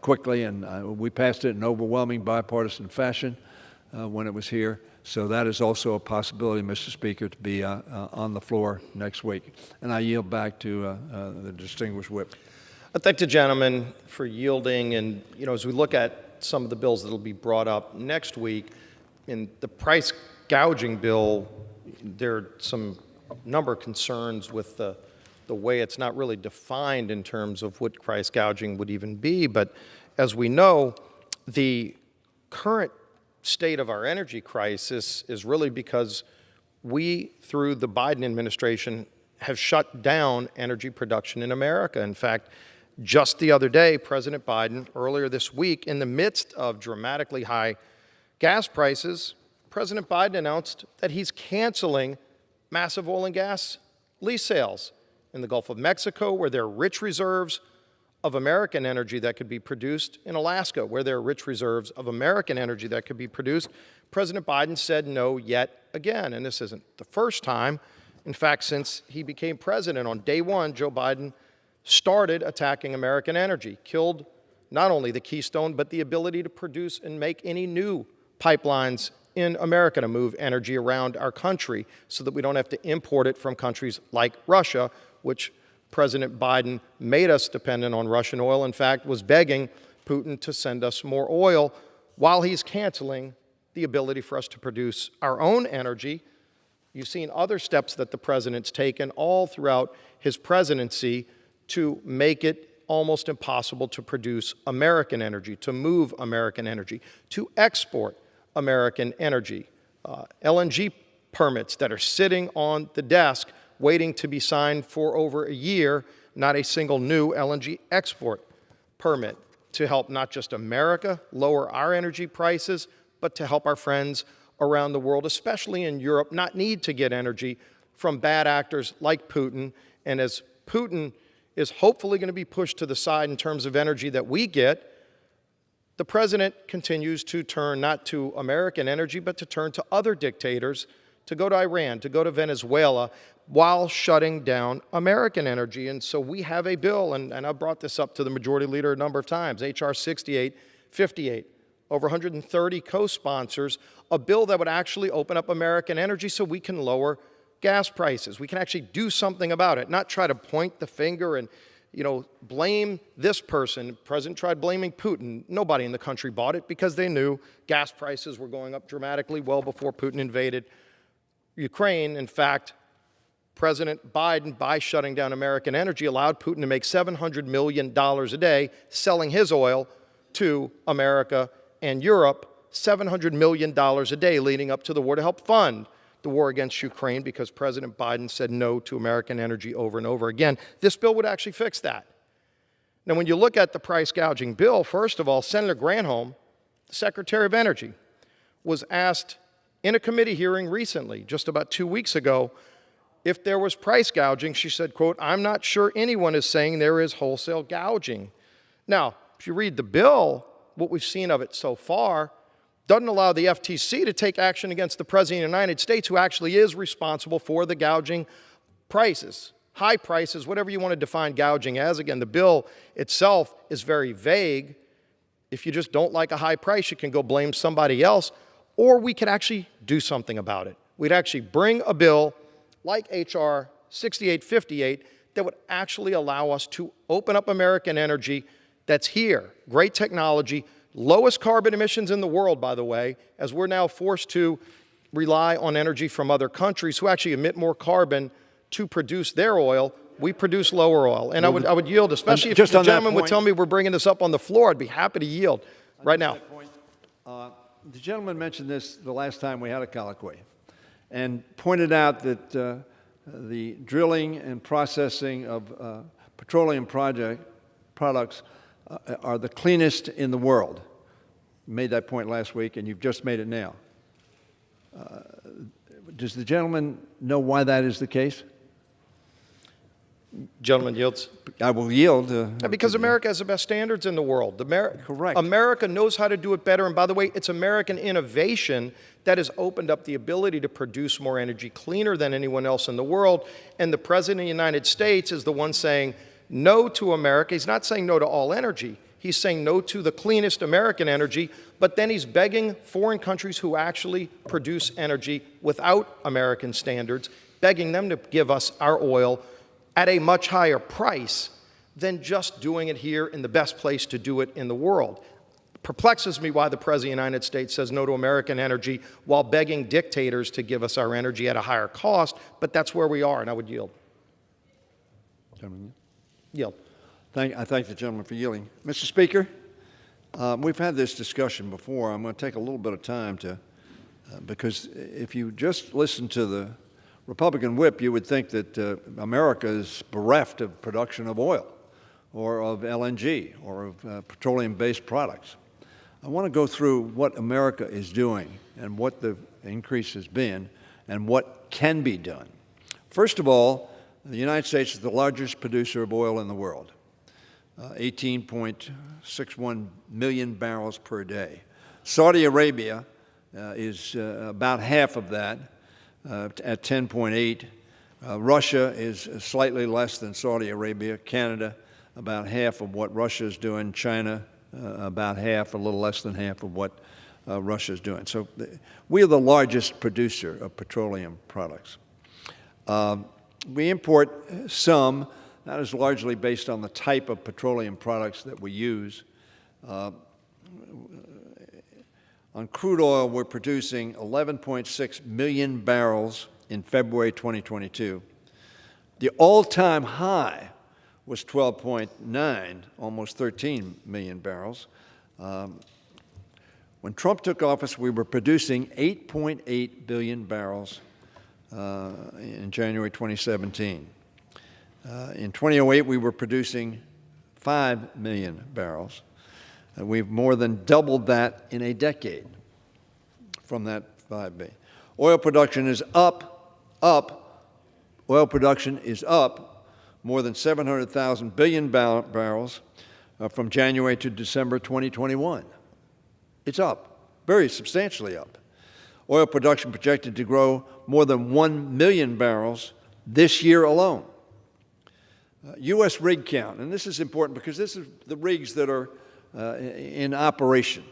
quickly. And we passed it in overwhelming bipartisan fashion when it was here. So that is also a possibility, Mr. Speaker, to be on the floor next week. And I yield back to the distinguished whip. I thank the gentleman for yielding. And, you know, as we look at some of the bills that will be brought up next week, in the price gouging bill, there are some number of concerns with the way it's not really defined in terms of what price gouging would even be. But as we know, the current state of our energy crisis is really because we, through the Biden administration, have shut down energy production in America. In fact, just the other day, President Biden, earlier this week, in the midst of dramatically high gas prices, President Biden announced that he's canceling massive oil and gas lease sales in the Gulf of Mexico, where there are rich reserves of American energy that could be produced, in Alaska, where there are rich reserves of American energy that could be produced. President Biden said no yet again, and this isn't the first time. In fact, since he became president on day one, Joe Biden started attacking American energy, killed not only the Keystone, but the ability to produce and make any new pipelines in America to move energy around our country so that we don't have to import it from countries like Russia, which President Biden made us dependent on Russian oil, in fact, was begging Putin to send us more oil while he's canceling the ability for us to produce our own energy. You've seen other steps that the president's taken all throughout his presidency to make it almost impossible to produce American energy, to move American energy, to export American energy. LNG permits that are sitting on the desk waiting to be signed for over a year, not a single new LNG export permit to help not just America lower our energy prices, but to help our friends around the world, especially in Europe, not need to get energy from bad actors like Putin. And as Putin is hopefully going to be pushed to the side in terms of energy that we get, the president continues to turn not to American energy, but to turn to other dictators, to go to Iran, to go to Venezuela, while shutting down American energy. And so we have a bill, and I brought this up to the majority leader a number of times, H.R. 6858, over 130 co-sponsors, a bill that would actually open up American energy so we can lower gas prices. We can actually do something about it, not try to point the finger and blame this person. The president tried blaming Putin. Nobody in the country bought it because they knew gas prices were going up dramatically well before Putin invaded Ukraine. In fact, President Biden, by shutting down American energy, allowed Putin to make $700 million a day selling his oil to America and Europe, $700 million a day leading up to the war to help fund the war against Ukraine, because President Biden said no to American energy over and over again. This bill would actually fix that. Now, when you look at the price gouging bill, first of all, Senator Granholm, the Secretary of Energy, was asked in a committee hearing recently, just about 2 weeks ago, if there was price gouging. She said, quote, "I'm not sure anyone is saying there is wholesale gouging." Now, if you read the bill, what we've seen of it so far doesn't allow the FTC to take action against the President of the United States, who actually is responsible for the gouging prices, high prices, whatever you want to define gouging as. Again, the bill itself is very vague. If you just don't like a high price, you can go blame somebody else, or we could actually do something about it. We'd actually bring a bill like H.R. 6858 that would actually allow us to open up American energy that's here, great technology, lowest carbon emissions in the world, by the way, as we're now forced to rely on energy from other countries who actually emit more carbon to produce their oil. We produce lower oil. And I would yield, especially if the gentleman would tell me we're bringing this up on the floor, I'd be happy to yield right now. The gentleman mentioned this the last time we had a colloquy and pointed out that the drilling and processing of petroleum products are the cleanest in the world. You made that point last week, and you've just made it now. Does the gentleman know why that is the case? Gentleman yields. I will yield. Because America has the best standards in the world. Correct. America knows how to do it better. And by the way, it's American innovation that has opened up the ability to produce more energy cleaner than anyone else in the world. And the President of the United States is the one saying no to America. He's not saying no to all energy. He's saying no to the cleanest American energy, but then he's begging foreign countries who actually produce energy without American standards, begging them to give us our oil at a much higher price than just doing it here in the best place to do it in the world. It perplexes me why the President of the United States says no to American energy while begging dictators to give us our energy at a higher cost, but that's where we are, and I would yield. Gentleman. Yield. I thank the gentleman for yielding. Mr. Speaker, we've had this discussion before. I'm going to take a little bit of time to, because if you just listen to the Republican whip, you would think that America is bereft of production of oil or of LNG or of petroleum-based products. I want to go through what America is doing and what the increase has been and what can be done. First of all, the United States is the largest producer of oil in the world, 18.61 million barrels per day. Saudi Arabia is about half of that, at 10.8. Russia is slightly less than Saudi Arabia. Canada, about half of what Russia is doing. China, about half, a little less than half of what Russia is doing. So we are the largest producer of petroleum products. We import some. That is largely based on the type of petroleum products that we use. On crude oil, we're producing 11.6 million barrels in February 2022. The all-time high was 12.9, almost 13 million barrels. When Trump took office, we were producing 8.8 billion barrels in January 2017. In 2008, we were producing 5 million barrels. We've more than doubled that in a decade from that 5 billion. Oil production is up. Oil production is up more than 700,000 billion barrels from January to December 2021. It's up, very substantially up. Oil production projected to grow more than 1 million barrels this year alone. U.S. rig count, and this is important because this is the rigs that are in operation.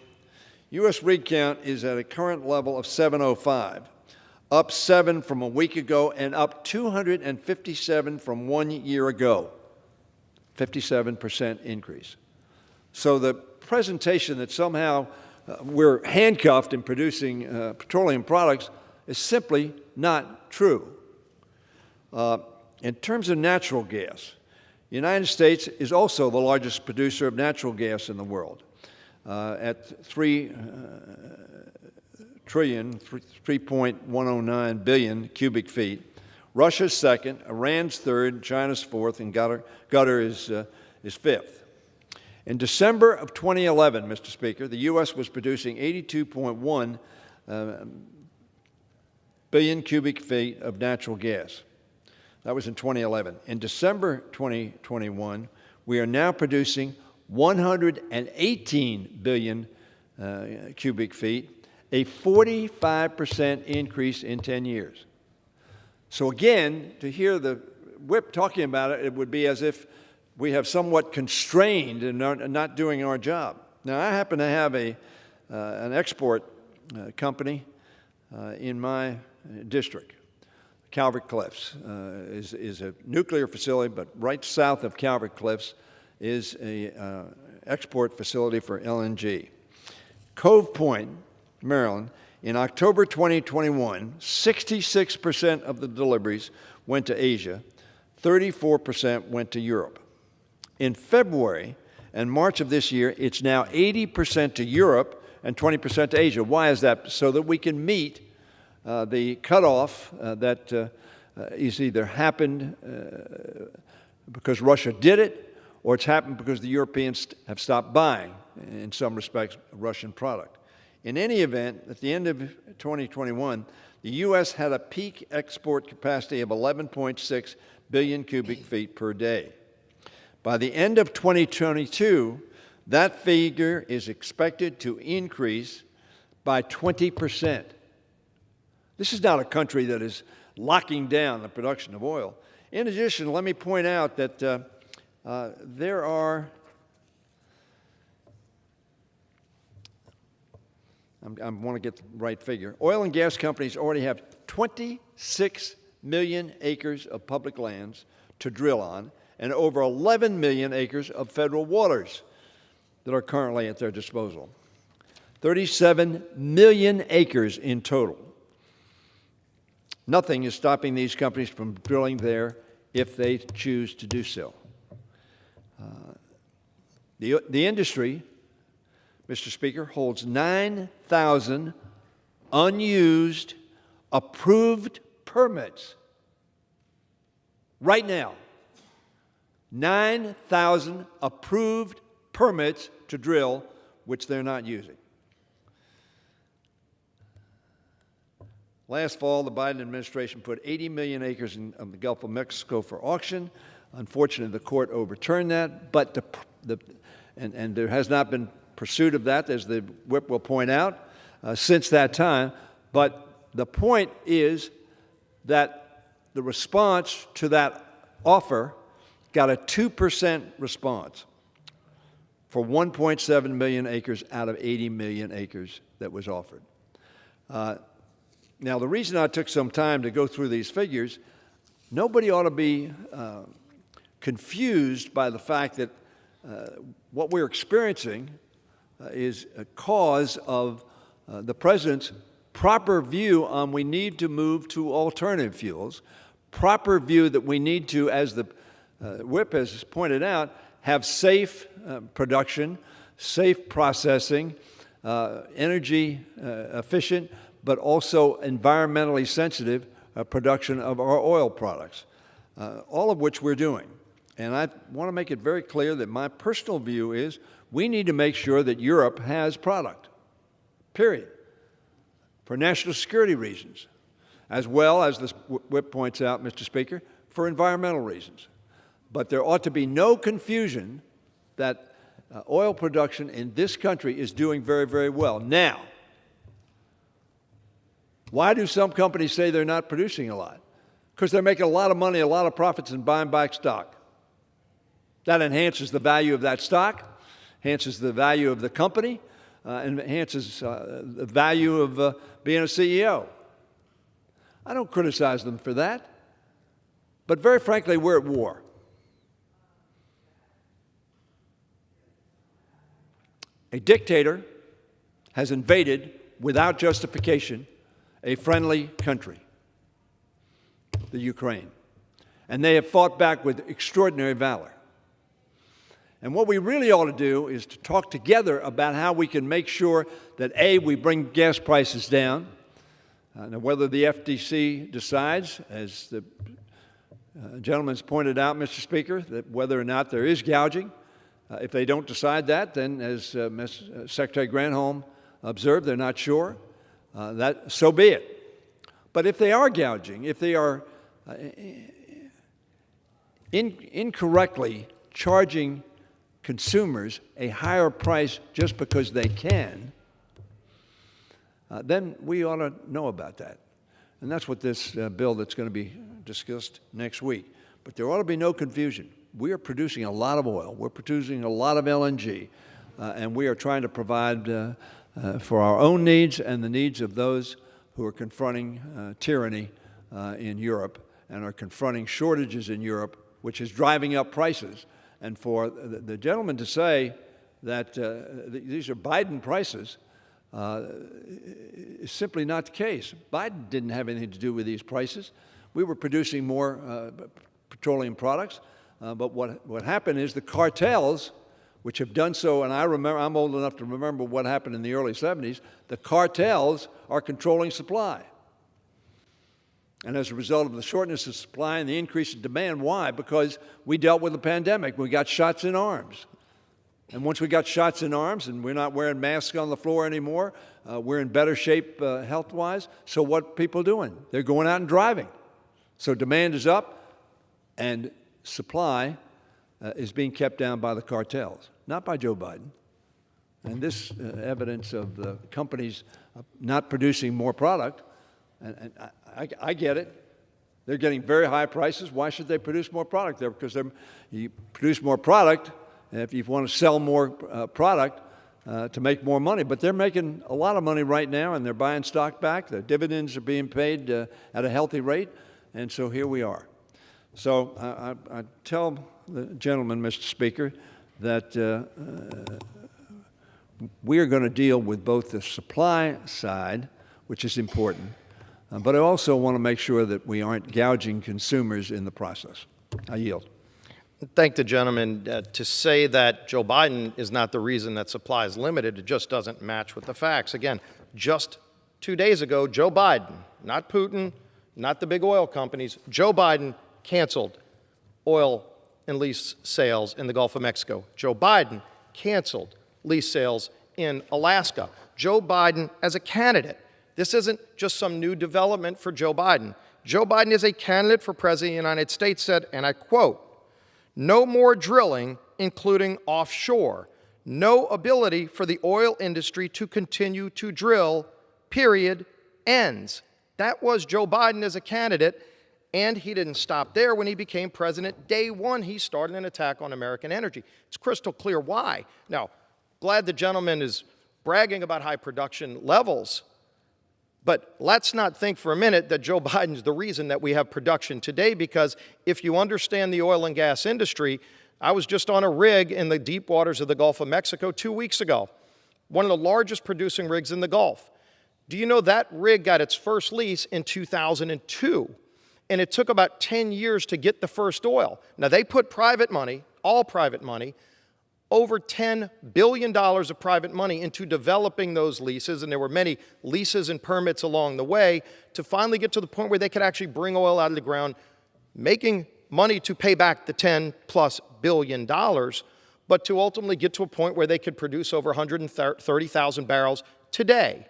U.S. rig count is at a current level of 705, up 7 from a week ago and up 257 from 1 year ago, 57% increase. So the presentation that somehow we're handcuffed in producing petroleum products is simply not true. In terms of natural gas, the United States is also the largest producer of natural gas in the world, at 3.109 billion cubic feet. Russia's second, Iran's third, China's fourth, and Qatar is fifth. In December of 2011, Mr. Speaker, the U.S. was producing 82.1 billion cubic feet of natural gas. That was in 2011. In December 2021, we are now producing 118 billion cubic feet, a 45% increase in 10 years. So again, to hear the whip talking about it, it would be as if we have somewhat constrained and not doing our job. Now, I happen to have an export company in my district. Calvert Cliffs is a nuclear facility, but right south of Calvert Cliffs is an export facility for LNG. Cove Point, Maryland, in October 2021, 66% of the deliveries went to Asia, 34% went to Europe. In February and March of this year, it's now 80% to Europe and 20% to Asia. Why is that? So that we can meet the cutoff that is either happened because Russia did it, or it's happened because the Europeans have stopped buying, in some respects, Russian product. In any event, at the end of 2021, the U.S. had a peak export capacity of 11.6 billion cubic feet per day. By the end of 2022, that figure is expected to increase by 20%. This is not a country that is locking down the production of oil. In addition, let me point out that there are, I want to get the right figure, oil and gas companies already have 26 million acres of public lands to drill on and over 11 million acres of federal waters that are currently at their disposal. 37 million acres in total. Nothing is stopping these companies from drilling there if they choose to do so. The industry, Mr. Speaker, holds 9,000 unused, approved permits right now. 9,000 approved permits to drill, which they're not using. Last fall, the Biden administration put 80 million acres in the Gulf of Mexico for auction. Unfortunately, the court overturned that, but and there has not been pursuit of that, as the whip will point out, since that time. But the point is that the response to that offer got a 2% response for 1.7 million acres out of 80 million acres that was offered. Now, the reason I took some time to go through these figures, nobody ought to be confused by the fact that what we're experiencing is a cause of the President's proper view on we need to move to alternative fuels, proper view that we need to, as the whip has pointed out, have safe production, safe processing, energy efficient, but also environmentally sensitive production of our oil products, all of which we're doing. And I want to make it very clear that my personal view is we need to make sure that Europe has product, period, for national security reasons, as well as this whip points out, Mr. Speaker, for environmental reasons. But there ought to be no confusion that oil production in this country is doing very, very well. Now, why do some companies say they're not producing a lot? Because they're making a lot of money, a lot of profits, and buying back stock. That enhances the value of that stock, enhances the value of the company, and enhances the value of being a CEO. I don't criticize them for that. But very frankly, we're at war. A dictator has invaded, without justification, a friendly country, the Ukraine. And they have fought back with extraordinary valor. And what we really ought to do is to talk together about how we can make sure that, A, we bring gas prices down. Now, whether the FTC decides, as the gentleman's pointed out, Mr. Speaker, that whether or not there is gouging, if they don't decide that, then as Secretary Granholm observed, they're not sure. So be it. But if they are gouging, if they are incorrectly charging consumers a higher price just because they can, then we ought to know about that. And that's what this bill that's going to be discussed next week. But there ought to be no confusion. We are producing a lot of oil. We're producing a lot of LNG. And we are trying to provide for our own needs and the needs of those who are confronting tyranny in Europe and are confronting shortages in Europe, which is driving up prices. And for the gentleman to say that these are Biden prices is simply not the case. Biden didn't have anything to do with these prices. We were producing more petroleum products, but what happened is the cartels, which have done so, and I'm old enough to remember what happened in the early 70s, the cartels are controlling supply. And as a result of the shortness of supply and the increase in demand, why? Because we dealt with the pandemic. We got shots in arms. And once we got shots in arms and we're not wearing masks on the floor anymore, we're in better shape health-wise. So what are people doing? They're going out and driving. So demand is up and supply is being kept down by the cartels, not by Joe Biden. And this evidence of the companies not producing more product, and I get it. They're getting very high prices. Why should they produce more product? Because you produce more product if you want to sell more product to make more money. But they're making a lot of money right now, and they're buying stock back. The dividends are being paid at a healthy rate, and so here we are. So I tell the gentleman, Mr. Speaker, that we are going to deal with both the supply side, which is important, but I also want to make sure that we aren't gouging consumers in the process. I yield. Thank the gentleman. To say that Joe Biden is not the reason that supply is limited, it just doesn't match with the facts. Again, just 2 days ago, Joe Biden, not Putin, not the big oil companies, Joe Biden canceled oil and lease sales in the Gulf of Mexico. Joe Biden canceled lease sales in Alaska. Joe Biden, as a candidate, This isn't just some new development for Joe Biden. Joe Biden is a candidate for President of the United States, said, and I quote, "No more drilling, including offshore. No ability for the oil industry to continue to drill, period, ends." That was Joe Biden as a candidate, and he didn't stop there. When he became president, day one, he started an attack on American energy. It's crystal clear why. Now, glad the gentleman is bragging about high production levels, but let's not think for a minute that Joe Biden's the reason that we have production today, because if you understand the oil and gas industry, I was just on a rig in the deep waters of the Gulf of Mexico 2 weeks ago, one of the largest producing rigs in the Gulf. Do you know that rig got its first lease in 2002, and it took about 10 years to get the first oil? Now, they put private money, all private money, over $10 billion of private money into developing those leases, and there were many leases and permits along the way to finally get to the point where they could actually bring oil out of the ground, making money to pay back the $10+ billion, but to ultimately get to a point where they could produce over 130,000 barrels today.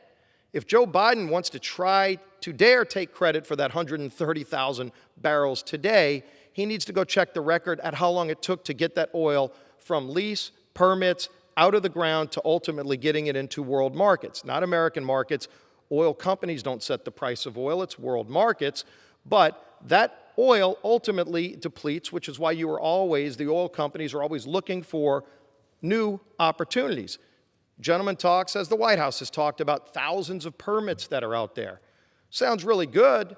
If Joe Biden wants to try to dare take credit for that 130,000 barrels today, he needs to go check the record at how long it took to get that oil from lease, permits, out of the ground to ultimately getting it into world markets, not American markets. Oil companies don't set the price of oil, it's world markets, but that oil ultimately depletes, which is why the oil companies are always looking for new opportunities. Gentleman talks, as the White House has talked about, thousands of permits that are out there. Sounds really good.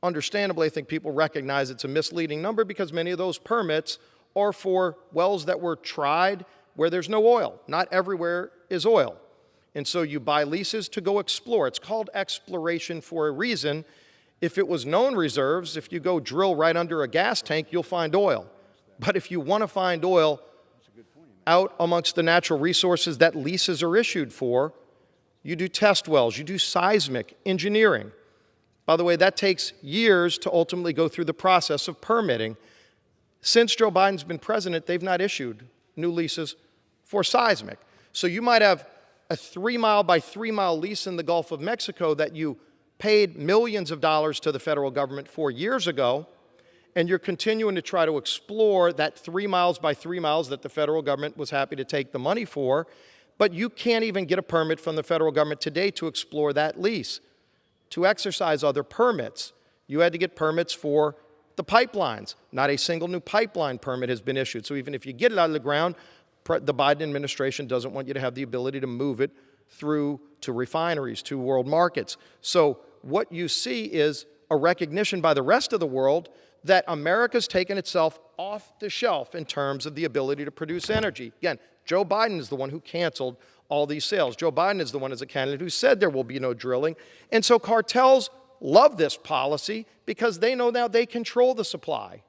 Understandably, I think people recognize it's a misleading number because many of those permits are for wells that were tried where there's no oil. Not everywhere is oil. And so you buy leases to go explore. It's called exploration for a reason. If it was known reserves, if you go drill right under a gas tank, you'll find oil. But if you want to find oil out amongst the natural resources that leases are issued for, you do test wells, you do seismic engineering. By the way, that takes years to ultimately go through the process of permitting. Since Joe Biden's been president, they've not issued new leases for seismic. So you might have a 3-mile by 3-mile lease in the Gulf of Mexico that you paid millions of dollars to the federal government 4 years ago, and you're continuing to try to explore that 3 miles by 3 miles that the federal government was happy to take the money for, but you can't even get a permit from the federal government today to explore that lease. To exercise other permits, you had to get permits for the pipelines. Not a single new pipeline permit has been issued. So even if you get it out of the ground, the Biden administration doesn't want you to have the ability to move it through to refineries, to world markets. So what you see is a recognition by the rest of the world that America's taken itself off the shelf in terms of the ability to produce energy. Again, Joe Biden is the one who canceled all these sales. Joe Biden is the one as a candidate who said there will be no drilling. And so cartels love this policy because they know now they control the supply.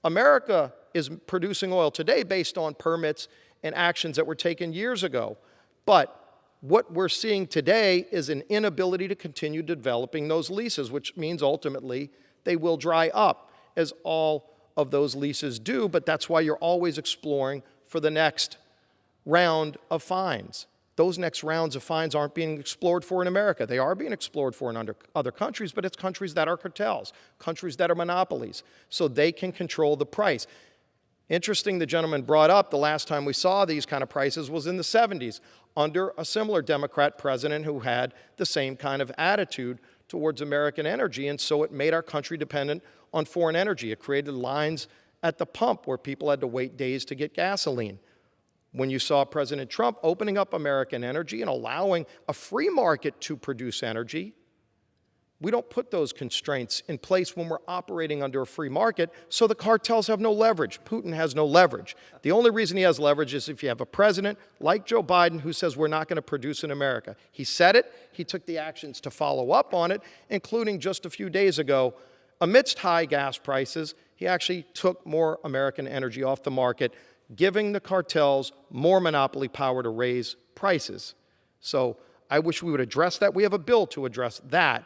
America is producing oil today based on permits and actions that were taken years ago. But what we're seeing today is an inability to continue developing those leases, which means ultimately they will dry up, as all of those leases do, but that's why you're always exploring for the next round of fines. Those next rounds of fines aren't being explored for in America. They are being explored for in other countries, but it's countries that are cartels, countries that are monopolies, so they can control the price. Interesting, the gentleman brought up the last time we saw these kind of prices was in the 70s under a similar Democrat president who had the same kind of attitude towards American energy, and so it made our country dependent on foreign energy. It created lines at the pump where people had to wait days to get gasoline. When you saw President Trump opening up American energy and allowing a free market to produce energy, we don't put those constraints in place when we're operating under a free market, so the cartels have no leverage. Putin has no leverage. The only reason he has leverage is if you have a president like Joe Biden who says we're not going to produce in America. He said it. He took the actions to follow up on it, including just a few days ago. Amidst high gas prices, he actually took more American energy off the market, giving the cartels more monopoly power to raise prices. So I wish we would address that. We have a bill to address that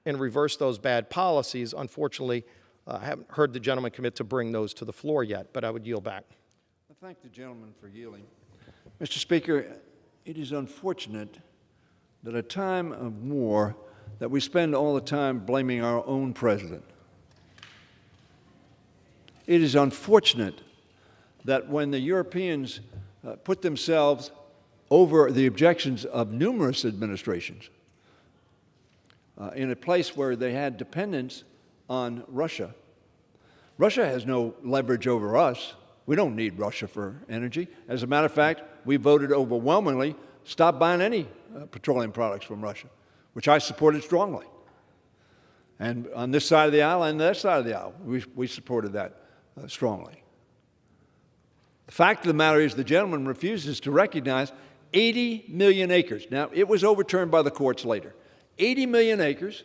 and reverse those bad policies. Unfortunately, I haven't heard the gentleman commit to bring those to the floor yet, but I would yield back. I thank the gentleman for yielding. Mr. Speaker, it is unfortunate that at a time of war that we spend all the time blaming our own president. It is unfortunate that when the Europeans put themselves over the objections of numerous administrations in a place where they had dependence on Russia. Russia has no leverage over us. We don't need Russia for energy. As a matter of fact, we voted overwhelmingly stop buying any petroleum products from Russia, which I supported strongly. And on this side of the aisle and that side of the aisle, we supported that strongly. The fact of the matter is the gentleman refuses to recognize 80 million acres. Now, it was overturned by the courts later. 80 million acres.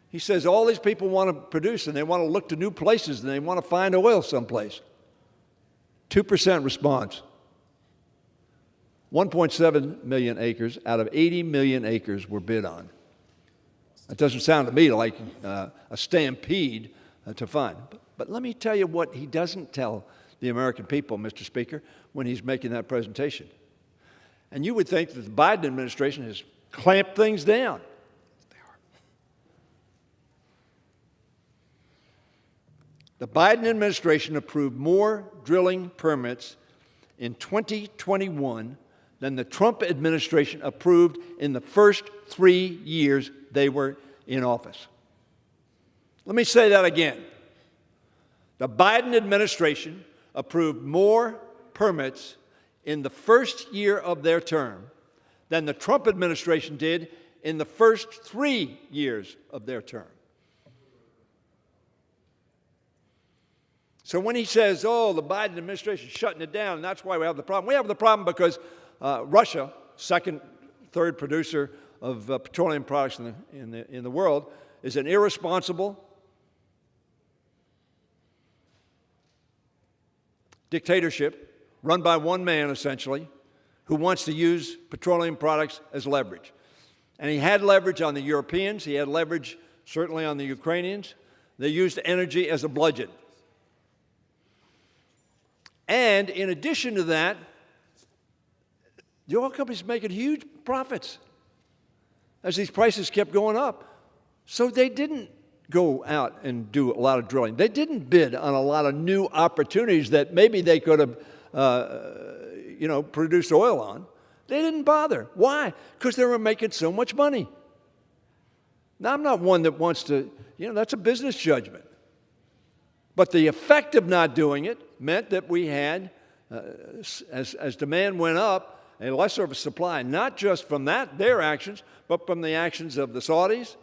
He says all these people want to produce and they want to look to new places and they want to find oil someplace. 2% response. 1.7 million acres out of 80 million acres were bid on. That doesn't sound to me like a stampede to find. But let me tell you what he doesn't tell the American people, Mr. Speaker, when he's making that presentation. And you would think that the Biden administration has clamped things down. They are. The Biden administration approved more drilling permits in 2021 than the Trump administration approved in the first 3 years they were in office. Let me say that again. The Biden administration approved more permits in the first year of their term than the Trump administration did in the first 3 years of their term. So when he says, oh, the Biden administration is shutting it down, and that's why we have the problem because Russia, second, third producer of petroleum products in the world, is an irresponsible dictatorship run by one man, essentially, who wants to use petroleum products as leverage. And he had leverage on the Europeans. He had leverage, certainly, on the Ukrainians. They used energy as a bludgeon. And in addition to that, the oil companies were making huge profits as these prices kept going up. So they didn't go out and do a lot of drilling. They didn't bid on a lot of new opportunities that maybe they could have produced oil on. They didn't bother. Why? Because they were making so much money. Now, I'm not one that wants to, that's a business judgment. But the effect of not doing it meant that we had, as demand went up, a lesser of a supply, not just from their actions, but from the actions of the Saudis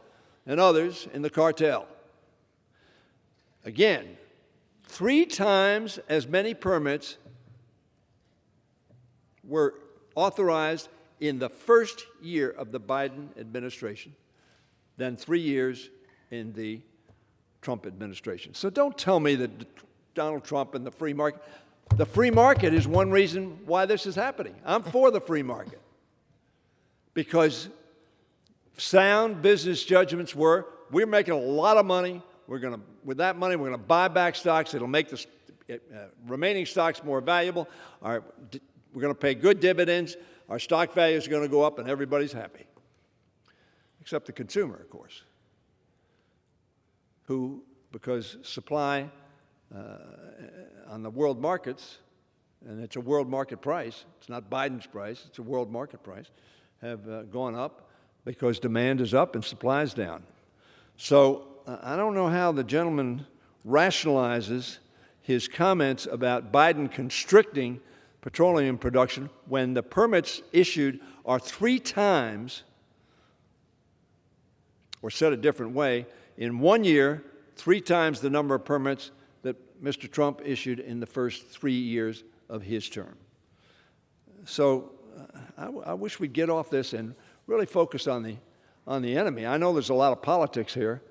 and others in the cartel. Again, 3 times as many permits were authorized in the first year of the Biden administration than 3 years in the Trump administration. So don't tell me that Donald Trump and the free market is one reason why this is happening. I'm for the free market because sound business judgments were, we're making a lot of money. With that money, we're going to buy back stocks. It'll make the remaining stocks more valuable. We're going to pay good dividends. Our stock values are going to go up, and everybody's happy, except the consumer, of course, who, because supply on the world markets, and it's a world market price, it's not Biden's price, it's a world market price, have gone up because demand is up and supply is down. So I don't know how the gentleman rationalizes his comments about Biden constricting petroleum production when the permits issued are 3 times, or said a different way, in 1 year, 3 times the number of permits that Mr. Trump issued in the first 3 years of his term. So I wish we'd get off this and really focus on the enemy. I know there's a lot of politics here,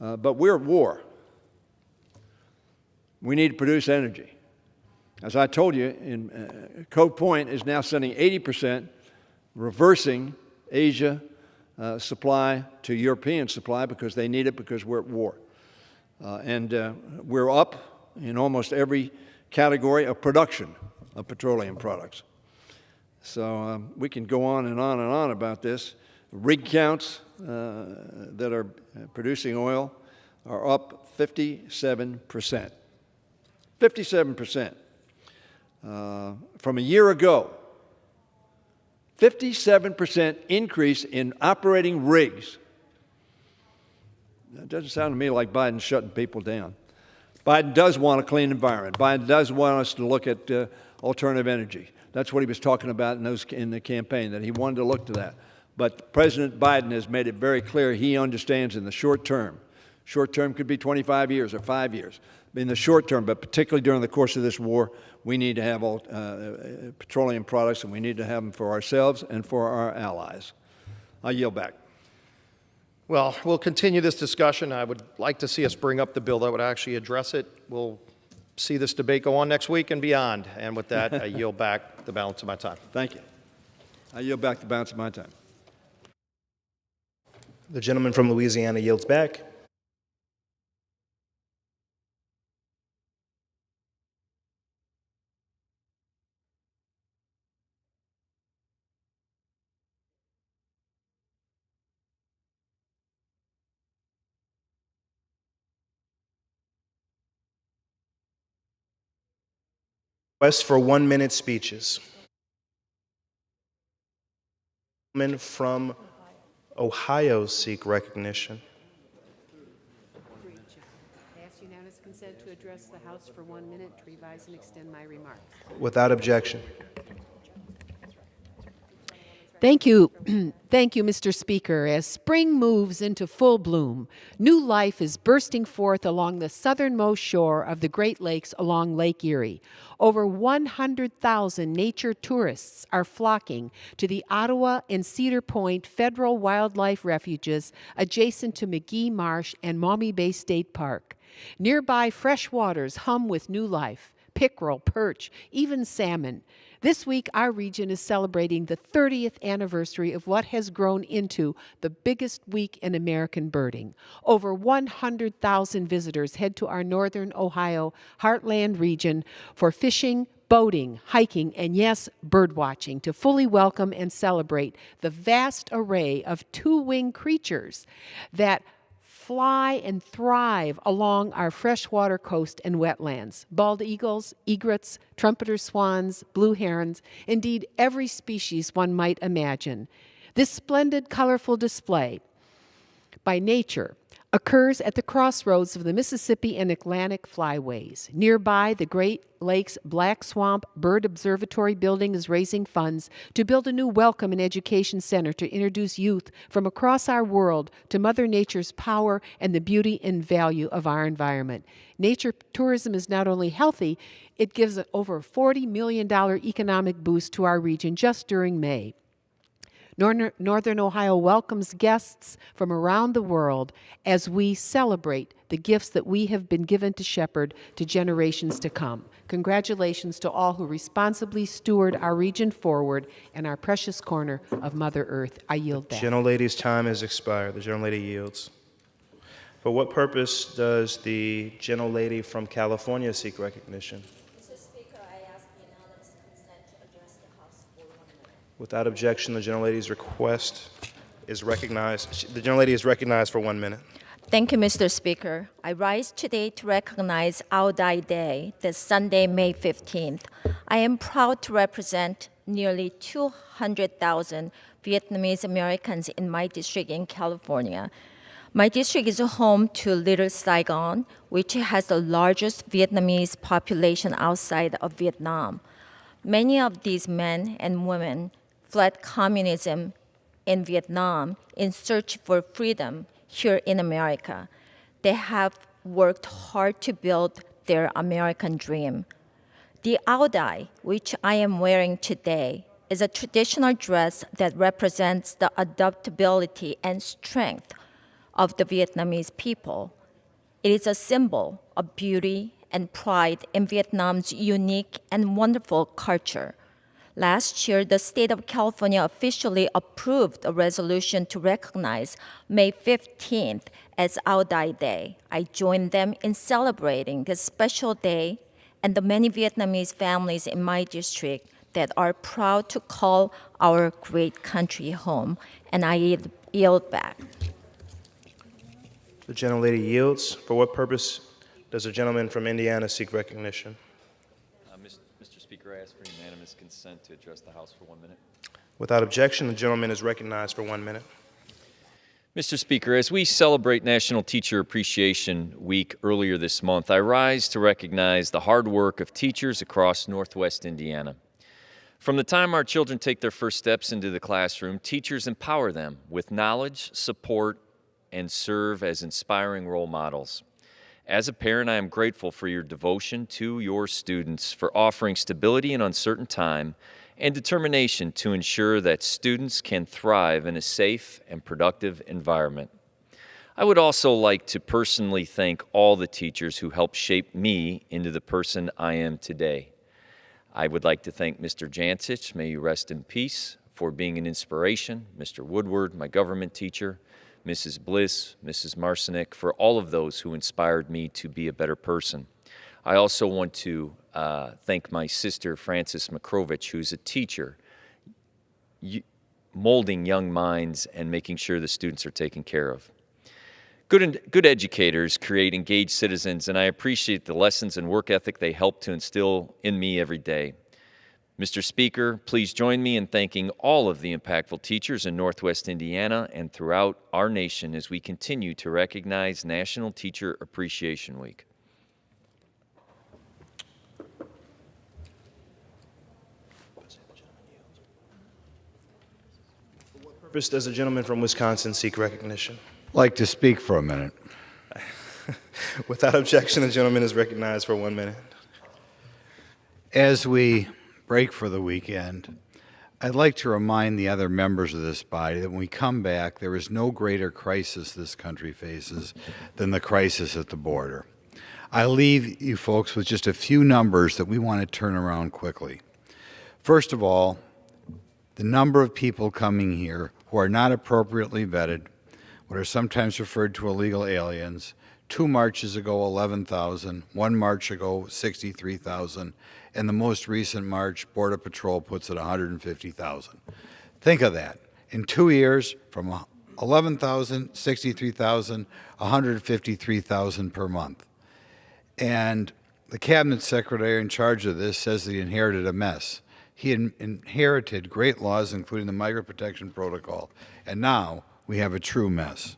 but we're at war. We need to produce energy. As I told you, Cove Point is now sending 80%, reversing Asia supply to European supply because they need it because we're at war. And we're up in almost every category of production of petroleum products. So we can go on and on and on about this. Rig counts that are producing oil are up 57%. 57%. From a year ago, 57% increase in operating rigs. That doesn't sound to me like Biden's shutting people down. Biden does want a clean environment. Biden does want us to look at alternative energy. That's what he was talking about in the campaign, that he wanted to look to that. But President Biden has made it very clear he understands in the short term could be 25 years or 5 years. In the short term, but particularly during the course of this war, we need to have petroleum products, and we need to have them for ourselves and for our allies. I yield back. Well, we'll continue this discussion. I would like to see us bring up the bill that would actually address it. We'll see this debate go on next week and beyond. And with that, I yield back the balance of my time. Thank you. I yield back the balance of my time. The gentleman from Louisiana yields back. Request for 1-minute speeches. Gentlemen from Ohio seek recognition. I ask unanimous consent to address the House for 1 minute to revise and extend my remarks. Without objection. Thank you. Thank you, Mr. Speaker. As spring moves into full bloom, new life is bursting forth along the southernmost shore of the Great Lakes along Lake Erie. Over 100,000 nature tourists are flocking to the Ottawa and Cedar Point federal wildlife refuges adjacent to McGee Marsh and Maumee Bay State Park. Nearby fresh waters hum with new life, pickerel, perch, even salmon. This week, our region is celebrating the 30th anniversary of what has grown into the biggest week in American birding. Over 100,000 visitors head to our northern Ohio heartland region for fishing, boating, hiking, and yes, bird watching to fully welcome and celebrate the vast array of two-winged creatures that fly and thrive along our freshwater coast and wetlands. Bald eagles, egrets, trumpeter swans, blue herons, indeed every species one might imagine. This splendid, colorful display by nature occurs at the crossroads of the Mississippi and Atlantic flyways. Nearby, the Great Lakes Black Swamp Bird Observatory building is raising funds to build a new welcome and education center to introduce youth from across our world to Mother Nature's power and the beauty and value of our environment. Nature tourism is not only healthy, it gives an over $40 million economic boost to our region just during May. Northern Ohio welcomes guests from around the world as we celebrate the gifts that we have been given to shepherd to generations to come. Congratulations to all who responsibly steward our region forward and our precious corner of Mother Earth. I yield back. Gentlelady's time has expired. The gentlelady yields. For what purpose does the gentlelady from California seek recognition? Without objection, the gentlelady's request is recognized. The gentlelady is recognized for 1 minute. Thank you, Mr. Speaker. I rise today to recognize Ao Dai Day, this Sunday, May 15th. I am proud to represent nearly 200,000 Vietnamese Americans in my district in California. My district is home to Little Saigon, which has the largest Vietnamese population outside of Vietnam. Many of these men and women fled communism in Vietnam in search for freedom here in America. They have worked hard to build their American dream. The Ao Dai, which I am wearing today, is a traditional dress that represents the adaptability and strength of the Vietnamese people. It is a symbol of beauty and pride in Vietnam's unique and wonderful culture. Last year, the state of California officially approved a resolution to recognize May 15th as Ao Dai Day. I joined them in celebrating this special day, and the many Vietnamese families in my district that are proud to call our great country home. And I yield back. The gentlelady yields. For what purpose does the gentleman from Indiana seek recognition? Mr. Speaker, I ask for unanimous consent to address the House for 1 minute. Without objection, the gentleman is recognized for 1 minute. Mr. Speaker, as we celebrate National Teacher Appreciation Week earlier this month, I rise to recognize the hard work of teachers across Northwest Indiana. From the time our children take their first steps into the classroom, teachers empower them with knowledge, support, and serve as inspiring role models. As a parent, I am grateful for your devotion to your students, for offering stability in uncertain time and determination to ensure that students can thrive in a safe and productive environment. I would also like to personally thank all the teachers who helped shape me into the person I am today. I would like to thank Mr. Jancich, may you rest in peace, for being an inspiration, Mr. Woodward, my government teacher, Mrs. Bliss, Mrs. Marcinek, for all of those who inspired me to be a better person. I also want to thank my sister, Frances Makrovich, who's a teacher, molding young minds and making sure the students are taken care of. Good educators create engaged citizens, and I appreciate the lessons and work ethic they help to instill in me every day. Mr. Speaker, please join me in thanking all of the impactful teachers in Northwest Indiana and throughout our nation as we continue to recognize National Teacher Appreciation Week. For what purpose does the gentleman from Wisconsin seek recognition? I'd like to speak for a minute. Without objection, the gentleman is recognized for 1 minute. As we break for the weekend, I'd like to remind the other members of this body that when we come back, there is no greater crisis this country faces than the crisis at the border. I leave you folks with just a few numbers that we want to turn around quickly. First of all, the number of people coming here who are not appropriately vetted, what are sometimes referred to illegal aliens. 2 marches ago, 11,000. 1 march ago, 63,000. And the most recent march, Border Patrol puts it 150,000. Think of that. In 2 years, from 11,000, 63,000, 153,000 per month. And the cabinet secretary in charge of this says that he inherited a mess. He inherited great laws, including the Migrant Protection Protocol, and now we have a true mess.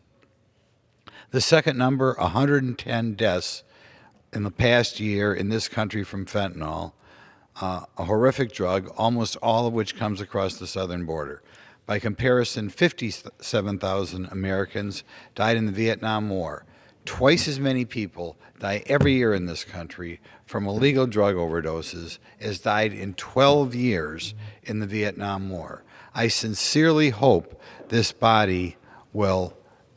The second number, 110 deaths in the past year in this country from fentanyl, a horrific drug, almost all of which comes across the southern border. By comparison, 57,000 Americans died in the Vietnam War. Twice as many people die every year in this country from illegal drug overdoses as died in 12 years in the Vietnam War. I sincerely hope this body will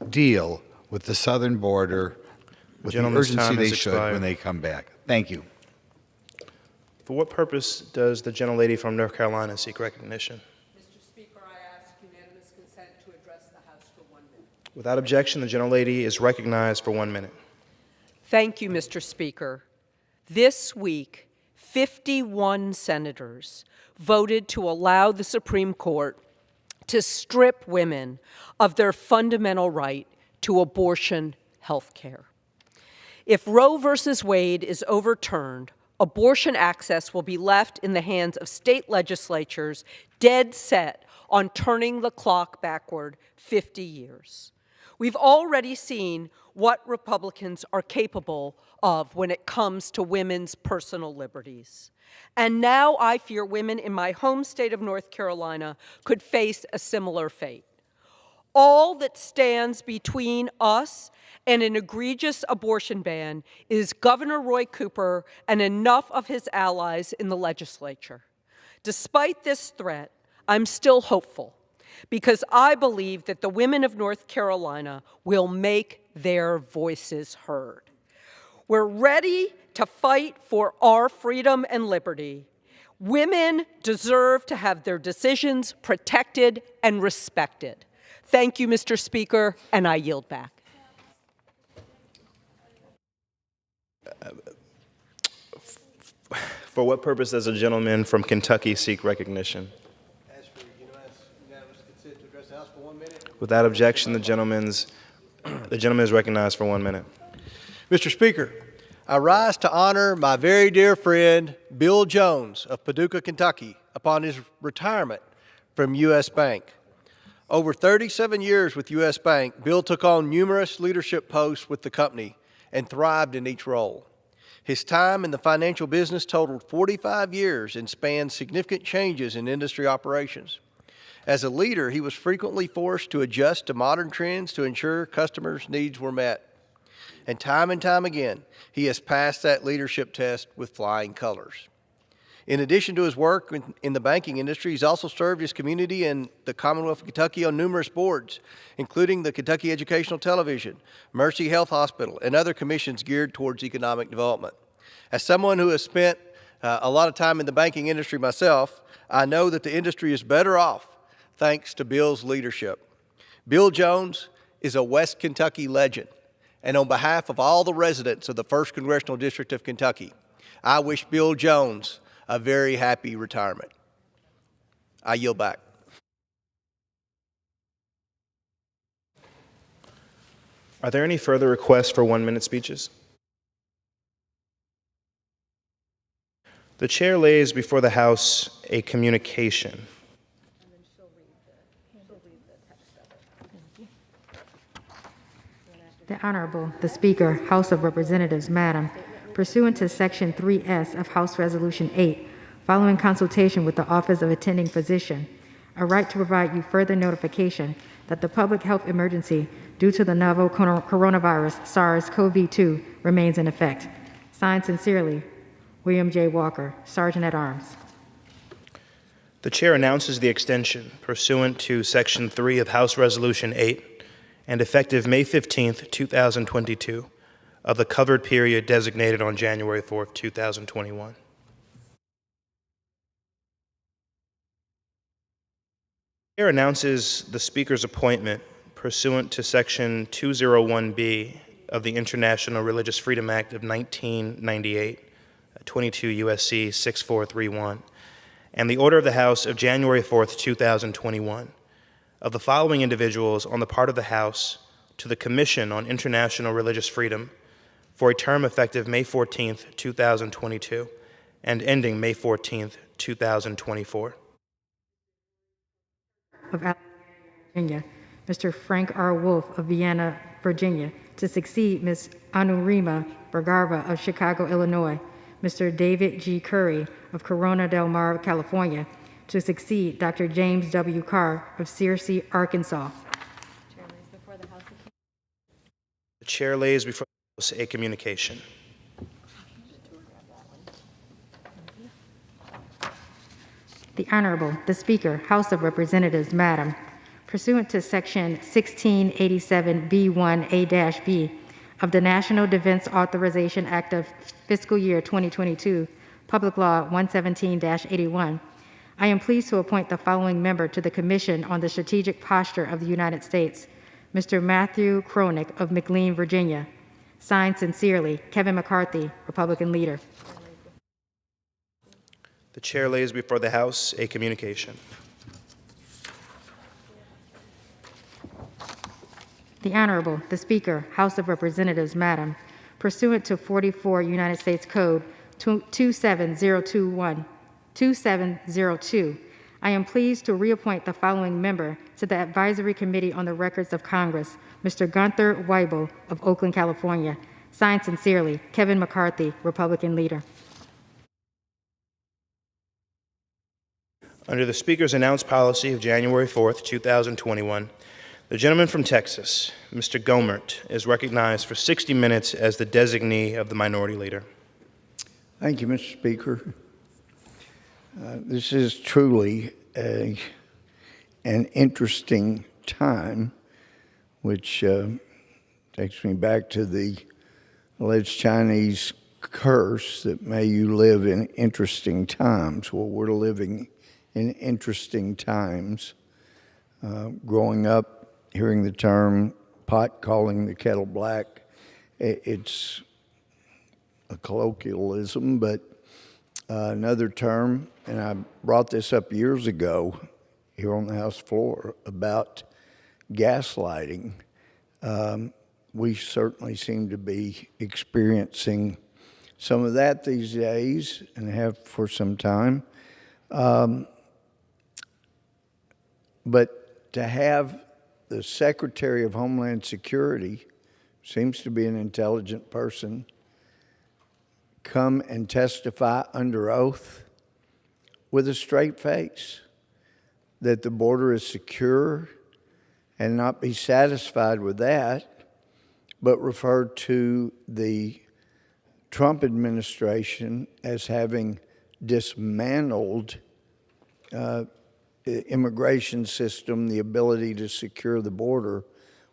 deal with the southern border with the urgency they should when they come back. Thank you. For what purpose does the gentlelady from North Carolina seek recognition? Mr. Speaker, I ask unanimous consent to address the House for 1 minute. Without objection, the gentlelady is recognized for 1 minute. Thank you, Mr. Speaker. This week, 51 senators voted to allow the Supreme Court to strip women of their fundamental right to abortion health care. If Roe versus Wade is overturned, abortion access will be left in the hands of state legislatures dead set on turning the clock backward 50 years. We've already seen what Republicans are capable of when it comes to women's personal liberties. And now I fear women in my home state of North Carolina could face a similar fate. All that stands between us and an egregious abortion ban is Governor Roy Cooper and enough of his allies in the legislature. Despite this threat, I'm still hopeful because I believe that the women of North Carolina will make their voices heard. We're ready to fight for our freedom and liberty. Women deserve to have their decisions protected and respected. Thank you, Mr. Speaker, and I yield back. For what purpose does the gentleman from Kentucky seek recognition? Without objection, the gentleman is recognized for 1 minute. Mr. Speaker, I rise to honor my very dear friend, Bill Jones of Paducah, Kentucky, upon his retirement from U.S. Bank. Over 37 years with U.S. Bank, Bill took on numerous leadership posts with the company and thrived in each role. His time in the financial business totaled 45 years and spanned significant changes in industry operations. As a leader, he was frequently forced to adjust to modern trends to ensure customers' needs were met. And time again, he has passed that leadership test with flying colors. In addition to his work in the banking industry, he's also served his community and the Commonwealth of Kentucky on numerous boards, including the Kentucky Educational Television, Mercy Health Hospital, and other commissions geared towards economic development. As someone who has spent a lot of time in the banking industry myself, I know that the industry is better off thanks to Bill's leadership. Bill Jones is a West Kentucky legend, and on behalf of all the residents of the 1st Congressional District of Kentucky, I wish Bill Jones a very happy retirement. I yield back. Are there any further requests for 1 minute speeches? The chair lays before the House a communication. The Honorable, the Speaker, House of Representatives, Madam, pursuant to Section 3S of House Resolution 8, following consultation with the Office of Attending Physician, a right to provide you further notification that the public health emergency due to the novel coronavirus SARS-CoV-2 remains in effect. Signed sincerely, William J. Walker, Sergeant at Arms. The chair announces the extension pursuant to Section 3 of House Resolution 8 and effective May 15, 2022, of the covered period designated on January 4, 2021. The chair announces the Speaker's appointment pursuant to Section 201B of the International Religious Freedom Act of 1998, 22 U.S.C. 6431, and the order of the House of January 4, 2021, of the following individuals on the part of the House to the Commission on International Religious Freedom for a term effective May 14, 2022, and ending May 14, 2024. Of Virginia, Mr. Frank R. Wolf of Vienna, Virginia, to succeed Ms. Anurima Bergarva of Chicago, Illinois, Mr. David G. Curry of Corona del Mar, California, to succeed Dr. James W. Carr of Searcy, Arkansas. The chair lays before the House a communication. The Honorable, the Speaker, House of Representatives, Madam, pursuant to Section 1687B1A-B of the National Defense Authorization Act of Fiscal Year 2022, Public Law 117-81, I am pleased to appoint the following member to the Commission on the Strategic Posture of the United States, Mr. Matthew Kronick of McLean, Virginia. Signed sincerely, Kevin McCarthy, Republican Leader. The chair lays before the House a communication. The Honorable, the Speaker, House of Representatives, Madam, pursuant to 44 United States Code 2702, I am pleased to reappoint the following member to the Advisory Committee on the Records of Congress, Mr. Gunther Weibel of Oakland, California. Signed sincerely, Kevin McCarthy, Republican Leader. Under the Speaker's announced policy of January 4th, 2021, the gentleman from Texas, Mr. Gomert, is recognized for 60 minutes as the designee of the Minority Leader. Thank you, Mr. Speaker. This is truly an interesting time, which takes me back to the alleged Chinese curse that may you live in interesting times. Well, we're living in interesting times. Growing up, hearing the term pot calling the kettle black, it's a colloquialism, but another term, and I brought this up years ago here on the House floor about gaslighting. We certainly seem to be experiencing some of that these days and have for some time. But to have the Secretary of Homeland Security, seems to be an intelligent person, come and testify under oath with a straight face that the border is secure and not be satisfied with that, but refer to the Trump administration as having dismantled the immigration system, the ability to secure the border,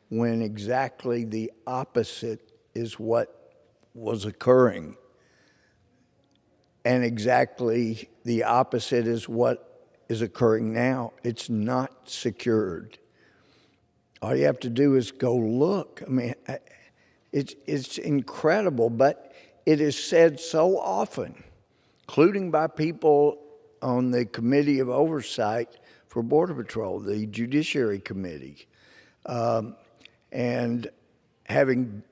when exactly the opposite is what was occurring. And exactly the opposite is what is occurring now. It's not secured. All you have to do is go look. I mean, it's incredible, but it is said so often, including by people on the Committee of Oversight for Border Patrol, the Judiciary Committee. And having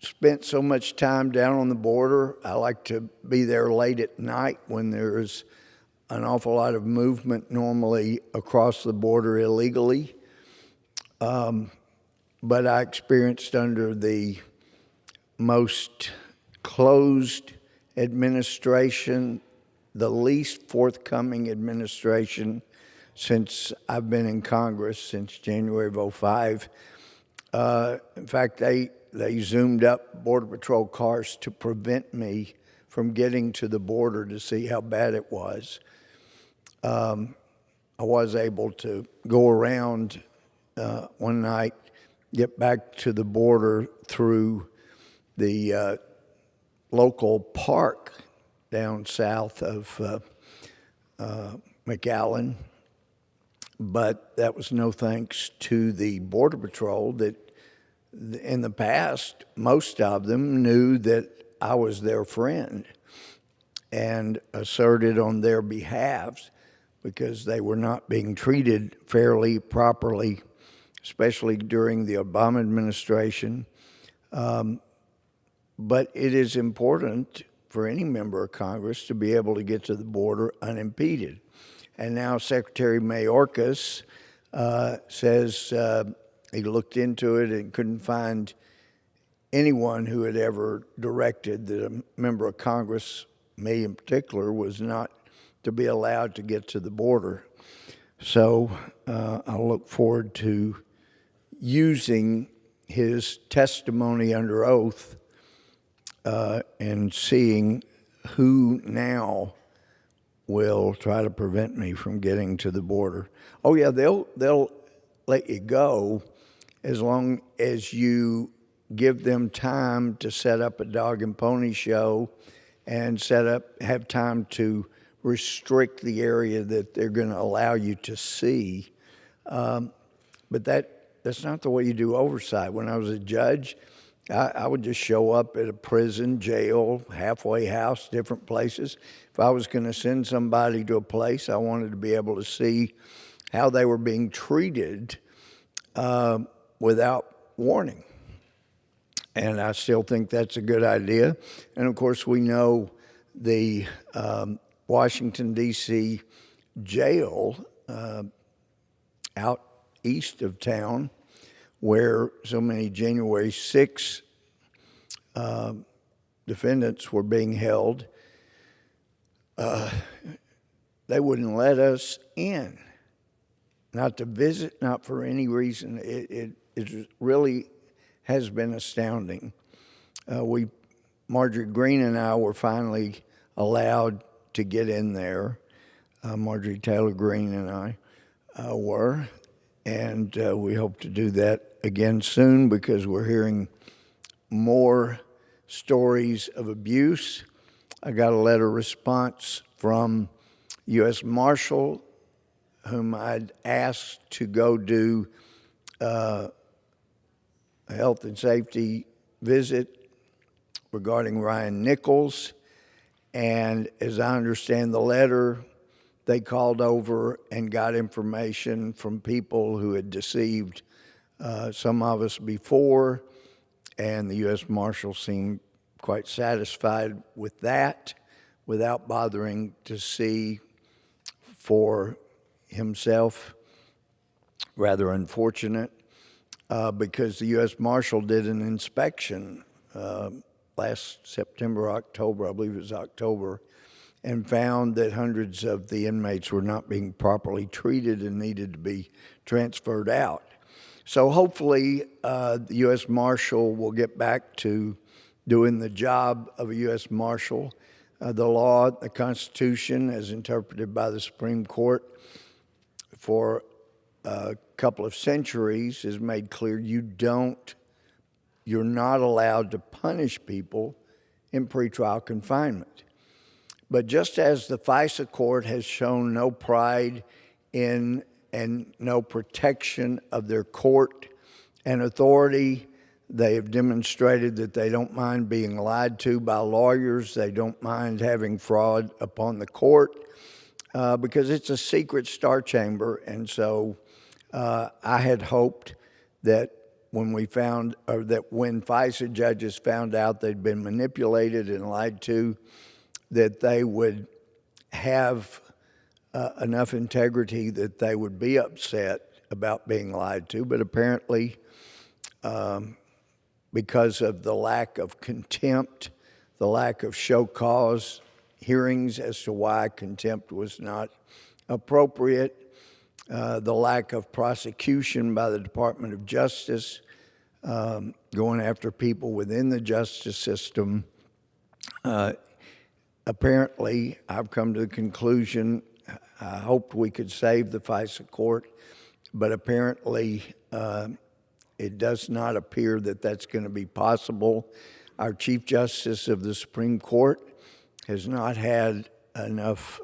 spent so much time down on the border, I like to be there late at night when there's an awful lot of movement normally across the border illegally. But I experienced under the most closed administration, the least forthcoming administration since I've been in Congress, since January of 2005. In fact, they zoomed up Border Patrol cars to prevent me from getting to the border to see how bad it was. I was able to go around one night, get back to the border through the local park down south of McAllen. But that was no thanks to the Border Patrol that in the past, most of them knew that I was their friend and asserted on their behalf because they were not being treated fairly, properly, especially during the Obama administration. But it is important for any member of Congress to be able to get to the border unimpeded. And now Secretary Mayorkas says he looked into it and couldn't find anyone who had ever directed that a member of Congress, me in particular, was not to be allowed to get to the border. So I'll look forward to using his testimony under oath and seeing who now will try to prevent me from getting to the border. Oh yeah, they'll let you go as long as you give them time to set up a dog and pony show and have time to restrict the area that they're going to allow you to see. But that's not the way you do oversight. When I was a judge, I would just show up at a prison, jail, halfway house, different places. If I was going to send somebody to a place, I wanted to be able to see how they were being treated without warning. And I still think that's a good idea. And of course, we know the Washington, D.C. jail out east of town, where so many January 6 defendants were being held, they wouldn't let us in, not to visit, not for any reason. It really has been astounding. Marjorie Greene and I were finally allowed to get in there. Marjorie Taylor Greene and I were. And we hope to do that again soon because we're hearing more stories of abuse. I got a letter response from U.S. Marshal, whom I'd asked to go do a health and safety visit regarding Ryan Nichols. And as I understand the letter, they called over and got information from people who had deceived some of us before, and the U.S. Marshal seemed quite satisfied with that without bothering to see for himself. Rather unfortunate, because the U.S. Marshal did an inspection last September, October, I believe it was October, and found that hundreds of the inmates were not being properly treated and needed to be transferred out. So hopefully the U.S. Marshal will get back to doing the job of a U.S. Marshal. The law, the Constitution, as interpreted by the Supreme Court for a couple of centuries, has made clear you're not allowed to punish people in pretrial confinement. But just as the FISA court has shown no pride in and no protection of their court and authority, they have demonstrated that they don't mind being lied to by lawyers. They don't mind having fraud upon the court because it's a secret star chamber. And so I had hoped that when when FISA judges found out they'd been manipulated and lied to, that they would have enough integrity that they would be upset about being lied to. But apparently, because of the lack of contempt, the lack of show cause hearings as to why contempt was not appropriate, the lack of prosecution by the Department of Justice, going after people within the justice system, apparently, I've come to the conclusion, I hoped we could save the FISA court, but apparently it does not appear that that's going to be possible. Our Chief Justice of the Supreme Court has not had enough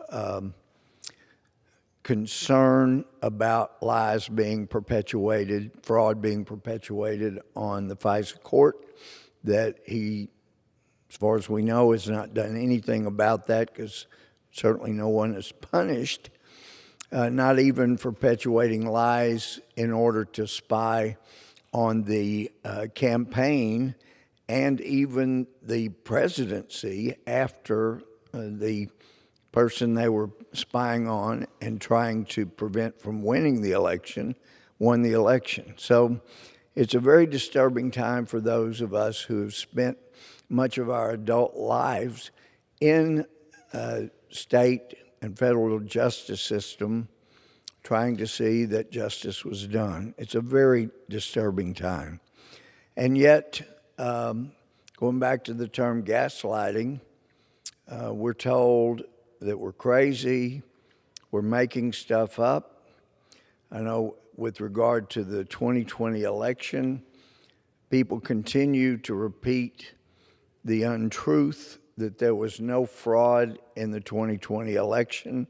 concern about lies being perpetuated, fraud being perpetuated on the FISA court, that he, as far as we know, has not done anything about that, because certainly no one is punished, not even perpetuating lies in order to spy on the campaign and even the presidency after the person they were spying on and trying to prevent from winning the election won the election. So it's a very disturbing time for those of us who have spent much of our adult lives in state and federal justice system trying to see that justice was done. It's a very disturbing time. And yet, going back to the term gaslighting, we're told that we're crazy, we're making stuff up. I know with regard to the 2020 election, people continue to repeat the untruth that there was no fraud in the 2020 election,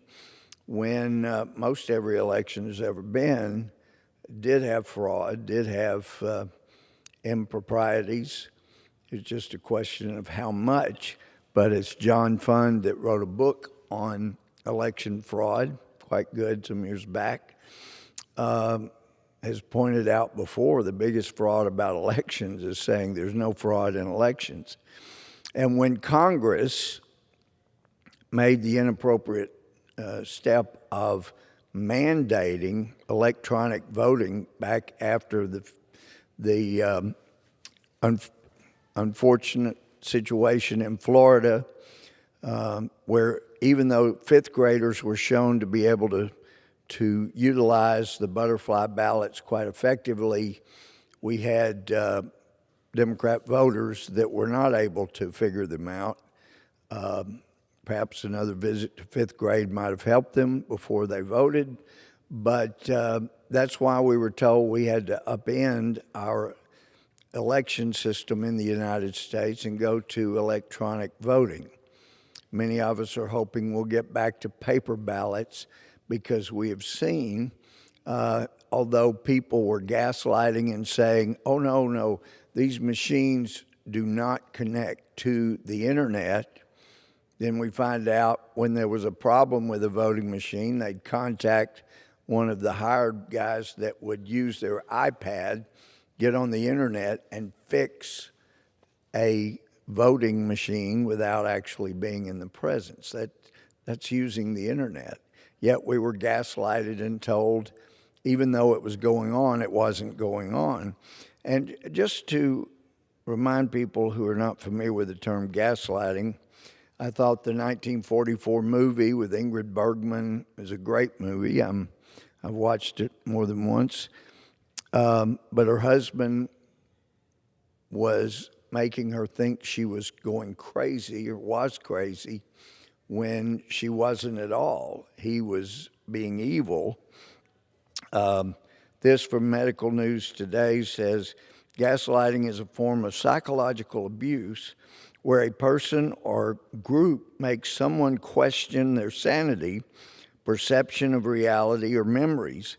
when most every election has ever been did have fraud, did have improprieties. It's just a question of how much. But it's John Fund that wrote a book on election fraud, quite good some years back, has pointed out before the biggest fraud about elections is saying there's no fraud in elections. And when Congress made the inappropriate step of mandating electronic voting back after the unfortunate situation in Florida, where even though fifth graders were shown to be able to utilize the butterfly ballots quite effectively, we had Democrat voters that were not able to figure them out. Perhaps another visit to fifth grade might have helped them before they voted, but that's why we were told we had to upend our election system in the United States and go to electronic voting. Many of us are hoping we'll get back to paper ballots, because we have seen, although people were gaslighting and saying, oh, no, these machines do not connect to the internet, Then we find out when there was a problem with a voting machine, they'd contact one of the hired guys that would use their iPad, get on the internet, and fix a voting machine without actually being in the presence. That's using the internet. Yet we were gaslighted and told, even though it was going on, it wasn't going on. And just to remind people who are not familiar with the term gaslighting, I thought the 1944 movie with Ingrid Bergman is a great movie. I've watched it more than once. But her husband was making her think she was going crazy or was crazy when she wasn't at all. He was being evil. This from Medical News Today says, gaslighting is a form of psychological abuse where a person or group makes someone question their sanity, perception of reality, or memories.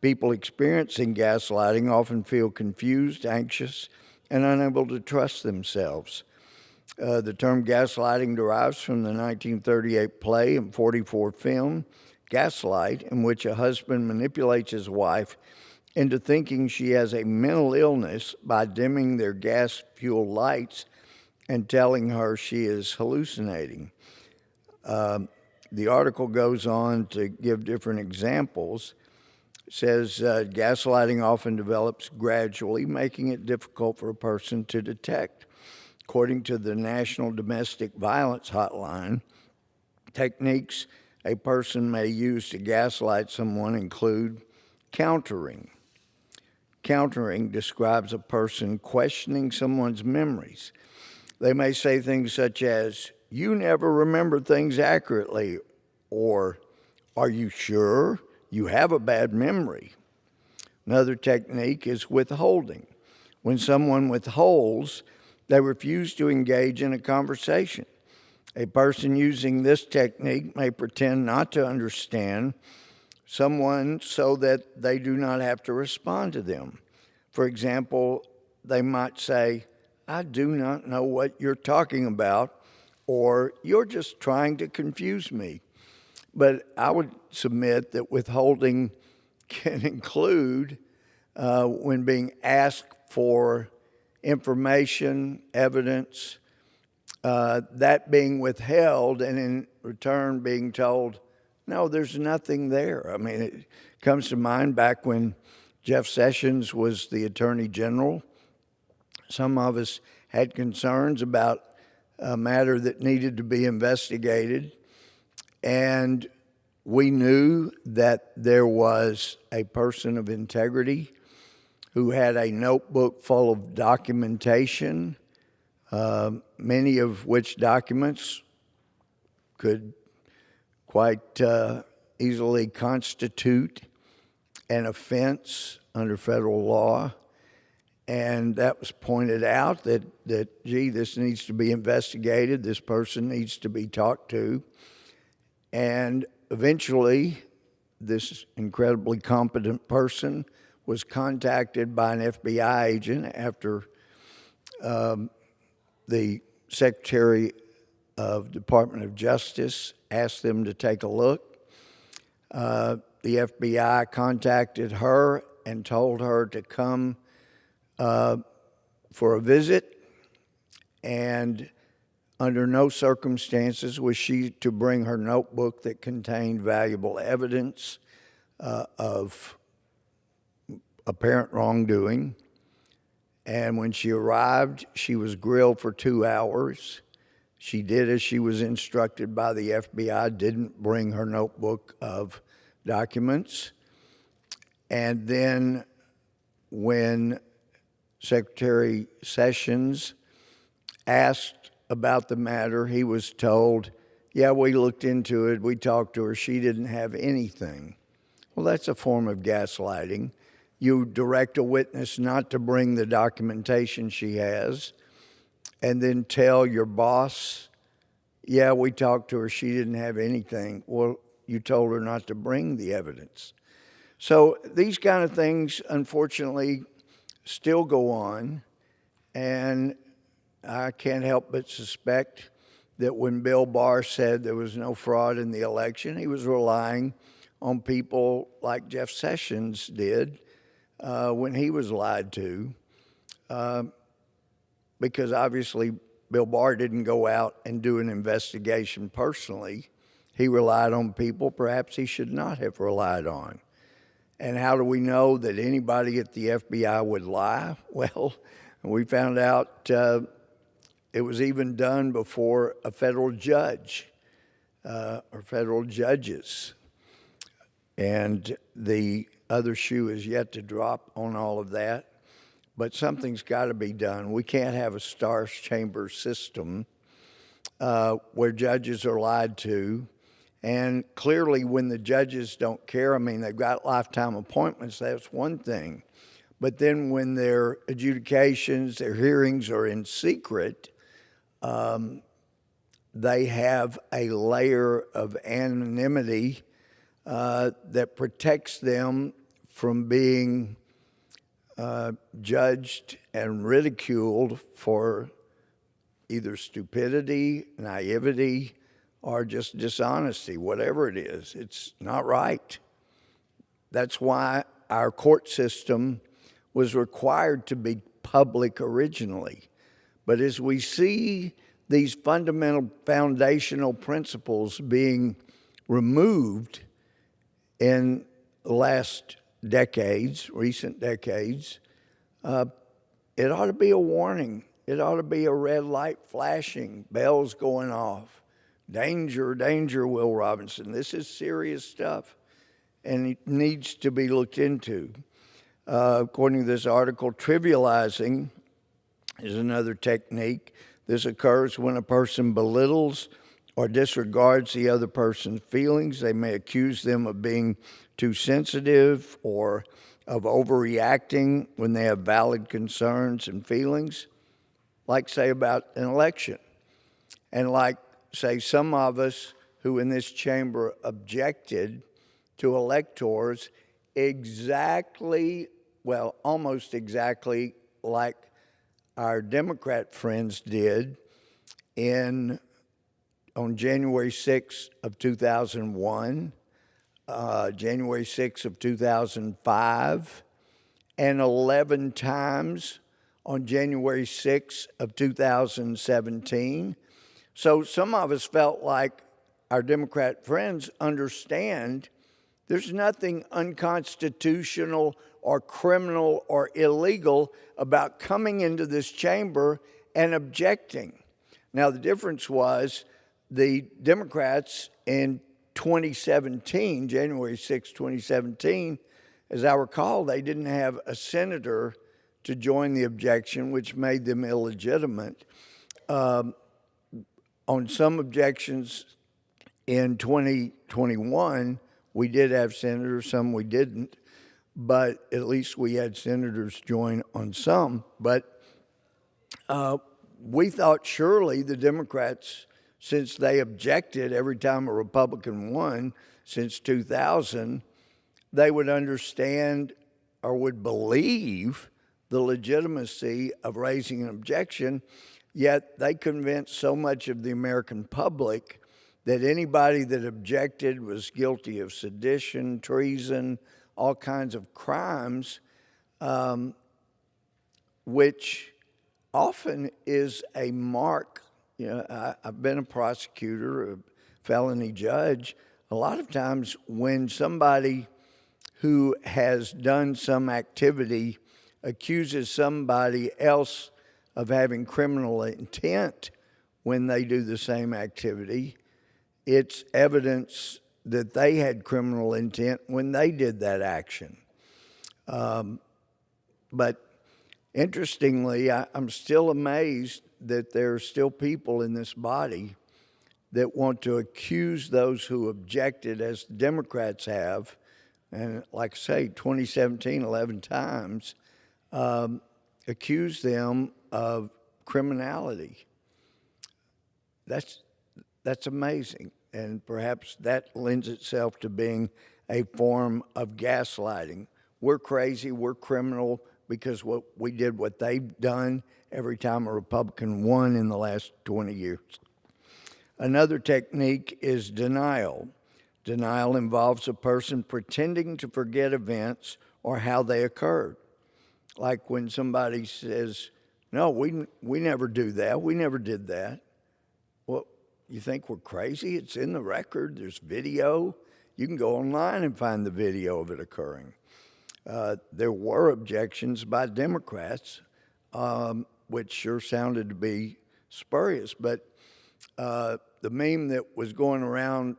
People experiencing gaslighting often feel confused, anxious, and unable to trust themselves. The term gaslighting derives from the 1938 play and 44 film, Gaslight, in which a husband manipulates his wife into thinking she has a mental illness by dimming their gas-fueled lights and telling her she is hallucinating. The article goes on to give different examples. It says gaslighting often develops gradually, making it difficult for a person to detect. According to the National Domestic Violence Hotline, techniques a person may use to gaslight someone include countering. Countering describes a person questioning someone's memories. They may say things such as, "You never remember things accurately," or, "Are you sure? You have a bad memory." Another technique is withholding. When someone withholds, they refuse to engage in a conversation. A person using this technique may pretend not to understand someone so that they do not have to respond to them. For example, they might say, "I do not know what you're talking about," or "You're just trying to confuse me." But I would submit that withholding can include when being asked for information, evidence, that being withheld, and in return being told, "No, there's nothing there." I mean, it comes to mind back when Jeff Sessions was the Attorney General. Some of us had concerns about a matter that needed to be investigated, and we knew that there was a person of integrity who had a notebook full of documentation, many of which documents could quite easily constitute an offense under federal law. And that was pointed out that, gee, this needs to be investigated. This person needs to be talked to. And eventually, this incredibly competent person was contacted by an FBI agent after the Secretary of Department of Justice asked them to take a look. The FBI contacted her and told her to come for a visit, and under no circumstances was she to bring her notebook that contained valuable evidence of apparent wrongdoing. And when she arrived, she was grilled for 2 hours. She did as she was instructed by the FBI, didn't bring her notebook of documents. And then when Secretary Sessions asked about the matter, he was told, "Yeah, we looked into it, we talked to her, she didn't have anything." Well, that's a form of gaslighting. You direct a witness not to bring the documentation she has, and then tell your boss, "Yeah, we talked to her, she didn't have anything." Well, you told her not to bring the evidence. So these kind of things, unfortunately, still go on, and I can't help but suspect that when Bill Barr said there was no fraud in the election, he was relying on people like Jeff Sessions did when he was lied to, because obviously Bill Barr didn't go out and do an investigation personally. He relied on people perhaps he should not have relied on. And how do we know that anybody at the FBI would lie? Well, we found out it was even done before a federal judge or federal judges. And the other shoe is yet to drop on all of that. But something's got to be done. We can't have a star chamber system where judges are lied to. And clearly, when the judges don't care, I mean, they've got lifetime appointments, that's one thing. But then when their adjudications, their hearings are in secret, they have a layer of anonymity that protects them from being judged and ridiculed for either stupidity, naivety, or just dishonesty, whatever it is. It's not right. That's why our court system was required to be public originally. But as we see these fundamental foundational principles being removed in the last decades, recent decades, it ought to be a warning. It ought to be a red light flashing, bells going off. Danger, danger, Will Robinson. This is serious stuff, and it needs to be looked into. According to this article, trivializing is another technique. This occurs when a person belittles or disregards the other person's feelings. They may accuse them of being too sensitive or of overreacting when they have valid concerns and feelings, like, say, about an election. And like, say, some of us who in this chamber objected to electors exactly, well, almost exactly like our Democrat friends did on January 6th of 2001, January 6th of 2005, and 11 times on January 6th of 2017. So some of us felt like our Democrat friends understand there's nothing unconstitutional or criminal or illegal about coming into this chamber and objecting. Now, the difference was the Democrats in 2017, January 6, 2017, as I recall, they didn't have a senator to join the objection, which made them illegitimate. On some objections in 2021, we did have senators, some we didn't, but at least we had senators join on some. But we thought surely the Democrats, since they objected every time a Republican won since 2000, they would understand or would believe the legitimacy of raising an objection. Yet they convinced so much of the American public that anybody that objected was guilty of sedition, treason, all kinds of crimes, which often is a mark. You know, I've been a prosecutor, a felony judge. A lot of times when somebody who has done some activity accuses somebody else of having criminal intent when they do the same activity, it's evidence that they had criminal intent when they did that action. But interestingly, I'm still amazed that there are still people in this body that want to accuse those who objected, as the Democrats have, and like I say, 2017, 11 times, accuse them of criminality. That's amazing, and perhaps that lends itself to being a form of gaslighting. We're crazy, we're criminal because we did what they've done every time a Republican won in the last 20 years. Another technique is denial. Denial involves a person pretending to forget events or how they occurred. Like when somebody says, no, we never do that, we never did that. Well, you think we're crazy? It's in the record, there's video. You can go online and find the video of it occurring. There were objections by Democrats, which sure sounded to be spurious, but the meme that was going around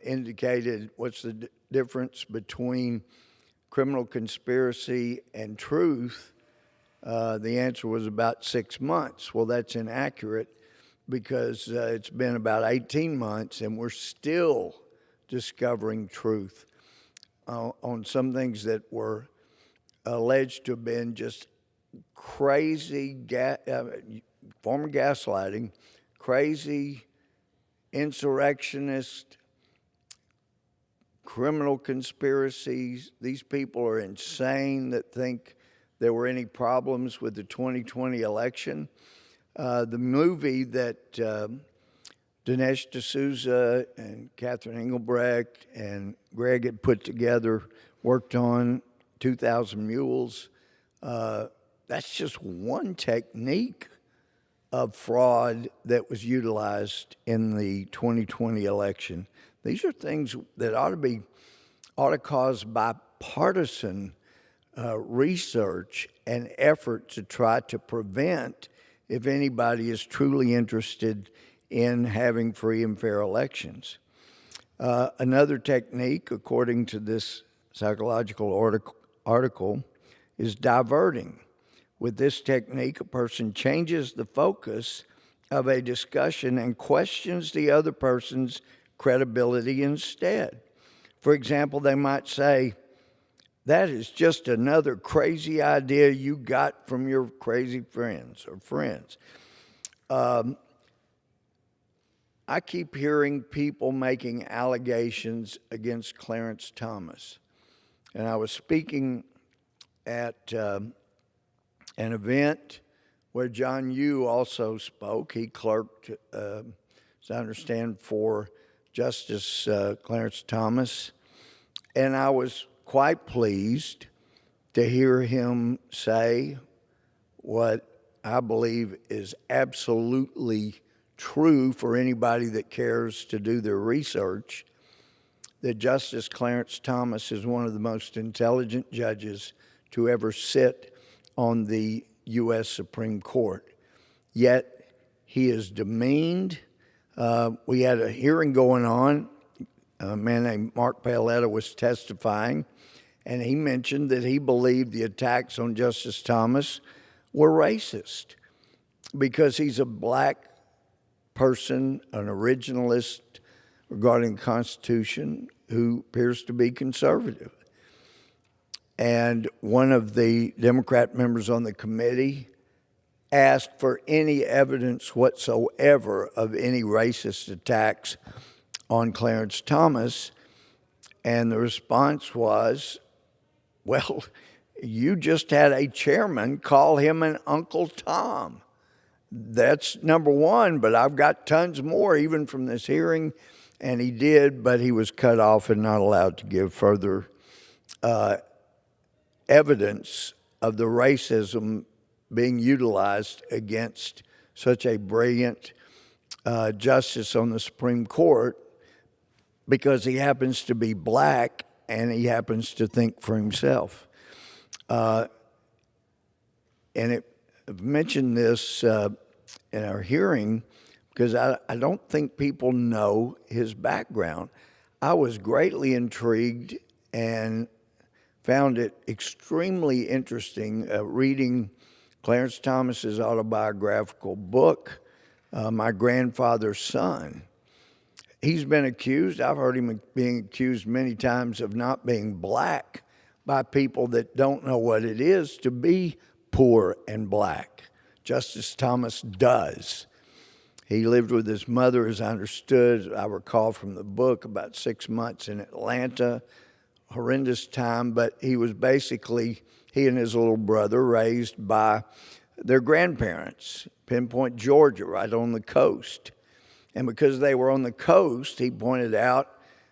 indicated what's the difference between criminal conspiracy and truth. The answer was about 6 months. Well, that's inaccurate because it's been about 18 months and we're still discovering truth on some things that were alleged to have been just crazy form of gaslighting, crazy insurrectionist, criminal conspiracies. These people are insane that think there were any problems with the 2020 election. The movie that Dinesh D'Souza and Catherine Engelbrecht and Greg had put together, worked on, 2,000 Mules, that's just one technique of fraud that was utilized in the 2020 election. These are things that ought to cause bipartisan research and effort to try to prevent if anybody is truly interested in having free and fair elections. Another technique, according to this psychological article, is diverting. With this technique, a person changes the focus of a discussion and questions the other person's credibility instead. For example, they might say, that is just another crazy idea you got from your crazy friends or friends. I keep hearing people making allegations against Clarence Thomas. And I was speaking at an event where John Yoo also spoke. He clerked, as I understand, for Justice Clarence Thomas. And I was quite pleased to hear him say what I believe is absolutely true for anybody that cares to do their research, that Justice Clarence Thomas is one of the most intelligent judges to ever sit on the U.S. Supreme Court. Yet he is demeaned. We had a hearing going on. A man named Mark Paoletta was testifying, and he mentioned that he believed the attacks on Justice Thomas were racist because he's a black person, an originalist regarding the Constitution who appears to be conservative. And one of the Democrat members on the committee asked for any evidence whatsoever of any racist attacks on Clarence Thomas, and the response was, well, you just had a chairman call him an Uncle Tom. That's number one, but I've got tons more even from this hearing, and he did, but he was cut off and not allowed to give further evidence of the racism being utilized against such a brilliant justice on the Supreme Court because he happens to be black and he happens to think for himself. And I've mentioned this in our hearing because I don't think people know his background. I was greatly intrigued and found it extremely interesting reading Clarence Thomas's autobiographical book, My Grandfather's Son. He's been accused, I've heard him being accused many times of not being black by people that don't know what it is to be poor and black. Justice Thomas does. He lived with his mother, as I understood, I recall from the book, about 6 months in Atlanta. Horrendous time, but he was basically, he and his little brother, raised by their grandparents, Pinpoint, Georgia, right on the coast. And because they were on the coast, he pointed out,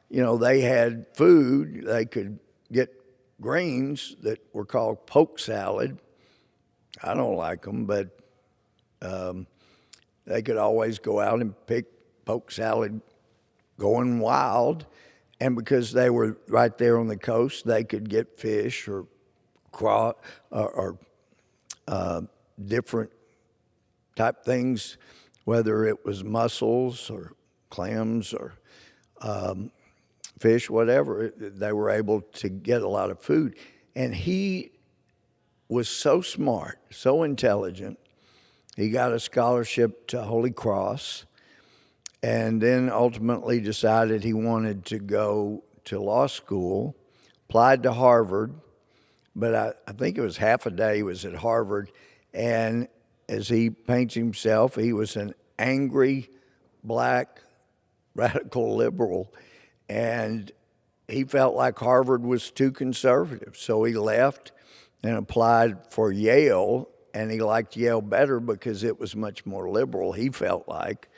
they had food. They could get greens that were called poke salad. I don't like them, but they could always go out and pick poke salad going wild. And because they were right there on the coast, they could get fish or different type things, whether it was mussels or clams or fish, whatever. They were able to get a lot of food. And he was so smart, so intelligent. He got a scholarship to Holy Cross, and then ultimately decided he wanted to go to law school, applied to Harvard, but I think it was half a day he was at Harvard, and as he paints himself, he was an angry black radical liberal, and he felt like Harvard was too conservative, so he left and applied for Yale, and he liked Yale better because it was much more liberal, he felt like.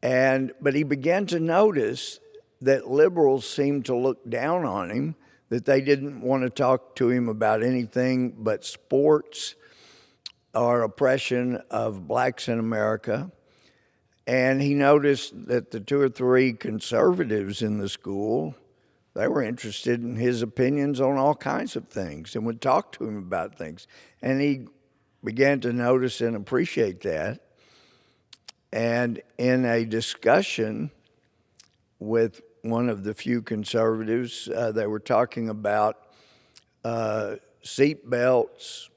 But he began to notice that liberals seemed to look down on him, that they didn't want to talk to him about anything but sports or oppression of blacks in America. And he noticed that the 2 or 3 conservatives in the school, they were interested in his opinions on all kinds of things and would talk to him about things. And he began to notice and appreciate that. And in a discussion with one of the few conservatives, they were talking about seat belts,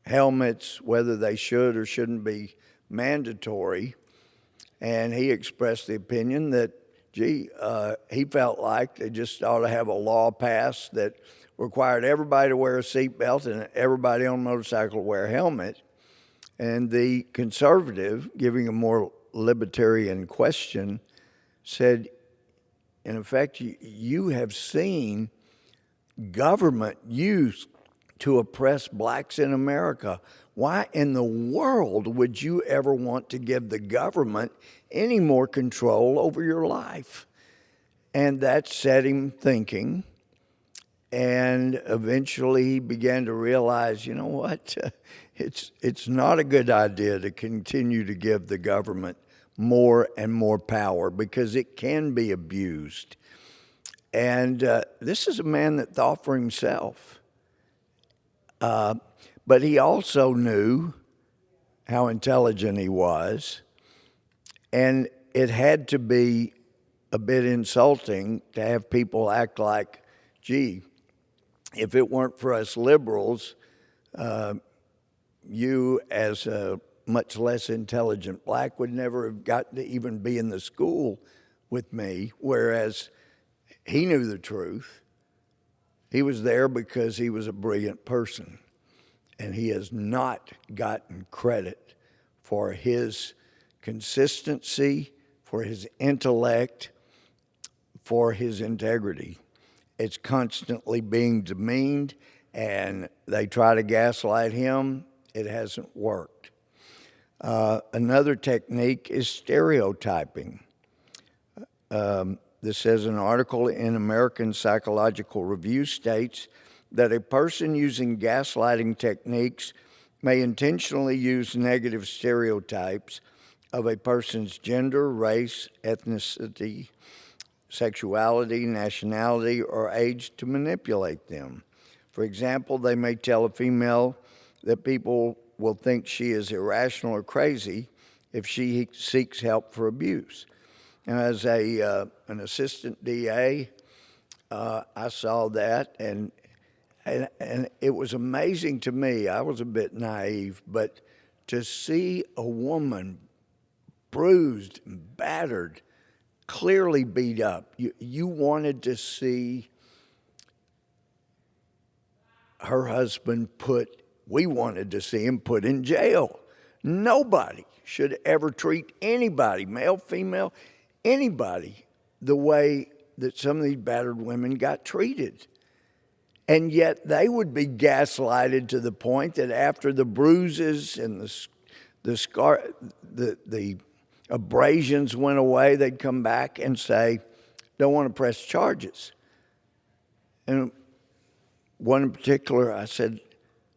helmets, whether they should or shouldn't be mandatory. And he expressed the opinion that, he felt like they just ought to have a law passed that required everybody to wear a seat belt and everybody on a motorcycle to wear a helmet. And the conservative, giving a more libertarian question, said, in effect, you have seen government used to oppress blacks in America. Why in the world would you ever want to give the government any more control over your life? And that set him thinking. And eventually he began to realize, you know what? It's not a good idea to continue to give the government more and more power because it can be abused. And this is a man that thought for himself. But he also knew how intelligent he was. And it had to be a bit insulting to have people act like, gee, if it weren't for us liberals, you as a much less intelligent black would never have gotten to even be in the school with me, whereas he knew the truth. He was there because he was a brilliant person, and he has not gotten credit for his consistency, for his intellect, for his integrity. It's constantly being demeaned, and they try to gaslight him. It hasn't worked. Another technique is stereotyping. This says an article in American Psychological Review states that a person using gaslighting techniques may intentionally use negative stereotypes of a person's gender, race, ethnicity, sexuality, nationality, or age to manipulate them. For example, they may tell a female that people will think she is irrational or crazy if she seeks help for abuse. And as an assistant DA, I saw that, and it was amazing to me. I was a bit naive, but to see a woman bruised and battered, clearly beat up, you wanted to see her husband we wanted to see him put in jail. Nobody should ever treat anybody, male, female, anybody, the way that some of these battered women got treated. And yet they would be gaslighted to the point that after the bruises and the Abrasions went away. They'd come back and say, don't want to press charges. And one in particular, I said,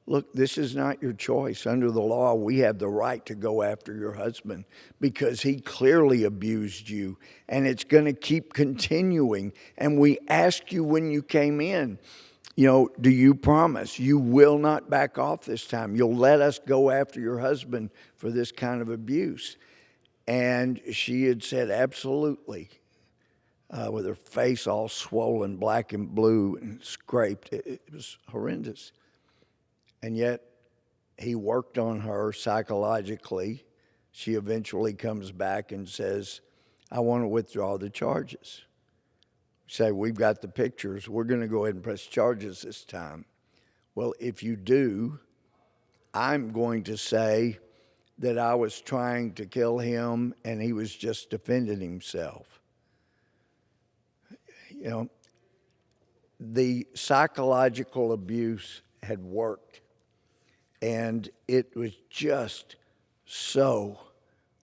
look, this is not your choice. Under the law, we have the right to go after your husband because he clearly abused you, and it's going to keep continuing. And we asked you when you came in, do you promise you will not back off this time? You'll let us go after your husband for this kind of abuse? And she had said, absolutely, with her face all swollen, black and blue, and scraped. It was horrendous. And yet, he worked on her psychologically. She eventually comes back and says, I want to withdraw the charges. We say, we've got the pictures. We're going to go ahead and press charges this time. Well, if you do, I'm going to say that I was trying to kill him and he was just defending himself. The psychological abuse had worked. And it was just so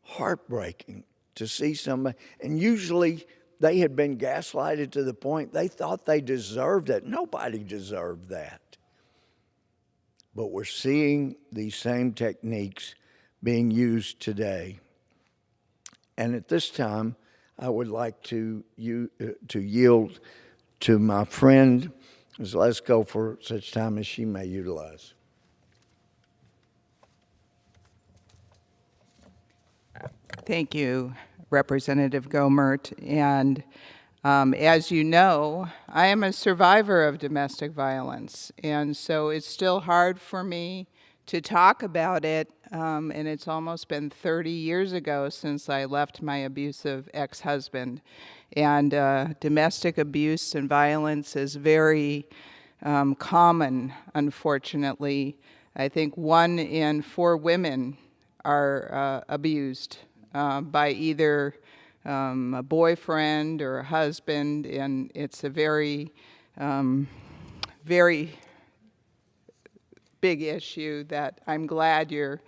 heartbreaking to see somebody. And usually they had been gaslighted to the point they thought they deserved it. Nobody deserved that. But we're seeing these same techniques being used today. And at this time, I would like to yield to my friend, Ms. Lesko, for such time as she may utilize. Thank you, Representative Gomert. And as you know, I am a survivor of domestic violence. And so it's still hard for me to talk about it. And it's almost been 30 years ago since I left my abusive ex-husband. And domestic abuse and violence is very common, unfortunately. I think 1 in 4 women are abused by either a boyfriend or a husband, and it's a very, very big issue that I'm glad you're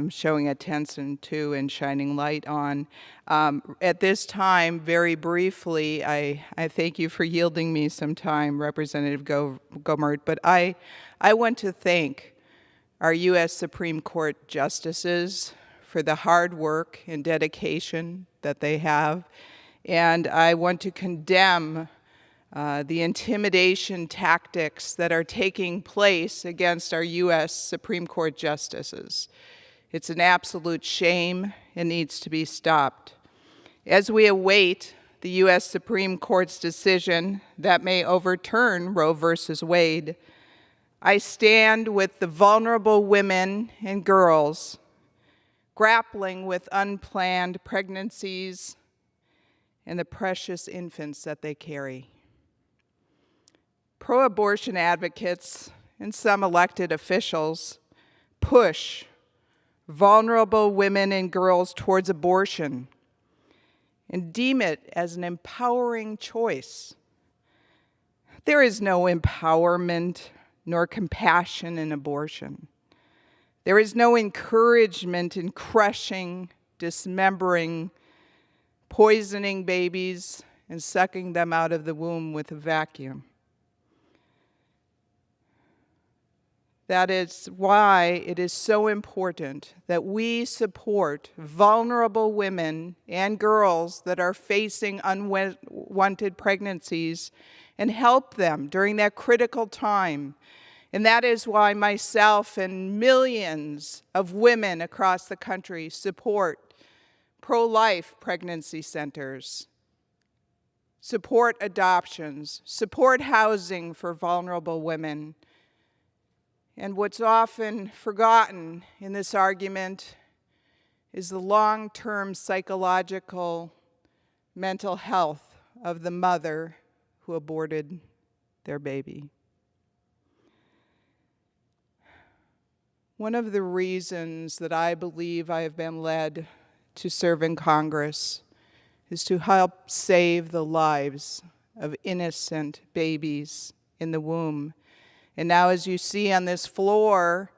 showing attention to and shining light on. At this time, very briefly, I thank you for yielding me some time, Representative Gomert, but I want to thank our U.S. Supreme Court justices for the hard work and dedication that they have. And I want to condemn the intimidation tactics that are taking place against our U.S. Supreme Court justices. It's an absolute shame and needs to be stopped. As we await the U.S. Supreme Court's decision that may overturn Roe versus Wade, I stand with the vulnerable women and girls grappling with unplanned pregnancies and the precious infants that they carry. Pro-abortion advocates and some elected officials push vulnerable women and girls towards abortion and deem it as an empowering choice. There is no empowerment nor compassion in abortion. There is no encouragement in crushing, dismembering, poisoning babies, and sucking them out of the womb with a vacuum. That is why it is so important that we support vulnerable women and girls that are facing unwanted pregnancies and help them during that critical time. And that is why myself and millions of women across the country support pro-life pregnancy centers, support adoptions, support housing for vulnerable women. And what's often forgotten in this argument is the long-term psychological mental health of the mother who aborted their baby. One of the reasons that I believe I have been led to serve in Congress is to help save the lives of innocent babies in the womb. And now, as you see on this floor,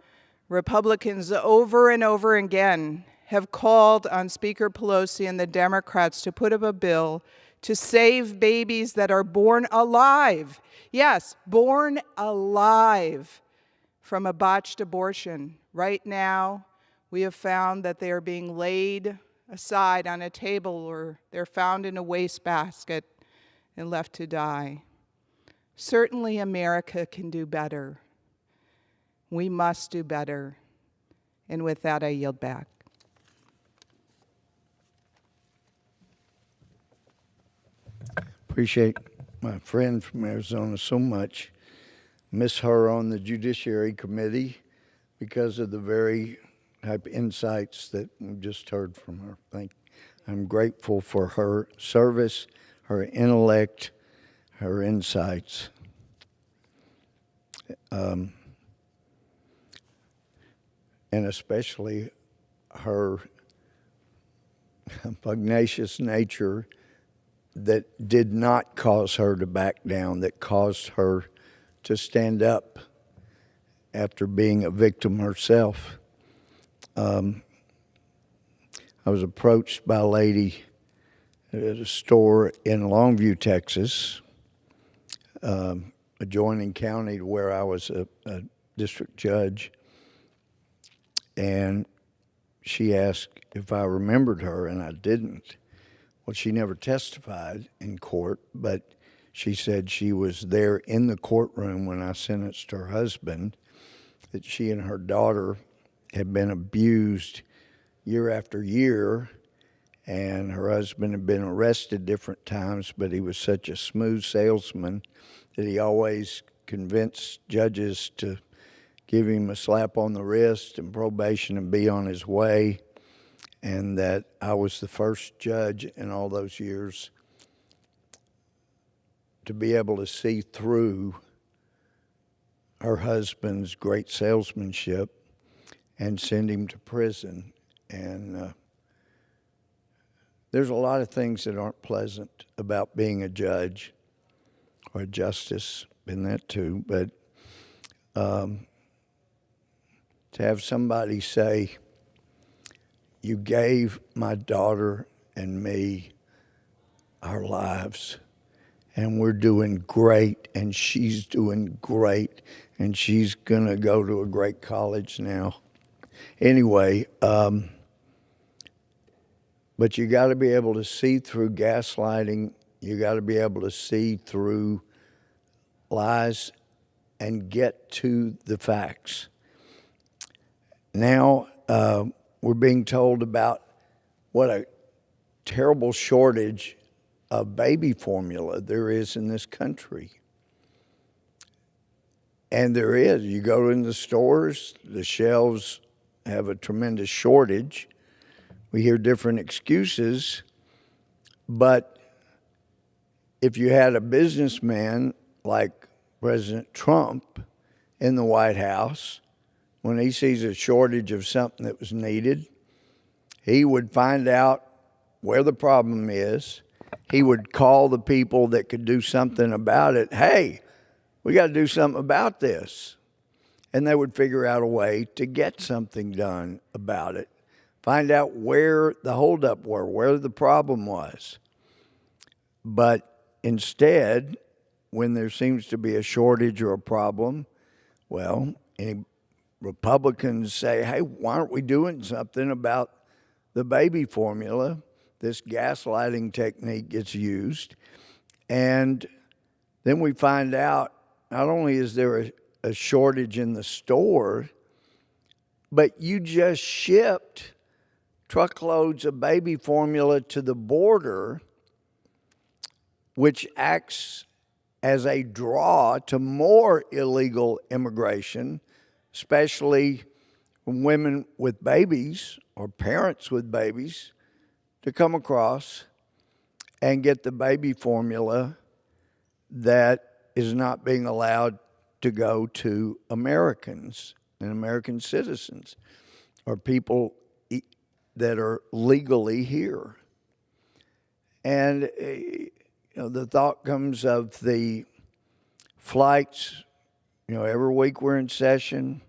Republicans over and over again have called on Speaker Pelosi and the Democrats to put up a bill to save babies that are born alive. Yes, born alive from a botched abortion. Right now, we have found that they are being laid aside on a table or they're found in a wastebasket and left to die. Certainly, America can do better. We must do better. And with that, I yield back. Appreciate my friend from Arizona so much. Miss her on the Judiciary Committee because of the very type of insights that we just heard from her. I'm grateful for her service, her intellect, her insights. And especially her pugnacious nature that did not cause her to back down, that caused her to stand up after being a victim herself. I was approached by a lady at a store in Longview, Texas, adjoining county to where I was a district judge, and she asked if I remembered her, and I didn't. Well, she never testified in court, but she said she was there in the courtroom when I sentenced her husband, that she and her daughter had been abused year after year, and her husband had been arrested different times, but he was such a smooth salesman that he always convinced judges to give him a slap on the wrist and probation and be on his way, and that I was the first judge in all those years to be able to see through her husband's great salesmanship and send him to prison. And there's a lot of things that aren't pleasant about being a judge or a justice, been that too, but to have somebody say, you gave my daughter and me our lives, and we're doing great, and she's doing great, and she's going to go to a great college now. Anyway, but you got to be able to see through gaslighting. You got to be able to see through lies and get to the facts. Now, we're being told about what a terrible shortage of baby formula there is in this country. And there is. You go in the stores, the shelves have a tremendous shortage. We hear different excuses, but if you had a businessman like President Trump in the White House, when he sees a shortage of something that was needed, he would find out where the problem is. He would call the people that could do something about it. Hey, we got to do something about this. And they would figure out a way to get something done about it. Find out where the holdup were, where the problem was. But instead, when there seems to be a shortage or a problem, well, any Republicans say, hey, why aren't we doing something about the baby formula? This gaslighting technique gets used. And then we find out not only is there a shortage in the store, but you just shipped truckloads of baby formula to the border, which acts as a draw to more illegal immigration, especially from women with babies or parents with babies, to come across and get the baby formula that is not being allowed to go to Americans and American citizens or people that are legally here. And the thought comes of the flights. Every week we're in session,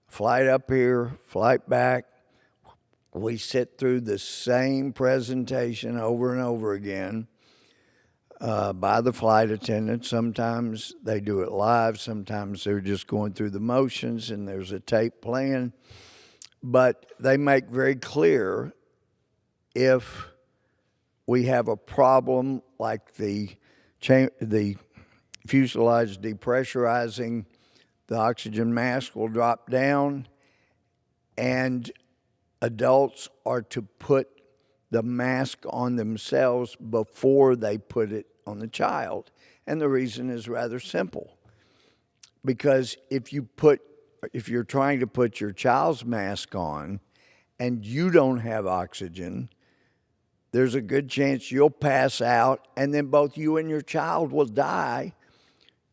flight up here, flight back. We sit through the same presentation over and over again by the flight attendant. Sometimes they do it live. Sometimes they're just going through the motions and there's a tape playing. But they make very clear if we have a problem like the fuselage depressurizing, the oxygen mask will drop down, and adults are to put the mask on themselves before they put it on the child. And the reason is rather simple. Because if you're trying to put your child's mask on and you don't have oxygen, there's a good chance you'll pass out and then both you and your child will die.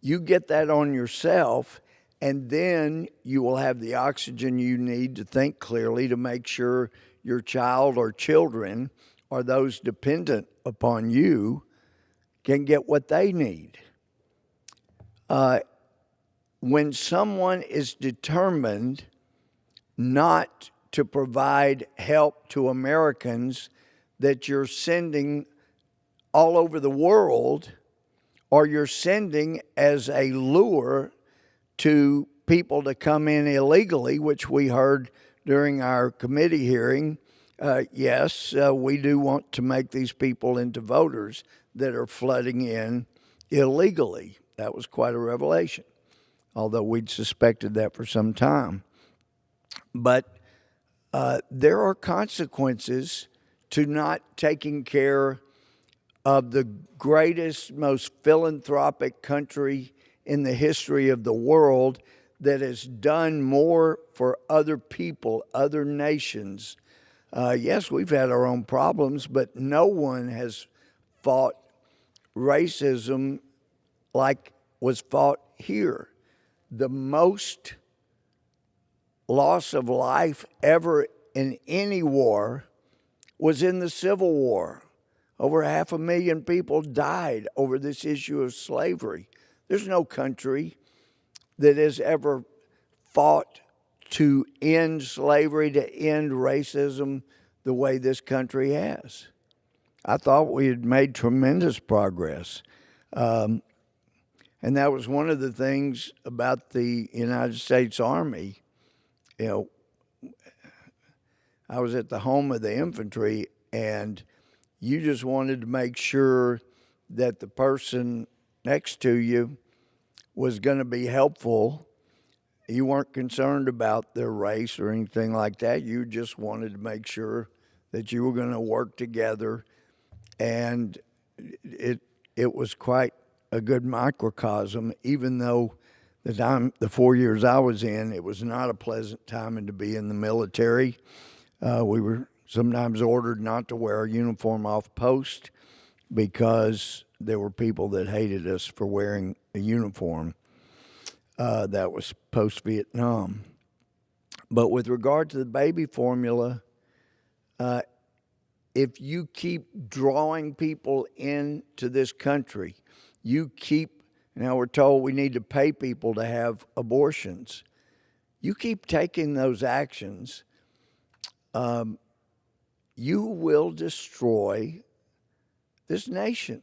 You get that on yourself, and then you will have the oxygen you need to think clearly to make sure your child or children or those dependent upon you can get what they need. When someone is determined not to provide help to Americans that you're sending all over the world, or you're sending as a lure to people to come in illegally, which we heard during our committee hearing. Yes, we do want to make these people into voters that are flooding in illegally. That was quite a revelation, although we'd suspected that for some time. But there are consequences to not taking care of the greatest, most philanthropic country in the history of the world that has done more for other people, other nations. Yes, we've had our own problems, but no one has fought racism like was fought here. The most loss of life ever in any war was in the Civil War. Over 500,000 people died over this issue of slavery. There's no country that has ever fought to end slavery, to end racism the way this country has. I thought we had made tremendous progress. And that was one of the things about the United States Army. You know, I was at the home of the infantry, and you just wanted to make sure that the person next to you was going to be helpful. You weren't concerned about their race or anything like that. You just wanted to make sure that you were going to work together. And it was quite a good microcosm, even though the 4 years I was in, it was not a pleasant time to be in the military. We were sometimes ordered not to wear a uniform off post because there were people that hated us for wearing a uniform. That was post-Vietnam. But with regard to the baby formula, if you keep drawing people into this country, now we're told we need to pay people to have abortions. You keep taking those actions, you will destroy this nation.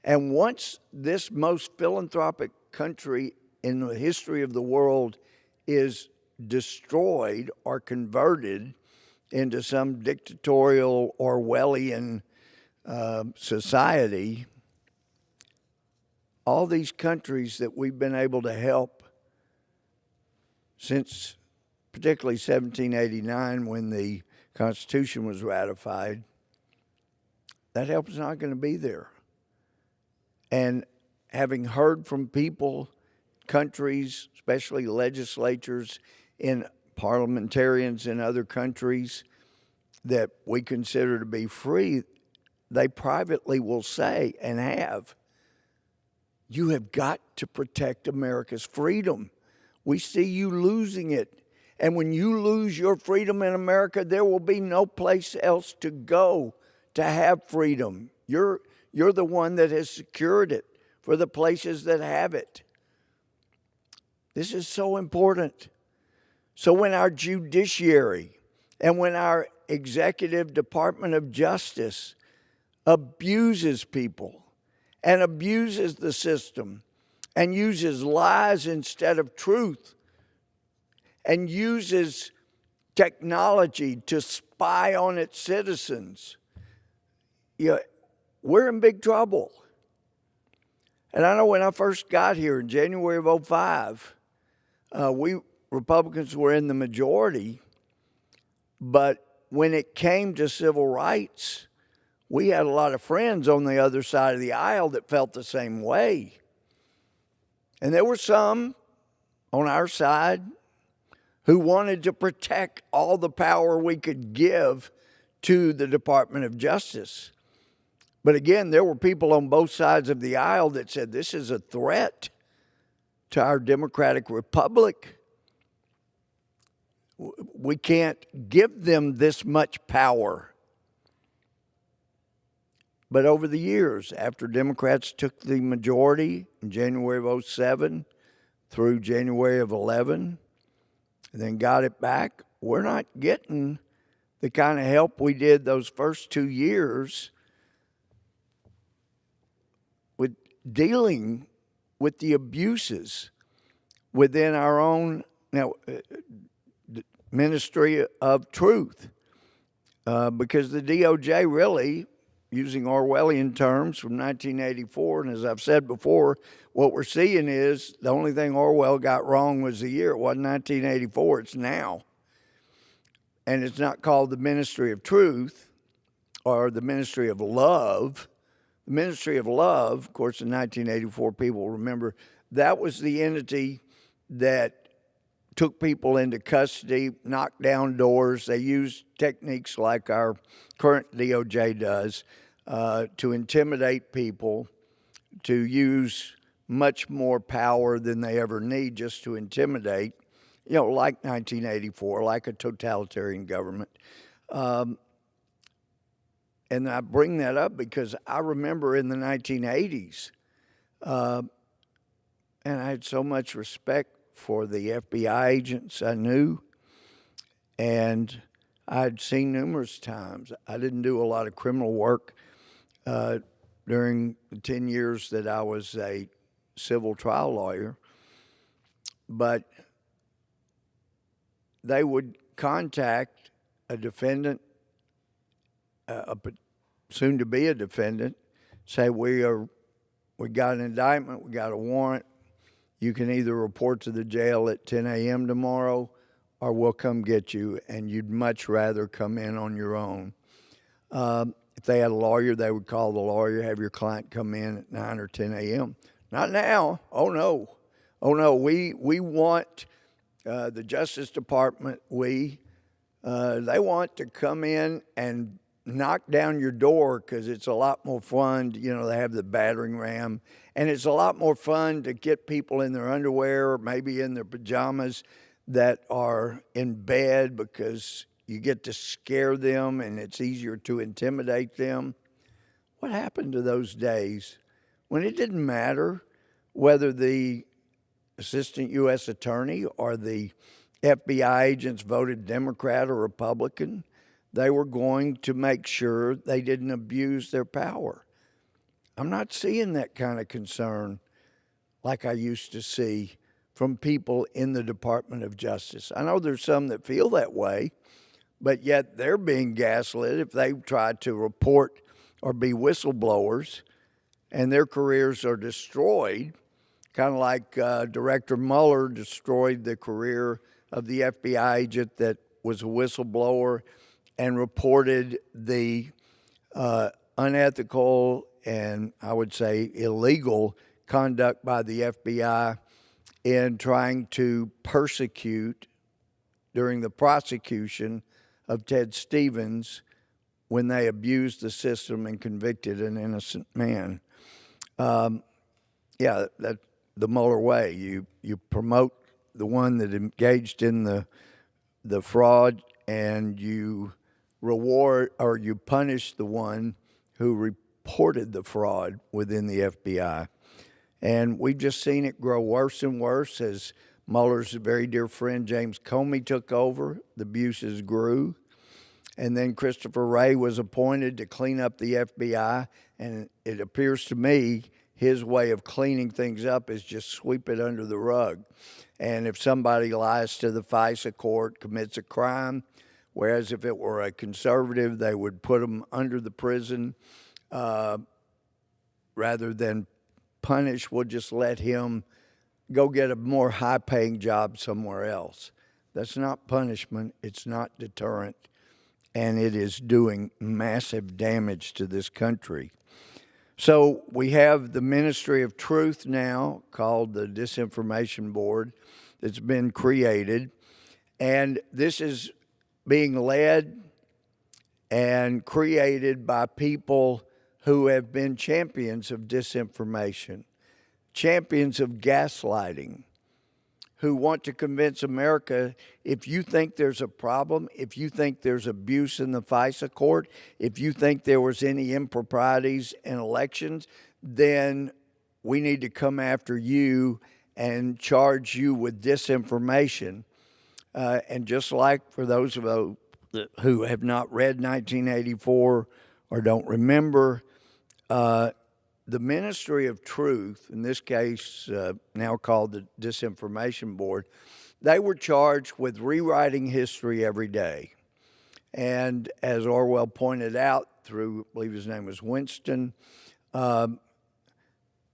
And once this most philanthropic country in the history of the world is destroyed or converted into some dictatorial Orwellian society, all these countries that we've been able to help since particularly 1789 when the Constitution was ratified, that help is not going to be there. And having heard from people, countries, especially legislatures in parliamentarians in other countries that we consider to be free, they privately will say and have, you have got to protect America's freedom. We see you losing it. And when you lose your freedom in America, there will be no place else to go to have freedom. You're the one that has secured it for the places that have it. This is so important. So when our judiciary And when our executive Department of Justice abuses people and abuses the system and uses lies instead of truth and uses technology to spy on its citizens, we're in big trouble. And I know when I first got here in January of 2005, we Republicans were in the majority, but when it came to civil rights, we had a lot of friends on the other side of the aisle that felt the same way. And there were some on our side who wanted to protect all the power we could give to the Department of Justice. But again, there were people on both sides of the aisle that said this is a threat to our democratic republic. We can't give them this much power. But over the years, after Democrats took the majority in January of 2007 through January of 2011, and then got it back, we're not getting the kind of help we did those first 2 years with dealing with the abuses within our own ministry of truth. Because the DOJ really, using Orwellian terms from 1984, and as I've said before, what we're seeing is the only thing Orwell got wrong was the year. It wasn't 1984, it's now. And it's not called the Ministry of Truth or the Ministry of Love. The Ministry of Love, of course, in 1984, people remember, that was the entity that took people into custody, knocked down doors. They used techniques like our current DOJ does to intimidate people, to use much more power than they ever need just to intimidate, like 1984, like a totalitarian government. And I bring that up because I remember in the 1980s, and I had so much respect for the FBI agents I knew, and I'd seen numerous times. I didn't do a lot of criminal work during the 10 years that I was a civil trial lawyer, but they would contact a defendant, soon to be a defendant, say, we got an indictment, we got a warrant. You can either report to the jail at 10 a.m. tomorrow, or we'll come get you, and you'd much rather come in on your own. If they had a lawyer, they would call the lawyer, have your client come in at 9 or 10 a.m. Not now. Oh, no. Oh, no. We want the Justice Department, they want to come in and knock down your door because it's a lot more fun. They have the battering ram, and it's a lot more fun to get people in their underwear or maybe in their pajamas that are in bed because you get to scare them and it's easier to intimidate them. What happened to those days when it didn't matter whether the assistant U.S. attorney or the FBI agents voted Democrat or Republican? They were going to make sure they didn't abuse their power. I'm not seeing that kind of concern like I used to see from people in the Department of Justice. I know there's some that feel that way, but yet they're being gaslit if they try to report or be whistleblowers, and their careers are destroyed, kind of like Director Mueller destroyed the career of the FBI agent that was a whistleblower and reported the unethical and, I would say, illegal conduct by the FBI in trying to persecute during the prosecution of Ted Stevens when they abused the system and convicted an innocent man. That's the Mueller way. You promote the one that engaged in the fraud, and you reward or you punish the one who reported the fraud within the FBI. And we've just seen it grow worse and worse as Mueller's very dear friend James Comey took over. The abuses grew. And then Christopher Wray was appointed to clean up the FBI, and it appears to me his way of cleaning things up is just sweep it under the rug. And if somebody lies to the FISA court, commits a crime, whereas if it were a conservative, they would put them under the prison rather than punish, we'll just let him go get a more high-paying job somewhere else. That's not punishment. It's not deterrent. And it is doing massive damage to this country. So we have the Ministry of Truth now, called the Disinformation Board, that's been created. And this is being led and created by people who have been champions of disinformation, champions of gaslighting, who want to convince America, if you think there's a problem, if you think there's abuse in the FISA court, if you think there was any improprieties in elections, then we need to come after you and charge you with disinformation. And just like for those of you who have not read 1984 or don't remember, the Ministry of Truth, in this case now called the Disinformation Board, they were charged with rewriting history every day. And as Orwell pointed out through, I believe his name was Winston, on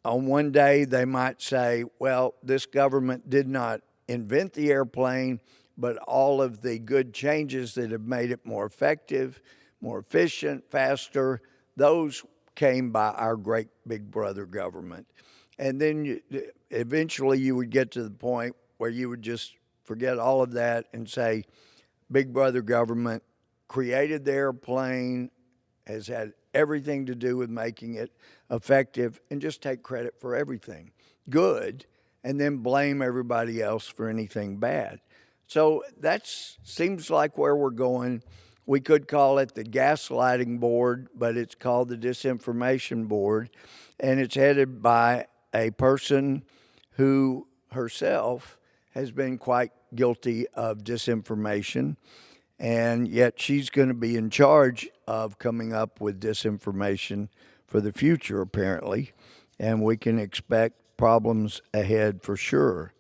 one day they might say, well, this government did not invent the airplane, but all of the good changes that have made it more effective, more efficient, faster, those came by our great big brother government. And then eventually you would get to the point where you would just forget all of that and say, big brother government created the airplane, has had everything to do with making it effective, and just take credit for everything good, and then blame everybody else for anything bad. So that seems like where we're going. We could call it the Gaslighting Board, but it's called the Disinformation Board, and it's headed by a person who herself has been quite guilty of disinformation, and yet she's going to be in charge of coming up with disinformation for the future, apparently, and we can expect problems ahead for sure.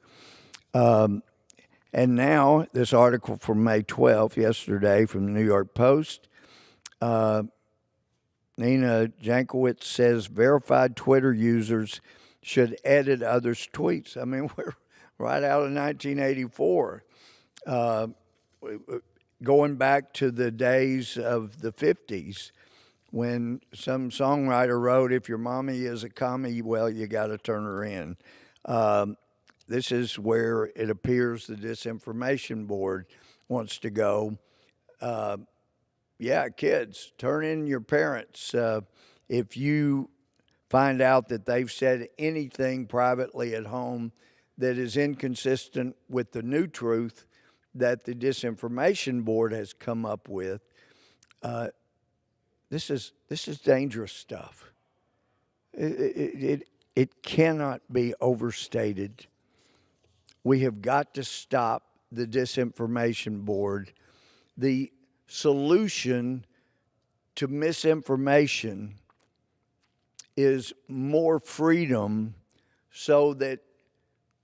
And now, this article from May 12th, yesterday, from the New York Post, Nina Jankowicz says verified Twitter users should edit others' tweets. I mean, we're right out of 1984. Going back to the days of the 50s, when some songwriter wrote, if your mommy is a commie, well, you got to turn her in. This is where it appears the Disinformation Board wants to go. Yeah, kids, turn in your parents. If you find out that they've said anything privately at home that is inconsistent with the new truth that the Disinformation Board has come up with, this is dangerous stuff. It cannot be overstated. We have got to stop the Disinformation Board. The solution to misinformation is more freedom so that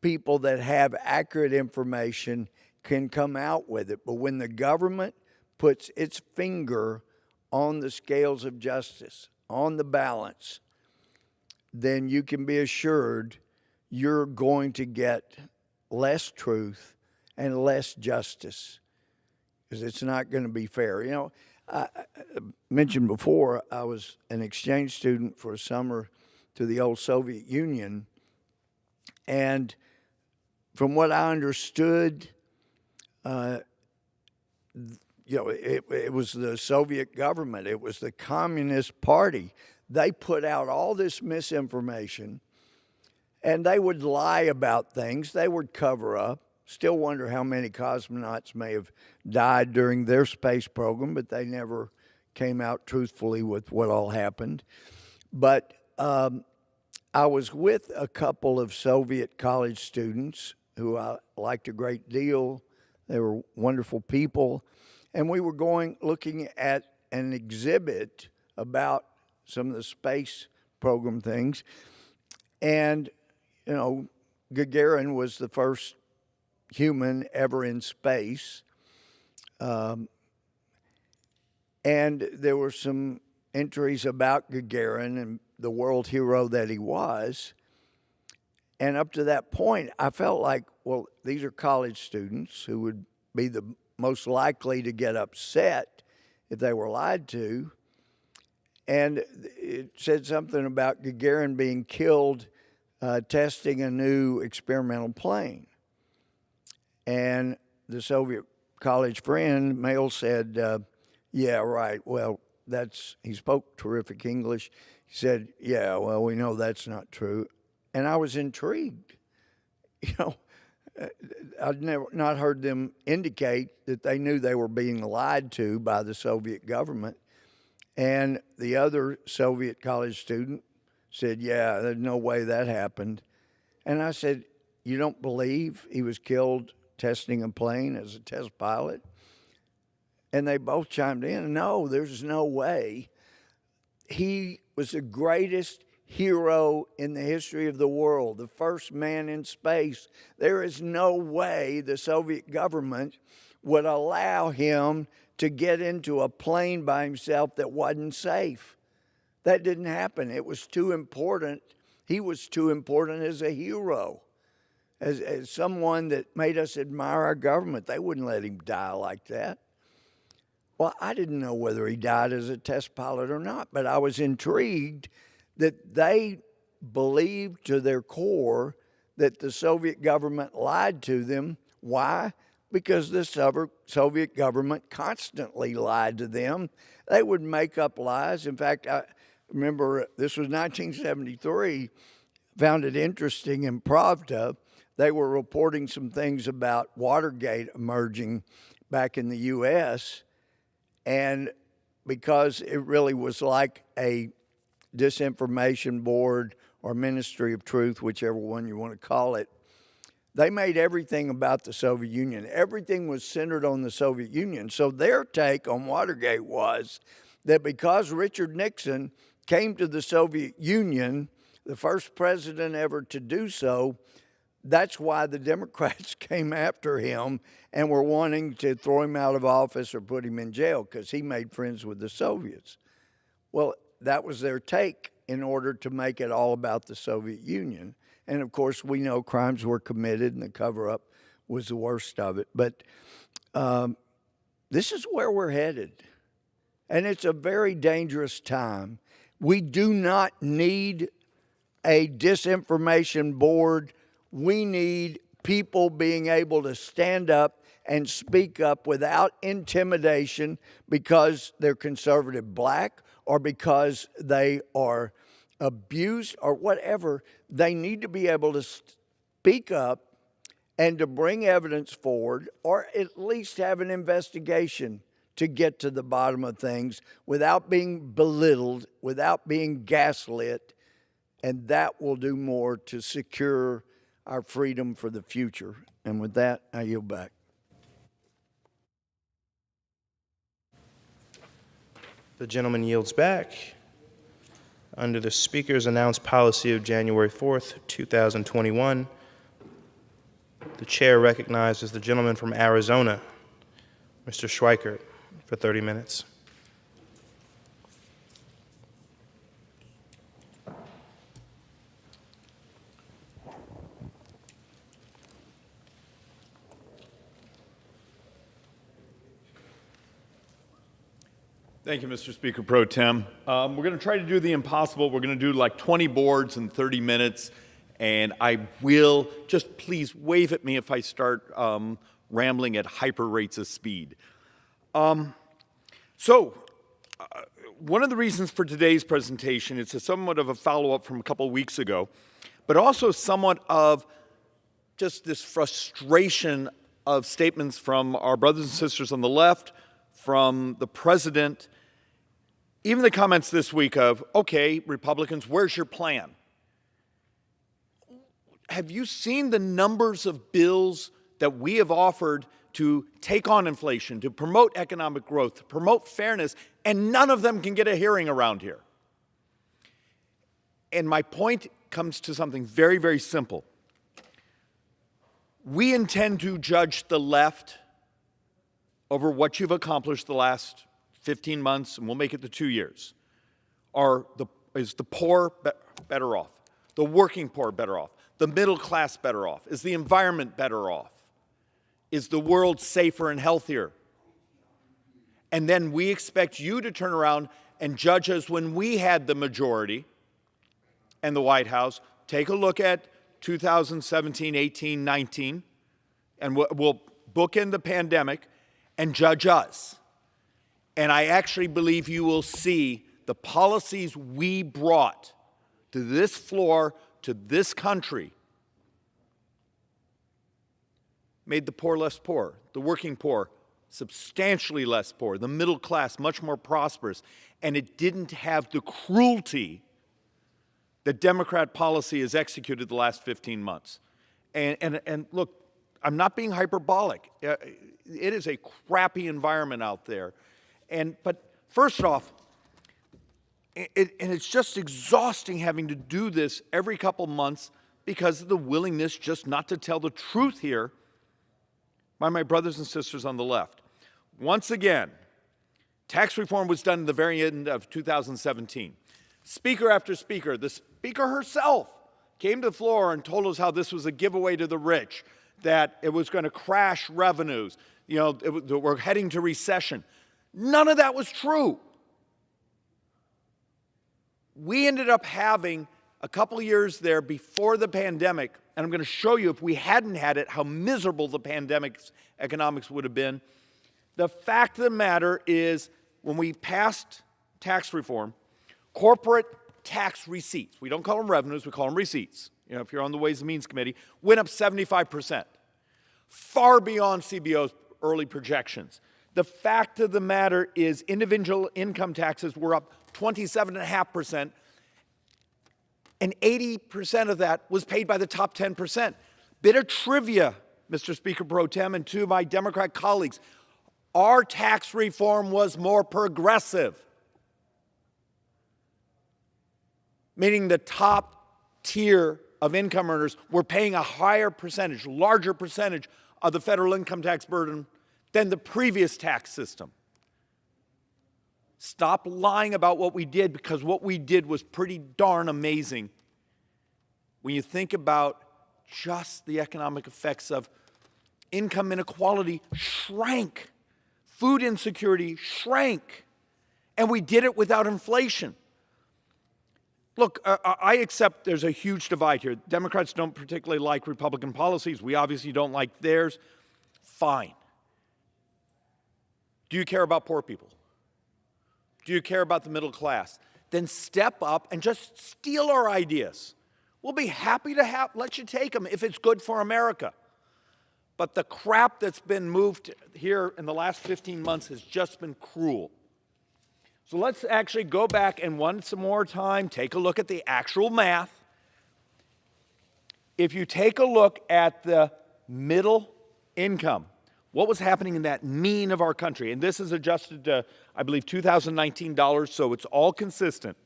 people that have accurate information can come out with it. But when the government puts its finger on the scales of justice, on the balance, then you can be assured you're going to get less truth and less justice, because it's not going to be fair. You know, I mentioned before I was an exchange student for a summer to the old Soviet Union, and from what I understood, it was the Soviet government, it was the Communist Party. They put out all this misinformation, and they would lie about things. They would cover up. Still wonder how many cosmonauts may have died during their space program, but they never came out truthfully with what all happened. But I was with a couple of Soviet college students who I liked a great deal. They were wonderful people. and we were looking at an exhibit about some of the space program things. And, Gagarin was the first human ever in space. And there were some entries about Gagarin and the world hero that he was. And up to that point, I felt like, well, these are college students who would be the most likely to get upset if they were lied to. And it said something about Gagarin being killed testing a new experimental plane. And the Soviet college friend, Mail, said, yeah, right, well, he spoke terrific English. He said, yeah, well, we know that's not true. And I was intrigued. I'd not heard them indicate that they knew they were being lied to by the Soviet government. And the other Soviet college student said, yeah, there's no way that happened. And I said, you don't believe he was killed testing a plane as a test pilot? And they both chimed in, no, there's no way. He was the greatest hero in the history of the world, the first man in space. There is no way the Soviet government would allow him to get into a plane by himself that wasn't safe. That didn't happen. It was too important. He was too important as a hero, as someone that made us admire our government. They wouldn't let him die like that. Well, I didn't know whether he died as a test pilot or not, but I was intrigued that they believed to their core that the Soviet government lied to them. Why? Because the Soviet government constantly lied to them. They would make up lies. In fact, I remember this was 1973, found it interesting in Pravda. They were reporting some things about Watergate emerging back in the U.S., and because it really was like a disinformation board or Ministry of Truth, whichever one you want to call it, they made everything about the Soviet Union. Everything was centered on the Soviet Union. So their take on Watergate was that because Richard Nixon came to the Soviet Union, the first president ever to do so, that's why the Democrats came after him and were wanting to throw him out of office or put him in jail because he made friends with the Soviets. Well, that was their take in order to make it all about the Soviet Union. And, of course, we know crimes were committed and the cover-up was the worst of it. But this is where we're headed. And it's a very dangerous time. We do not need a disinformation board. We need people being able to stand up and speak up without intimidation because they're conservative black or because they are abused or whatever. They need to be able to speak up and to bring evidence forward or at least have an investigation to get to the bottom of things without being belittled, without being gaslit, and that will do more to secure our freedom for the future. And with that, I yield back. The gentleman yields back. Under the Speaker's announced policy of January 4th, 2021, the chair recognizes the gentleman from Arizona, Mr. Schweikert, for 30 minutes. Thank you, Mr. Speaker Pro Tem. We're going to try to do the impossible. We're going to do like 20 boards in 30 minutes, and I will just please wave at me if I start rambling at hyper rates of speed. One of the reasons for today's presentation is somewhat of a follow-up from a couple weeks ago, but also somewhat of just this frustration of statements from our brothers and sisters on the left, from the president, even the comments this week of, okay, Republicans, where's your plan? Have you seen the numbers of bills that we have offered to take on inflation, to promote economic growth, to promote fairness, and none of them can get a hearing around here. And my point comes to something very, very simple. We intend to judge the left over what you've accomplished the last 15 months, and we'll make it to 2 years. Is the poor better off? The working poor better off? The middle class better off? Is the environment better off? Is the world safer and healthier? And then we expect you to turn around and judge us when we had the majority and the White House. Take a look at 2017, 18, 19, and we'll bookend the pandemic and judge us. And I actually believe you will see the policies we brought to this floor, to this country, made the poor less poor, the working poor substantially less poor, the middle class much more prosperous, and it didn't have the cruelty that Democrat policy has executed the last 15 months. And look, I'm not being hyperbolic. It is a crappy environment out there. But first off, it's just exhausting having to do this every couple months because of the willingness just not to tell the truth here by my brothers and sisters on the left. Once again, tax reform was done at the very end of 2017. Speaker after speaker, the speaker herself came to the floor and told us how this was a giveaway to the rich, that it was going to crash revenues, that we're heading to recession. None of that was true. We ended up having a couple of years there before the pandemic, and I'm going to show you if we hadn't had it, how miserable the pandemic's economics would have been. The fact of the matter is, when we passed tax reform, corporate tax receipts, we don't call them revenues, we call them receipts. If you're on the Ways and Means Committee, went up 75%, far beyond CBO's early projections. The fact of the matter is individual income taxes were up 27.5%, and 80% of that was paid by the top 10%. Bit of trivia, Mr. Speaker Pro Tem, and to my Democrat colleagues, our tax reform was more progressive, meaning the top tier of income earners were paying a higher percentage, larger percentage of the federal income tax burden than the previous tax system. Stop lying about what we did, because what we did was pretty darn amazing when you think about just the economic effects of income inequality shrank, food insecurity shrank, and we did it without inflation. Look, I accept there's a huge divide here. Democrats don't particularly like Republican policies. We obviously don't like theirs. Fine. Do you care about poor people? Do you care about the middle class? Then step up and just steal our ideas. We'll be happy to let you take them if it's good for America. But the crap that's been moved here in the last 15 months has just been cruel. So let's actually go back and once more time take a look at the actual math. If you take a look at the middle income, what was happening in that mean of our country, and this is adjusted to, I believe, 2019 dollars, so it's all consistent.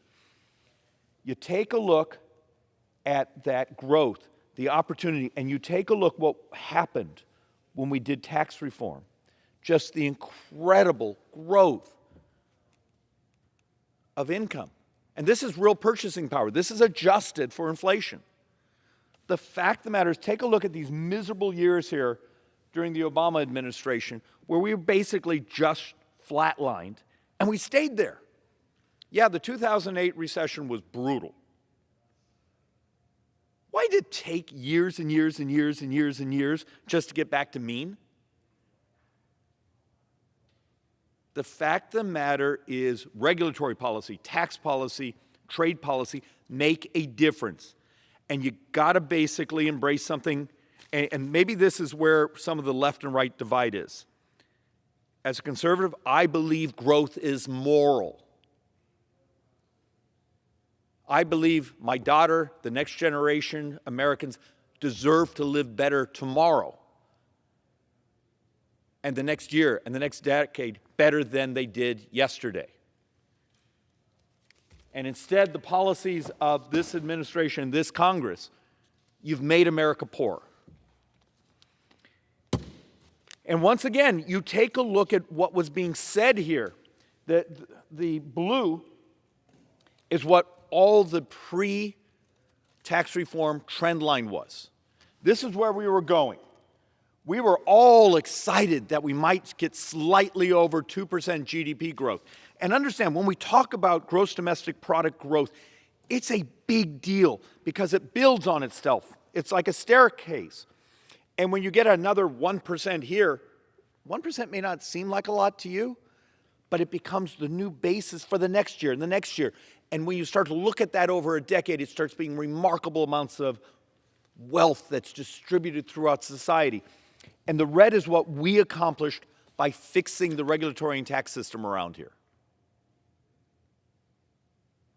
You take a look at that growth, the opportunity, and you take a look what happened when we did tax reform. Just the incredible growth of income. And this is real purchasing power. This is adjusted for inflation. The fact of the matter is, take a look at these miserable years here during the Obama administration, where we were basically just flatlined, and we stayed there. Yeah, the 2008 recession was brutal. Why did it take years and years and years and years and years just to get back to mean? The fact of the matter is, regulatory policy, tax policy, trade policy make a difference. And you got to basically embrace something, and maybe this is where some of the left and right divide is. As a conservative, I believe growth is moral. I believe my daughter, the next generation Americans, deserve to live better tomorrow. and the next year and the next decade better than they did yesterday. And instead, the policies of this administration, this Congress, you've made America poor. And once again, you take a look at what was being said here. The blue is what all the pre-tax reform trend line was. This is where we were going. We were all excited that we might get slightly over 2% GDP growth. And understand, when we talk about gross domestic product growth, it's a big deal because it builds on itself. It's like a staircase. And when you get another 1% here, 1% may not seem like a lot to you, but it becomes the new basis for the next year and the next year. And when you start to look at that over a decade, it starts being remarkable amounts of wealth that's distributed throughout society. And the red is what we accomplished by fixing the regulatory and tax system around here.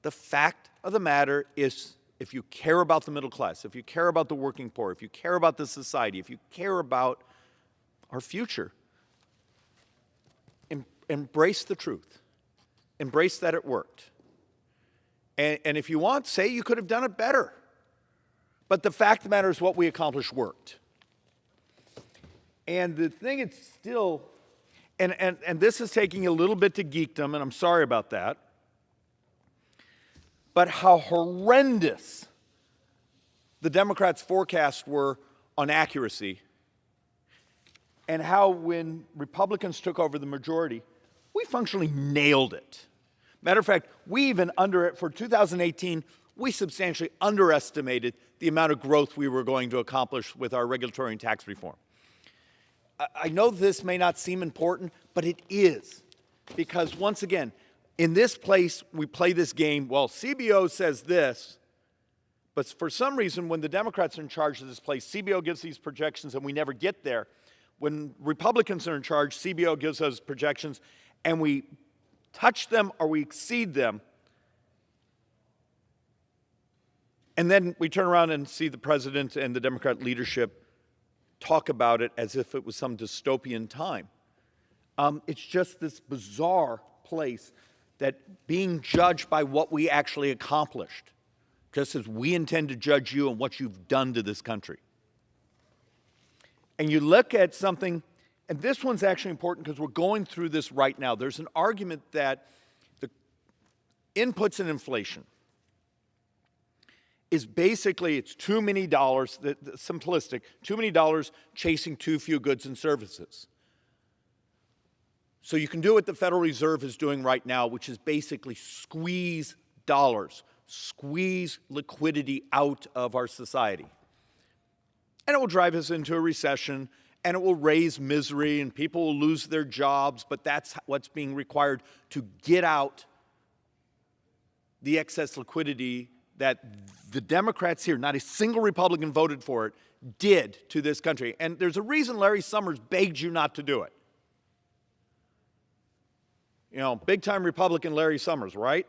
The fact of the matter is, if you care about the middle class, if you care about the working poor, if you care about the society, if you care about our future, embrace the truth. Embrace that it worked. And if you want, say you could have done it better. But the fact of the matter is what we accomplished worked. And the thing is still, and this is taking a little bit to geekdom, and I'm sorry about that, but how horrendous the Democrats' forecasts were on accuracy, and how when Republicans took over the majority, we functionally nailed it. Matter of fact, we even for 2018, we substantially underestimated the amount of growth we were going to accomplish with our regulatory and tax reform. I know this may not seem important, but it is. Because once again, in this place, we play this game, well, CBO says this, but for some reason, when the Democrats are in charge of this place, CBO gives these projections and we never get there. When Republicans are in charge, CBO gives those projections and we touch them or we exceed them. And then we turn around and see the president and the Democrat leadership talk about it as if it was some dystopian time. It's just this bizarre place that being judged by what we actually accomplished, just as we intend to judge you and what you've done to this country. And you look at something, and this one's actually important because we're going through this right now. There's an argument that the inputs in inflation is basically, it's too many dollars, simplistic, too many dollars chasing too few goods and services. So you can do what the Federal Reserve is doing right now, which is basically squeeze dollars, squeeze liquidity out of our society. And it will drive us into a recession, and it will raise misery, and people will lose their jobs, but that's what's being required to get out the excess liquidity that the Democrats here, not a single Republican voted for it, did to this country. And there's a reason Larry Summers begged you not to do it. You know, big-time Republican Larry Summers, right?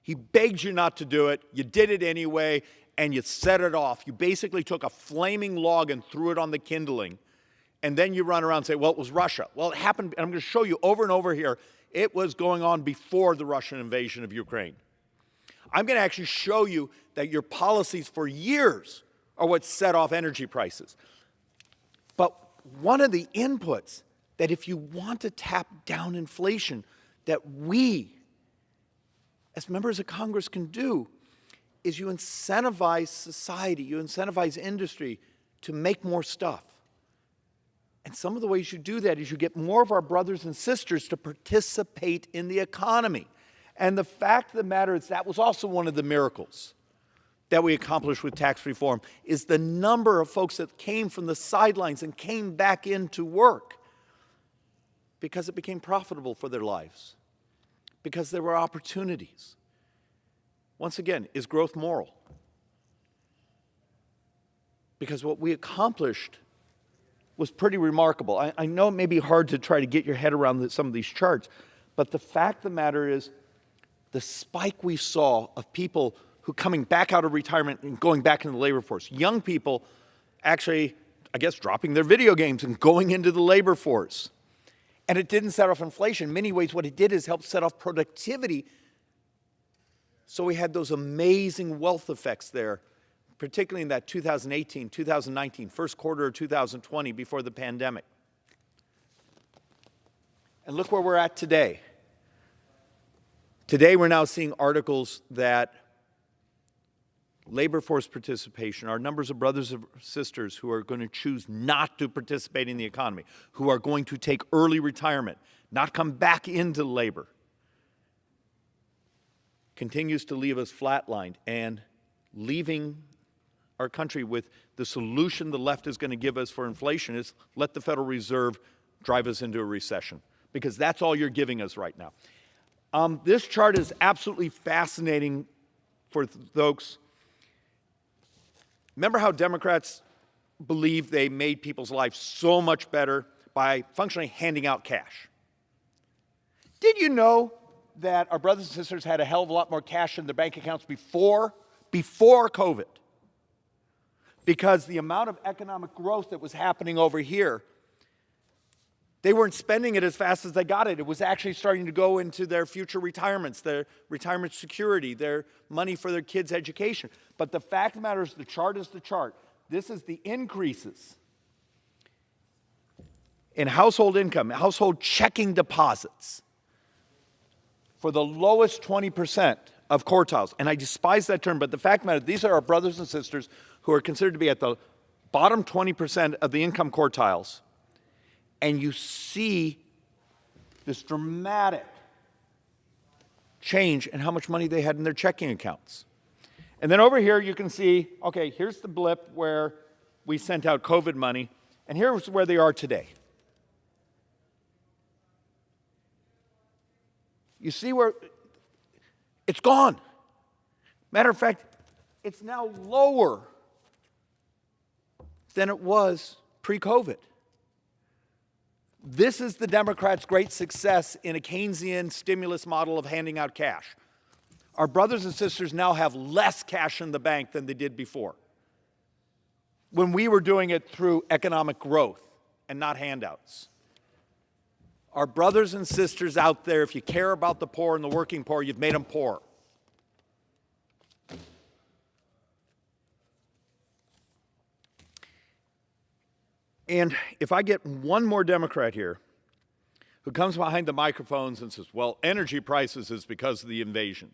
He begged you not to do it. You did it anyway, and you set it off. You basically took a flaming log and threw it on the kindling. And then you run around and say, well, it was Russia. Well, it happened, and I'm going to show you over and over here, it was going on before the Russian invasion of Ukraine. I'm going to actually show you that your policies for years are what set off energy prices. But one of the inputs that if you want to tap down inflation, that we, as members of Congress, can do, is you incentivize society, you incentivize industry to make more stuff. And some of the ways you do that is you get more of our brothers and sisters to participate in the economy. And the fact of the matter is that was also one of the miracles that we accomplished with tax reform, is the number of folks that came from the sidelines and came back into work because it became profitable for their lives, because there were opportunities. Once again, is growth moral? Because what we accomplished was pretty remarkable. I know it may be hard to try to get your head around some of these charts, but the fact of the matter is the spike we saw of people who coming back out of retirement and going back into the labor force, young people actually I guess, dropping their video games and going into the labor force. And it didn't set off inflation. In many ways, what it did is help set off productivity. So we had those amazing wealth effects there, particularly in that 2018, 2019, first quarter of 2020 before the pandemic. And look where we're at today. Today, we're now seeing articles that labor force participation, our numbers of brothers and sisters who are going to choose not to participate in the economy, who are going to take early retirement, not come back into labor, continues to leave us flatlined and leaving our country with the solution the left is going to give us for inflation is let the Federal Reserve drive us into a recession, because that's all you're giving us right now. This chart is absolutely fascinating for folks. Remember how Democrats believe they made people's lives so much better by functionally handing out cash? Did you know that our brothers and sisters had a hell of a lot more cash in their bank accounts before COVID? Because the amount of economic growth that was happening over here, they weren't spending it as fast as they got it. It was actually starting to go into their future retirements, their retirement security, their money for their kids' education. But the fact of the matter is, the chart is the chart. This is the increases in household income, household checking deposits for the lowest 20% of quartiles. And I despise that term, but the fact of the matter, these are our brothers and sisters who are considered to be at the bottom 20% of the income quartiles. And you see this dramatic change in how much money they had in their checking accounts. And then over here you can see, okay, here's the blip where we sent out COVID money, and here's where they are today. You see where it's gone. Matter of fact, it's now lower than it was pre-COVID. This is the Democrats' great success in a Keynesian stimulus model of handing out cash. Our brothers and sisters now have less cash in the bank than they did before, when we were doing it through economic growth and not handouts. Our brothers and sisters out there, if you care about the poor and the working poor, you've made them poor. And if I get one more Democrat here who comes behind the microphones and says, well, energy prices is because of the invasion.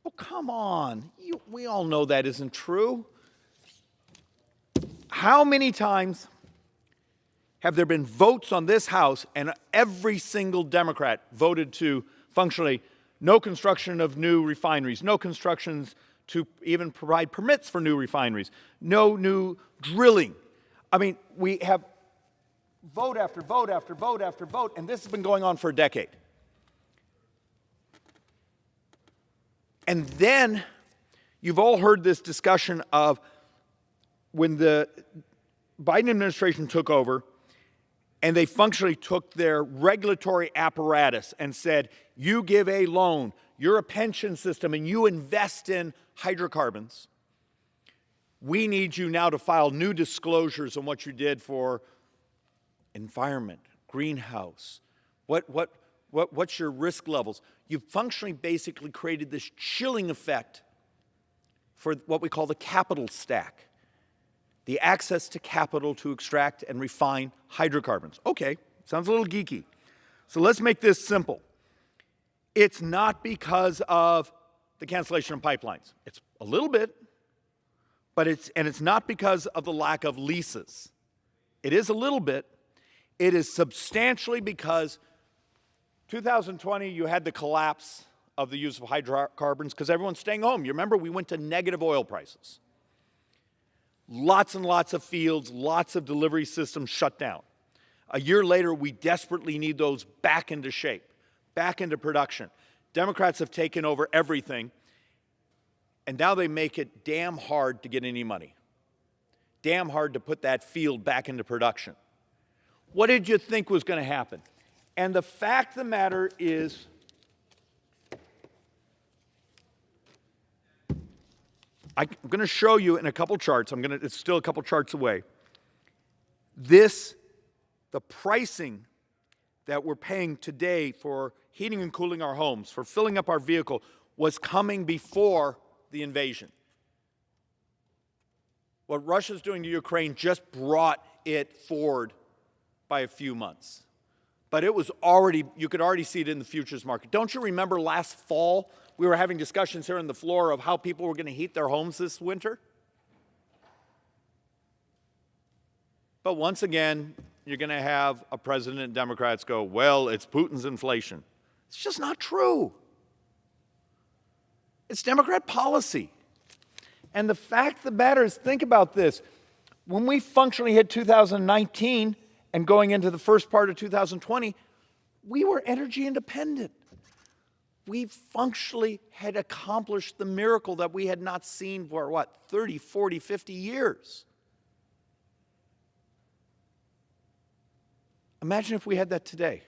Oh, come on. We all know that isn't true. How many times have there been votes on this House and every single Democrat voted to functionally no construction of new refineries, no constructions to even provide permits for new refineries, no new drilling? I mean, we have vote after vote after vote after vote, and this has been going on for a decade. And then you've all heard this discussion of when the Biden administration took over and they functionally took their regulatory apparatus and said, you give a loan, you're a pension system, and you invest in hydrocarbons. We need you now to file new disclosures on what you did for environment, greenhouse. What's your risk levels? You've functionally basically created this chilling effect for what we call the capital stack, the access to capital to extract and refine hydrocarbons. Okay, sounds a little geeky. So let's make this simple. It's not because of the cancellation of pipelines. It's a little bit. But it's not because of the lack of leases. It is a little bit. It is substantially because 2020 you had the collapse of the use of hydrocarbons because everyone's staying home. You remember we went to negative oil prices. Lots and lots of fields, lots of delivery systems shut down. A year later, we desperately need those back into shape, back into production. Democrats have taken over everything. And now they make it damn hard to get any money. Damn hard to put that field back into production. What did you think was going to happen? And the fact of the matter is, I'm going to show you in a couple charts. It's still a couple charts away. The pricing that we're paying today for heating and cooling our homes, for filling up our vehicle, was coming before the invasion. What Russia's doing to Ukraine just brought it forward by a few months. But it was already, you could already see it in the futures market. Don't you remember last fall, we were having discussions here on the floor of how people were going to heat their homes this winter? But once again, you're going to have a president and Democrats go, well, it's Putin's inflation. It's just not true. It's Democrat policy. And the fact of the matter is, think about this. When we functionally hit 2019 and going into the first part of 2020, we were energy independent. We functionally had accomplished the miracle that we had not seen for, 30, 40, 50 years. Imagine if we had that today.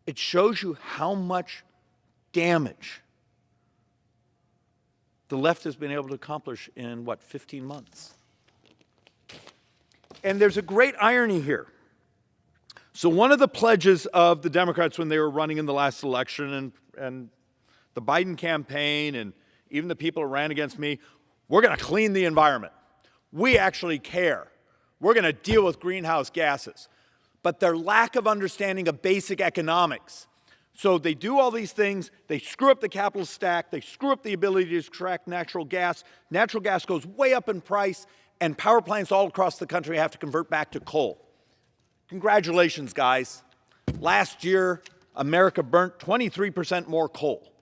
It shows you how much damage the left has been able to accomplish in, 15 months. And there's a great irony here. So one of the pledges of the Democrats when they were running in the last election, and the Biden campaign, and even the people who ran against me, we're going to clean the environment. We actually care. We're going to deal with greenhouse gases. But their lack of understanding of basic economics. So they do all these things, they screw up the capital stack, they screw up the ability to extract natural gas. Natural gas goes way up in price, and power plants all across the country have to convert back to coal. Congratulations, guys. Last year, America burnt 23% more coal.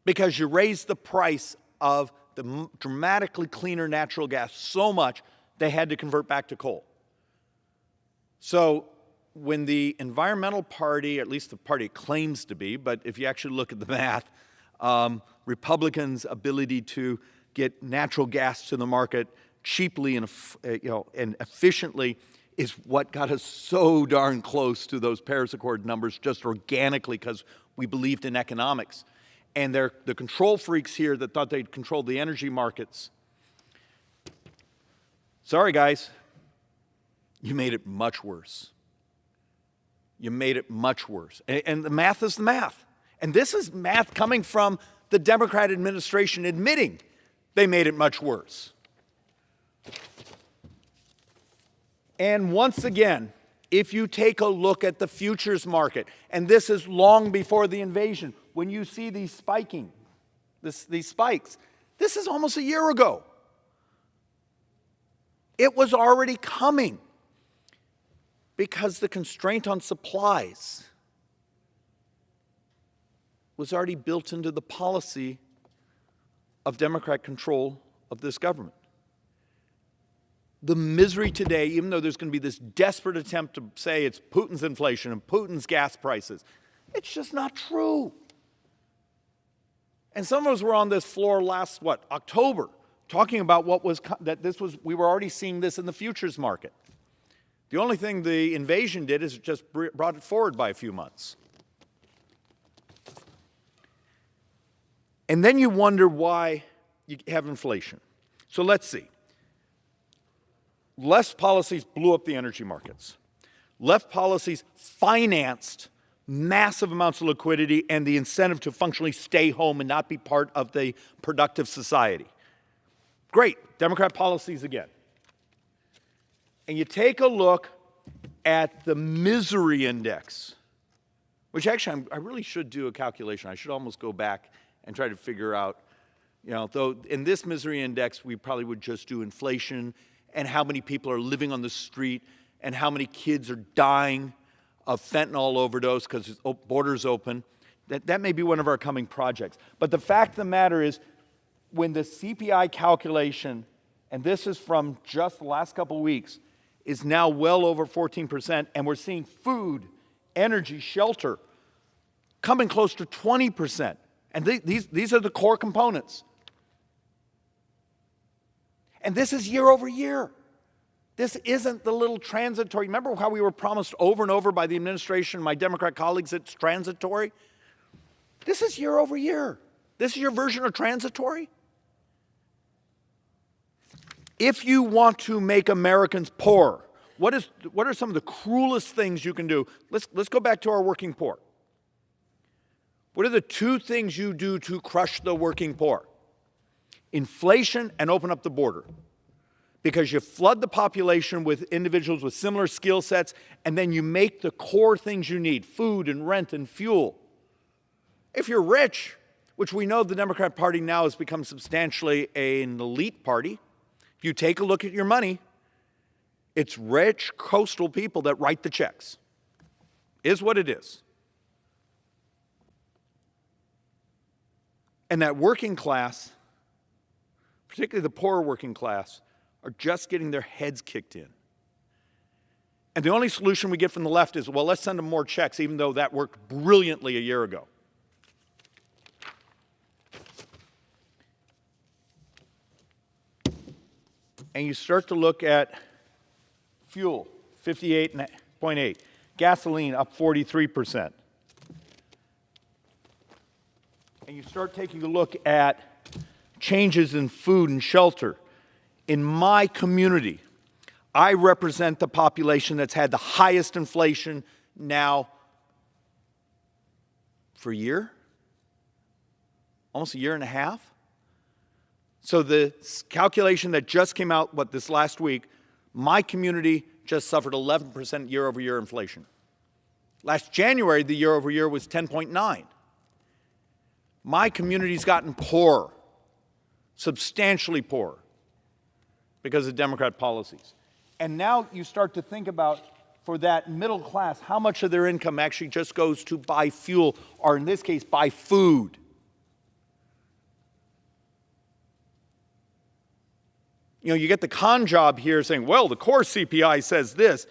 Because you raised the price of the dramatically cleaner natural gas so much, they had to convert back to coal. So when the environmental party, at least the party it claims to be, but if you actually look at the math, Republicans' ability to get natural gas to the market cheaply and efficiently is what got us so darn close to those Paris Accord numbers just organically because we believed in economics. And they're the control freaks here that thought they'd control the energy markets. Sorry, guys. You made it much worse. You made it much worse. And the math is the math. And this is math coming from the Democrat administration admitting they made it much worse. And once again, if you take a look at the futures market, and this is long before the invasion, when you see these these spikes, this is almost a year ago. It was already coming because the constraint on supplies was already built into the policy of Democrat control of this government. The misery today, even though there's going to be this desperate attempt to say it's Putin's inflation and Putin's gas prices, it's just not true. And some of us were on this floor last, October, talking about we were already seeing this in the futures market. The only thing the invasion did is it just brought it forward by a few months. And then you wonder why you have inflation. So let's see. Left policies blew up the energy markets. Left policies financed massive amounts of liquidity and the incentive to functionally stay home and not be part of the productive society. Great, Democrat policies again. And you take a look at the misery index, which actually I really should do a calculation. I should almost go back and try to figure out, though in this misery index, we probably would just do inflation and how many people are living on the street and how many kids are dying of fentanyl overdose because borders open. That may be one of our coming projects. But the fact of the matter is, when the CPI calculation, and this is from just the last couple of weeks, is now well over 14%, and we're seeing food, energy, shelter coming close to 20%. And these are the core components. And this is year over year. This isn't the little transitory. Remember how we were promised over and over by the administration and my Democrat colleagues it's transitory? This is year over year. This is your version of transitory? If you want to make Americans poor, what are some of the cruelest things you can do? Let's go back to our working poor. What are the two things you do to crush the working poor? Inflation and open up the border. Because you flood the population with individuals with similar skill sets, and then you make the core things you need, food and rent and fuel. If you're rich, which we know the Democrat Party now has become substantially an elite party, if you take a look at your money, it's rich coastal people that write the checks. Is what it is. And that working class, particularly the poorer working class, are just getting their heads kicked in. And the only solution we get from the left is, well, let's send them more checks, even though that worked brilliantly a year ago. And you start to look at fuel, 58.8. Gasoline up 43%. And you start taking a look at changes in food and shelter. In my community, I represent the population that's had the highest inflation now for a year, almost a year and a half. So the calculation that just came out, this last week, my community just suffered 11% year-over-year inflation. Last January, the year-over-year was 10.9. My community's gotten poorer, substantially poorer, because of Democrat policies. And now you start to think about, for that middle class, how much of their income actually just goes to buy fuel, or in this case, buy food. You know, you get the con job here saying, well, the core CPI says this.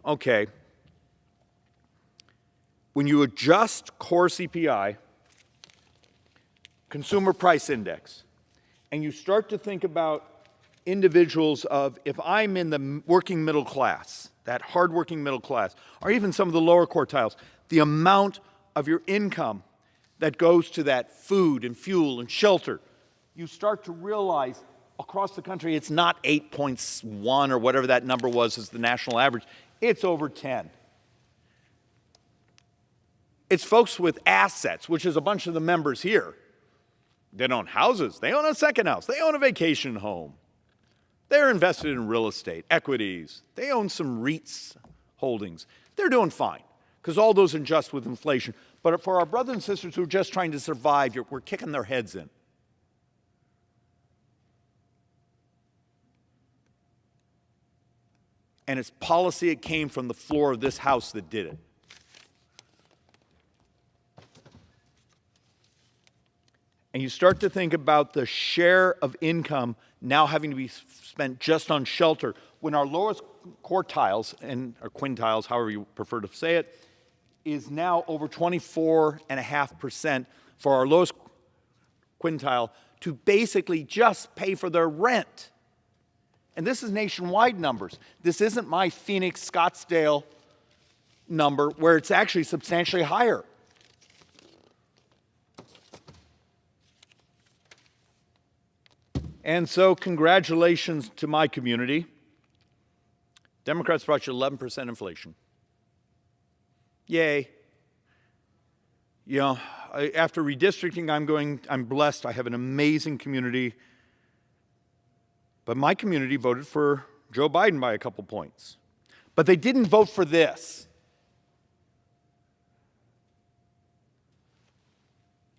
Okay. When you adjust core CPI, consumer price index, and you start to think about individuals of, if I'm in the working middle class, that hardworking middle class, or even some of the lower quartiles, the amount of your income that goes to that food and fuel and shelter, you start to realize across the country it's not 8.1 or whatever that number was as the national average, it's over 10. It's folks with assets, which is a bunch of the members here. They own houses, they own a second house, they own a vacation home. They're invested in real estate, equities, they own some REITs holdings. They're doing fine, because all those adjust with inflation. But for our brothers and sisters who are just trying to survive, we're kicking their heads in. And it's policy that came from the floor of this House that did it. And you start to think about the share of income now having to be spent just on shelter, when our lowest quartiles, or quintiles, however you prefer to say it, is now over 24.5% for our lowest quintile to basically just pay for their rent. And this is nationwide numbers. This isn't my Phoenix, Scottsdale number, where it's actually substantially higher. And so congratulations to my community. Democrats brought you 11% inflation. Yay. You know, after redistricting, I'm blessed. I have an amazing community. But my community voted for Joe Biden by a couple points. But they didn't vote for this.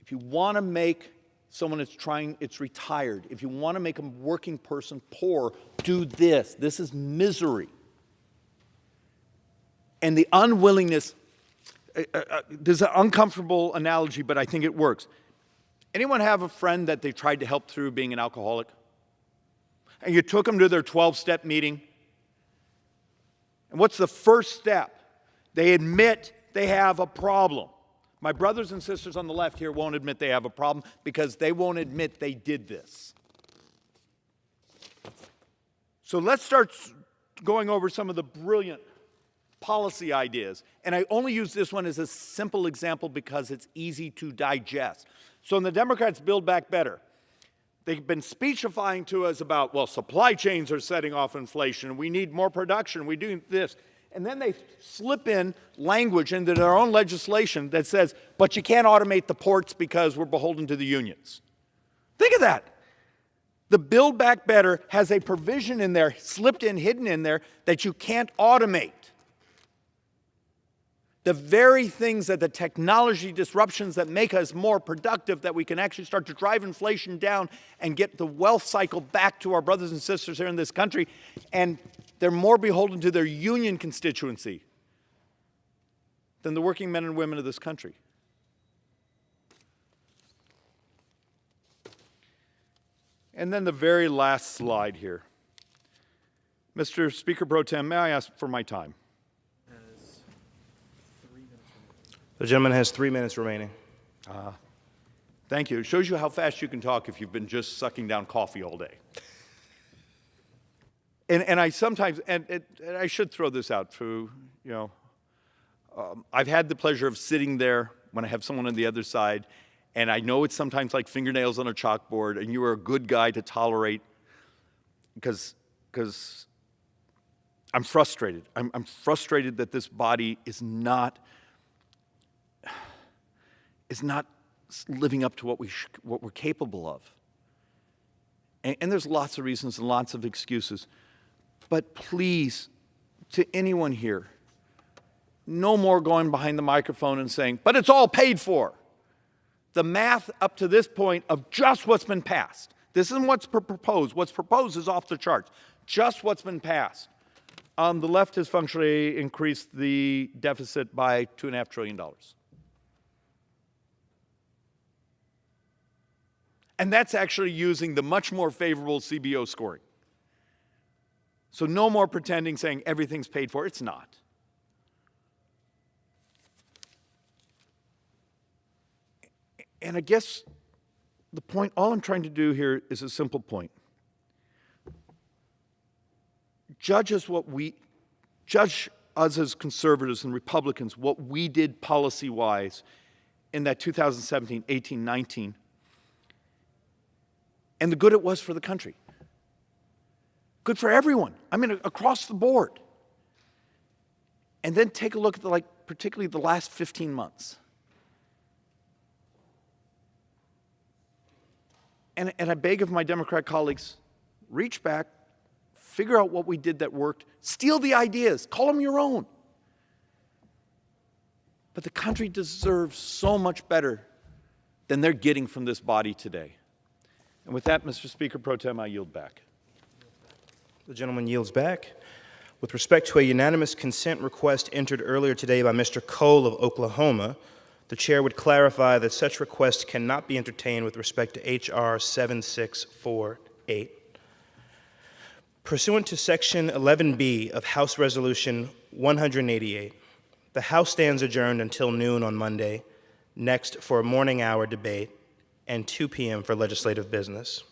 If you want to make someone it's retired, if you want to make a working person poor, do this. This is misery. And the unwillingness, there's an uncomfortable analogy, but I think it works. Anyone have a friend that they tried to help through being an alcoholic? And you took them to their 12-step meeting? And what's the first step? They admit they have a problem. My brothers and sisters on the left here won't admit they have a problem because they won't admit they did this. So let's start going over some of the brilliant policy ideas. And I only use this one as a simple example because it's easy to digest. So in the Democrats' Build Back Better, they've been speechifying to us about, well, supply chains are setting off inflation. We need more production. We do this. And then they slip in language into their own legislation that says, but you can't automate the ports because we're beholden to the unions. Think of that. The Build Back Better has a provision in there, slipped in, hidden in there, that you can't automate. The very things that the technology disruptions that make us more productive, that we can actually start to drive inflation down and get the wealth cycle back to our brothers and sisters here in this country, and they're more beholden to their union constituency than the working men and women of this country. And then the very last slide here. Mr. Speaker Pro Tem, may I ask for my time? The gentleman has 3 minutes remaining. Thank you. It shows you how fast you can talk if you've been just sucking down coffee all day. And I sometimes, and I should throw this out too, I've had the pleasure of sitting there when I have someone on the other side, and I know it's sometimes like fingernails on a chalkboard, and you are a good guy to tolerate because I'm frustrated. I'm frustrated that this body is not living up to what we're capable of. And there's lots of reasons and lots of excuses. But please, to anyone here, no more going behind the microphone and saying, but it's all paid for. The math up to this point of just what's been passed. This isn't what's proposed. What's proposed is off the charts. Just what's been passed. The left has functionally increased the deficit by $2.5 trillion. And that's actually using the much more favorable CBO scoring. So no more pretending, saying everything's paid for. It's not. And I guess the point, all I'm trying to do here is a simple point. Judge us as conservatives and Republicans, what we did policy-wise in that 2017, 18, 19, and the good it was for the country. Good for everyone. I mean, across the board. And then take a look at particularly the last 15 months. And I beg of my Democrat colleagues, reach back, figure out what we did that worked, steal the ideas, call them your own. But the country deserves so much better than they're getting from this body today. And with that, Mr. Speaker Pro Tem, I yield back. The gentleman yields back. With respect to a unanimous consent request entered earlier today by Mr. Cole of Oklahoma, the chair would clarify that such request cannot be entertained with respect to H.R. 7648. Pursuant to Section 11B of House Resolution 188, the House stands adjourned until noon on Monday, next for a morning hour debate, and 2 p.m. for legislative business.